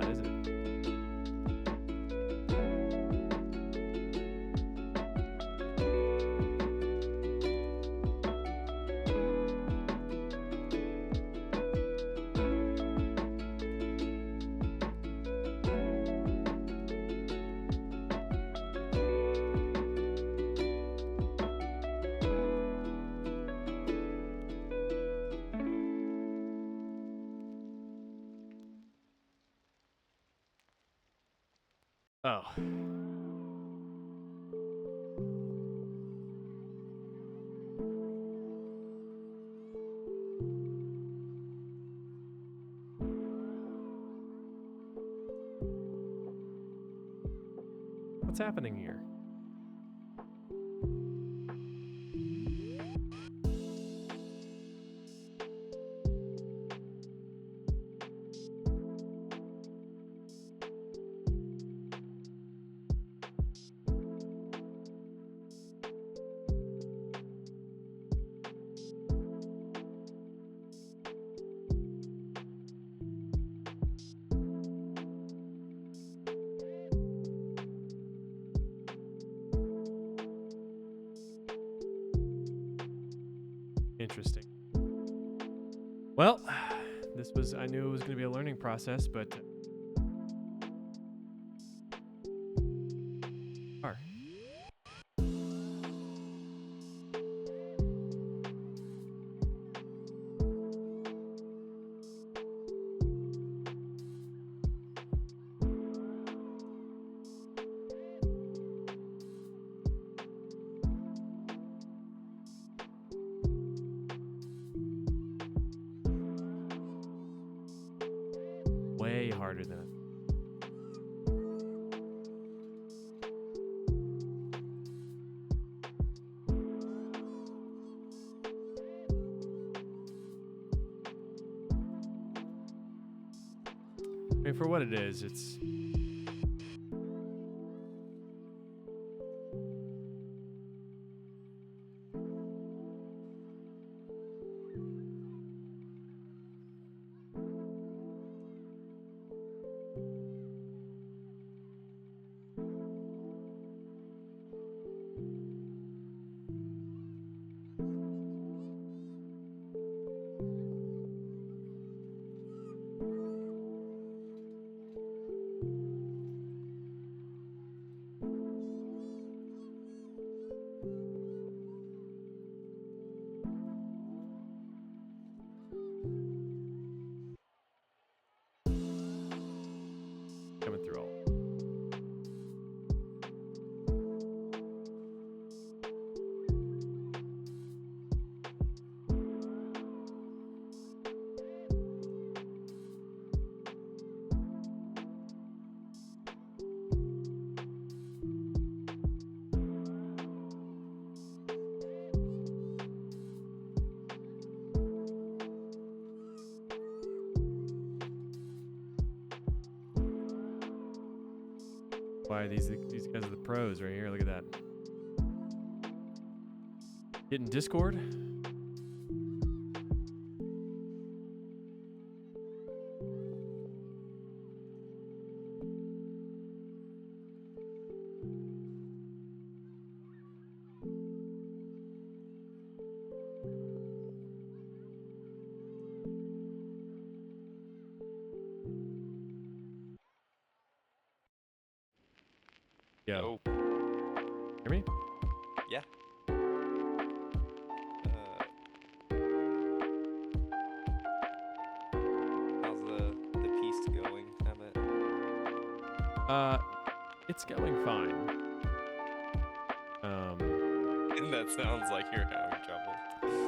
Is it? Oh. What's happening here? Interesting. Well, I knew it was going to be a learning process, but way harder than it. I mean, for what it is, it's coming through all. Why these guys are the pros right here. Look at that. Getting Discord. Yo. Yo. Hear me? Yeah. How's the piece going, Emmett? It's going fine. And that sounds like you're having trouble.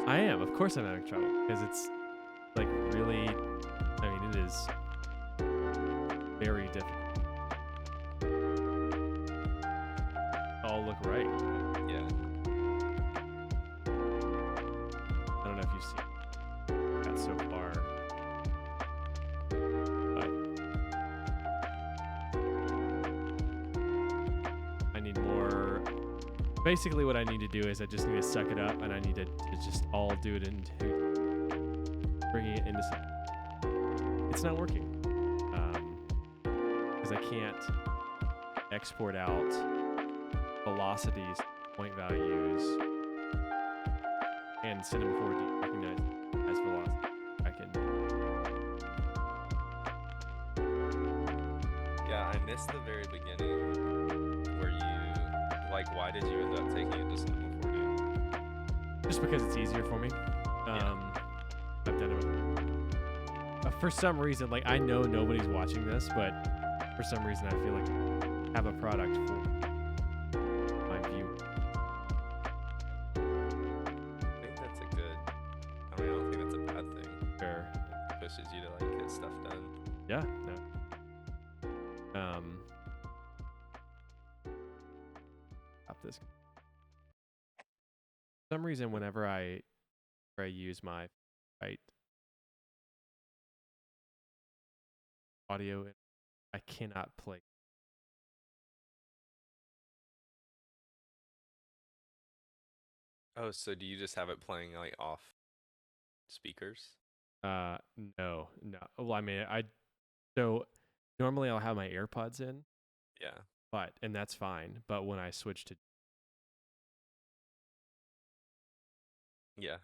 I am. Of course I'm having trouble because it's like really, I mean, it is very difficult. All look right. Yeah. I don't know if you've seen that so far. But I need more. Basically, what I need to do is I just need to suck it up and I need to just all do it into bringing it into some. It's not working. Because I can't export out velocities, point values, and Cinema4D recognize as velocity. I can. Yeah, I missed the very beginning where you, like, why did you end up taking it to Cinema4D? Just because it's easier for me. I've done it. For some reason, like I know nobody's watching this, but for some reason I feel like I have a product for my view. I think that's a good, I mean, I don't think that's a bad thing. Sure. It pushes you to, like, get stuff done. Yeah. No. Stop this. For some reason, whenever I use my right audio, I cannot play. Oh, so do you just have it playing, like, off speakers? No. Well, I mean, so normally I'll have my AirPods in, Yeah. and that's fine. But when I switch to Yeah.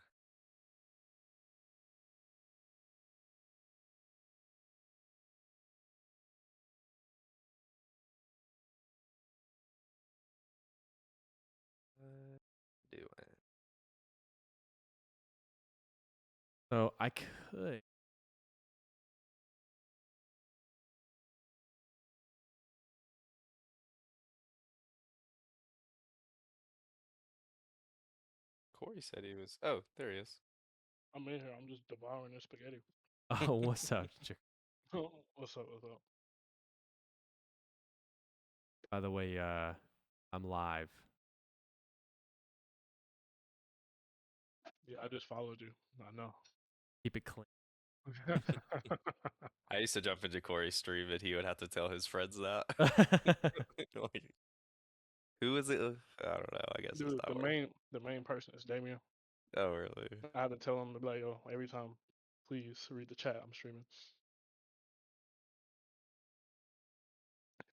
Do it. so I could. Corey said he was. Oh, there he is. I'm in here. I'm just devouring this spaghetti. Oh, what's up? What's up? What's up? By the way, I'm live. Yeah, I just followed you. I know. Keep it clean. I used to jump into Corey's stream and he would have to tell his friends that. Like, who is it? I don't know. I guess it's Dude, not working. the main person is Damien. Oh, really? I had to tell him to be like, yo, every time, please read the chat. I'm streaming.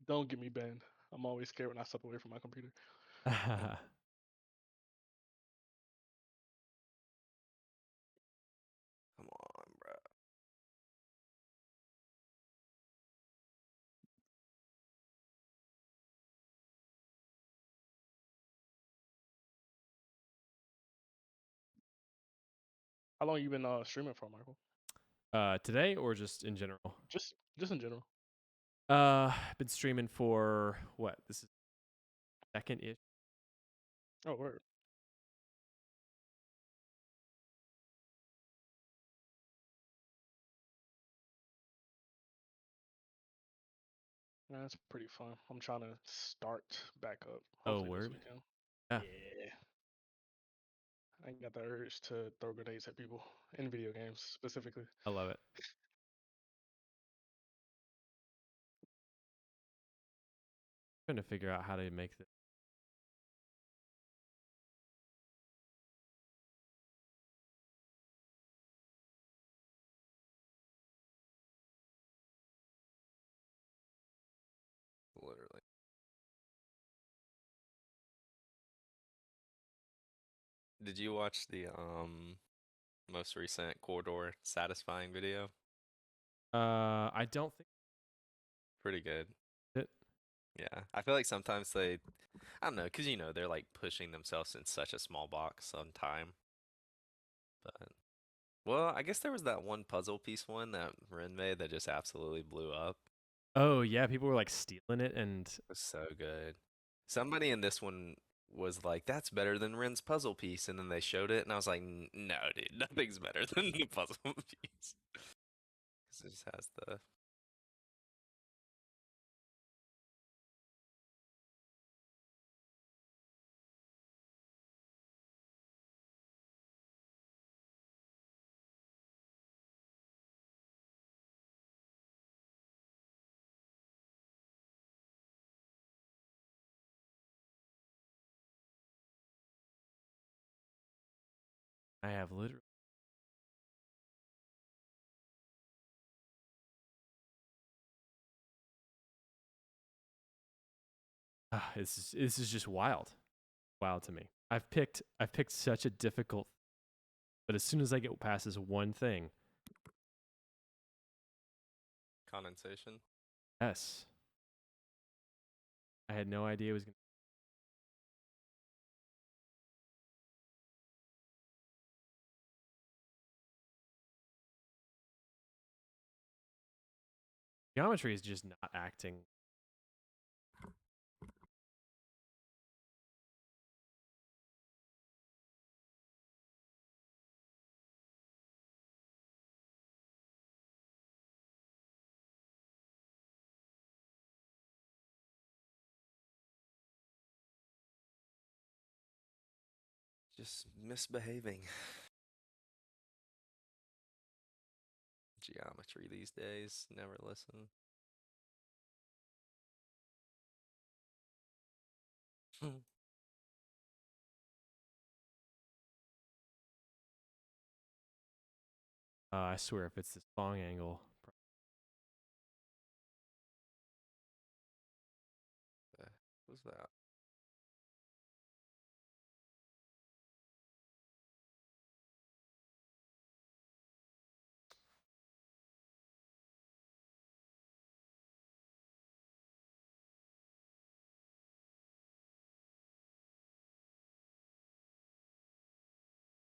Don't get me banned. I'm always scared when I step away from my computer. Come on, bro. How long you been streaming for, Michael? Today or just in general? Just in general. I've been streaming for what? This is second-ish. Oh, word. Yeah, that's pretty fun. I'm trying to start back up. Hopefully this Word. weekend. Yeah. Yeah. I ain't got the urge to throw grenades at people in video games specifically. I love it. Trying to figure out how to make this. Literally. Did you watch the most recent corridor satisfying video? I don't think Pretty good. it. Yeah, I feel like sometimes they, I don't know, because they're like pushing themselves in such a small box on time. But well, I guess there was that one puzzle piece one that Ren made that just absolutely blew up. Oh yeah, people were like stealing it, and It was so good. Somebody in this one was like, "That's better than Ren's puzzle piece," and then they showed it, and I was like, "No, dude, nothing's better than the puzzle piece." Because it just has the. I have literally. This is just wild to me. I've picked such a difficult, but as soon as I get past this one thing, Condensation. yes, I had no idea it was gonna. Geometry is just not acting. Just misbehaving. Geometry these days. Never listen. I swear, if it's this long angle, What's that?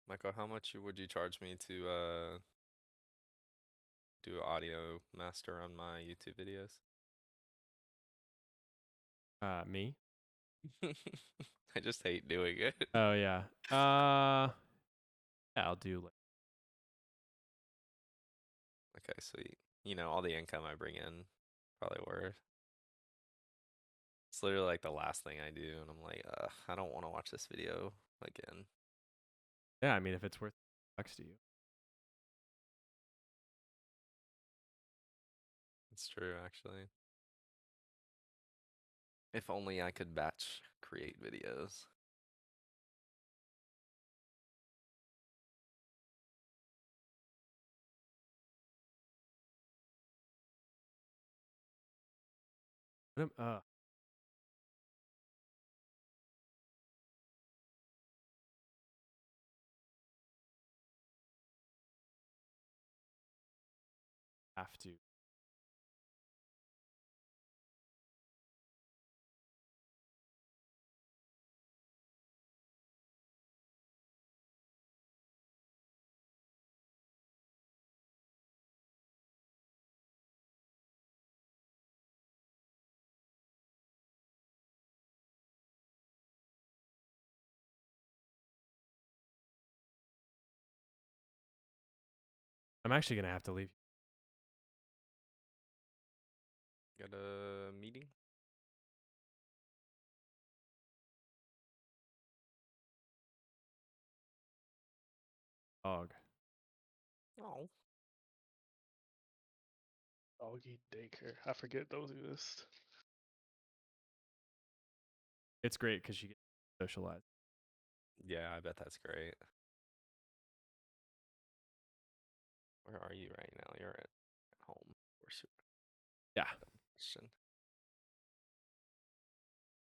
Michael, how much would you charge me to do audio master on my YouTube videos? me. I just hate doing it. Oh yeah. Yeah, I'll do. Okay, sweet. All the income I bring in, probably worth. It's literally like the last thing I do, and I'm like, I don't want to watch this video again. Yeah, I mean, if it's worth bucks to you. It's true, actually. If only I could batch create videos. Have to. I'm actually gonna have to leave. Got a meeting? Dog. Oh. Doggy daycare. I forget those exist. It's great because you get socialized. Yeah, I bet that's great. Where are you right now? You're at home. Of course you're Yeah. question.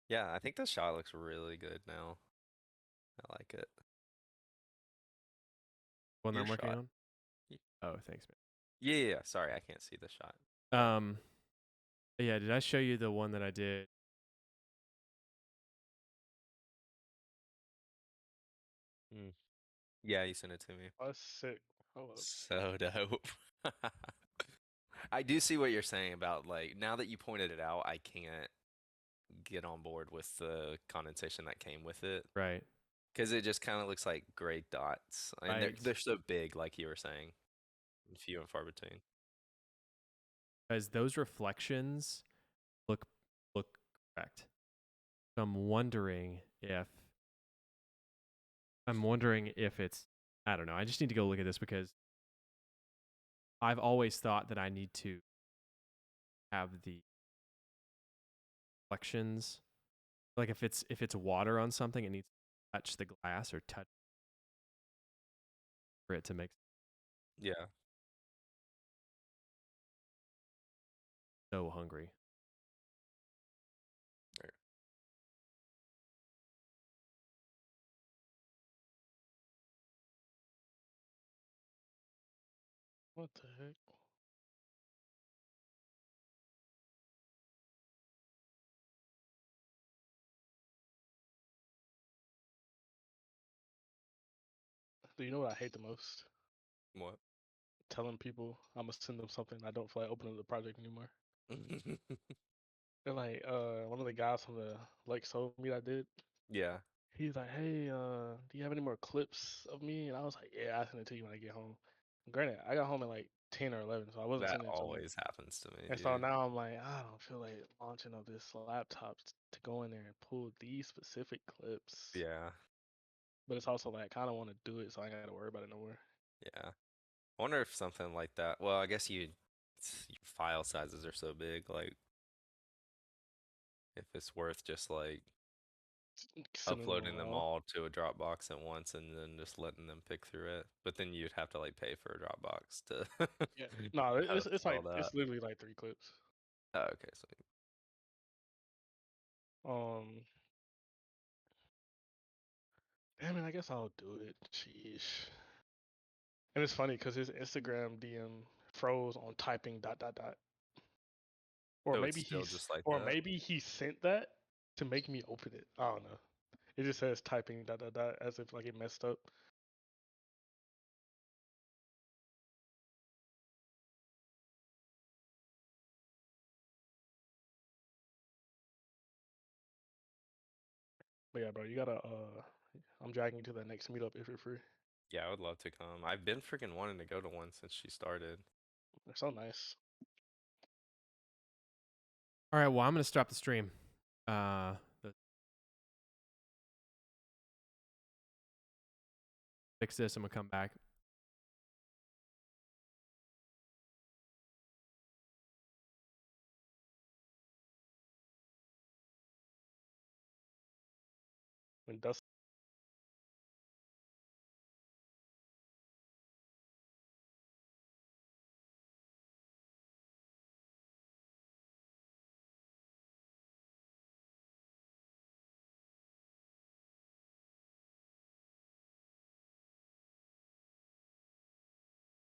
Yeah, I think the shot looks really good now. I like it. One that Your I'm working shot. on. Y- Oh, thanks, Yeah. Sorry, I can't see the shot. man. Yeah. Did I show you the one that I did? Yeah, you sent it to me. Oh, that's sick. Hold up. So dope. I do see what you're saying about like now that you pointed it out, I can't get on board with the condensation that came with it Right. because it just kind of looks like gray dots, and Right. they're so big, like you were saying, and few and far between. Because those reflections look correct. So I'm wondering if it's, I don't know. I just need to go look at this because I've always thought that I need to have the reflections. Like if it's water on something, it needs to touch the glass or touch for it to make Yeah. so hungry. Right. What the heck? Do you know what I hate the most? What? Telling people I'm gonna send them something I don't feel like opening the project anymore. They're like, one of the guys from the Lake Soul meet I did. Yeah. He's like, hey, do you have any more clips of me? And I was like, yeah, I'll send it to you when I get home. Granted, I got home at like 10 or 11, so I wasn't That sending it to him. always happens to me, And so dude. now I'm like, I don't feel like launching of this laptop to go in there and pull these specific clips. Yeah. But it's also like, I kind of want to do it so I ain't got to worry about it no more. Yeah. I wonder if something like that. Well, I guess your file sizes are so big. Like, if it's worth just like Sending them uploading them all to a Dropbox at once and then just letting them pick through it. But then you'd have to like pay for a Dropbox to Yeah. No, it's like, all that. it's literally like 3 clips. Oh, okay, so Damn it, I guess I'll do it. Sheesh. And it's funny because his Instagram DM froze on typing dot dot dot. Or so it's maybe still just like or that. maybe he sent that to make me open it. I don't know. It just says typing dot dot dot as if like it messed up. But yeah, bro, you gotta I'm dragging you to that next meetup if you're free. Yeah, I would love to come. I've been freaking wanting to go to one since she started. They're so nice. All right, well, I'm going to stop the stream. The fix this. I'm going to come back. When Dustin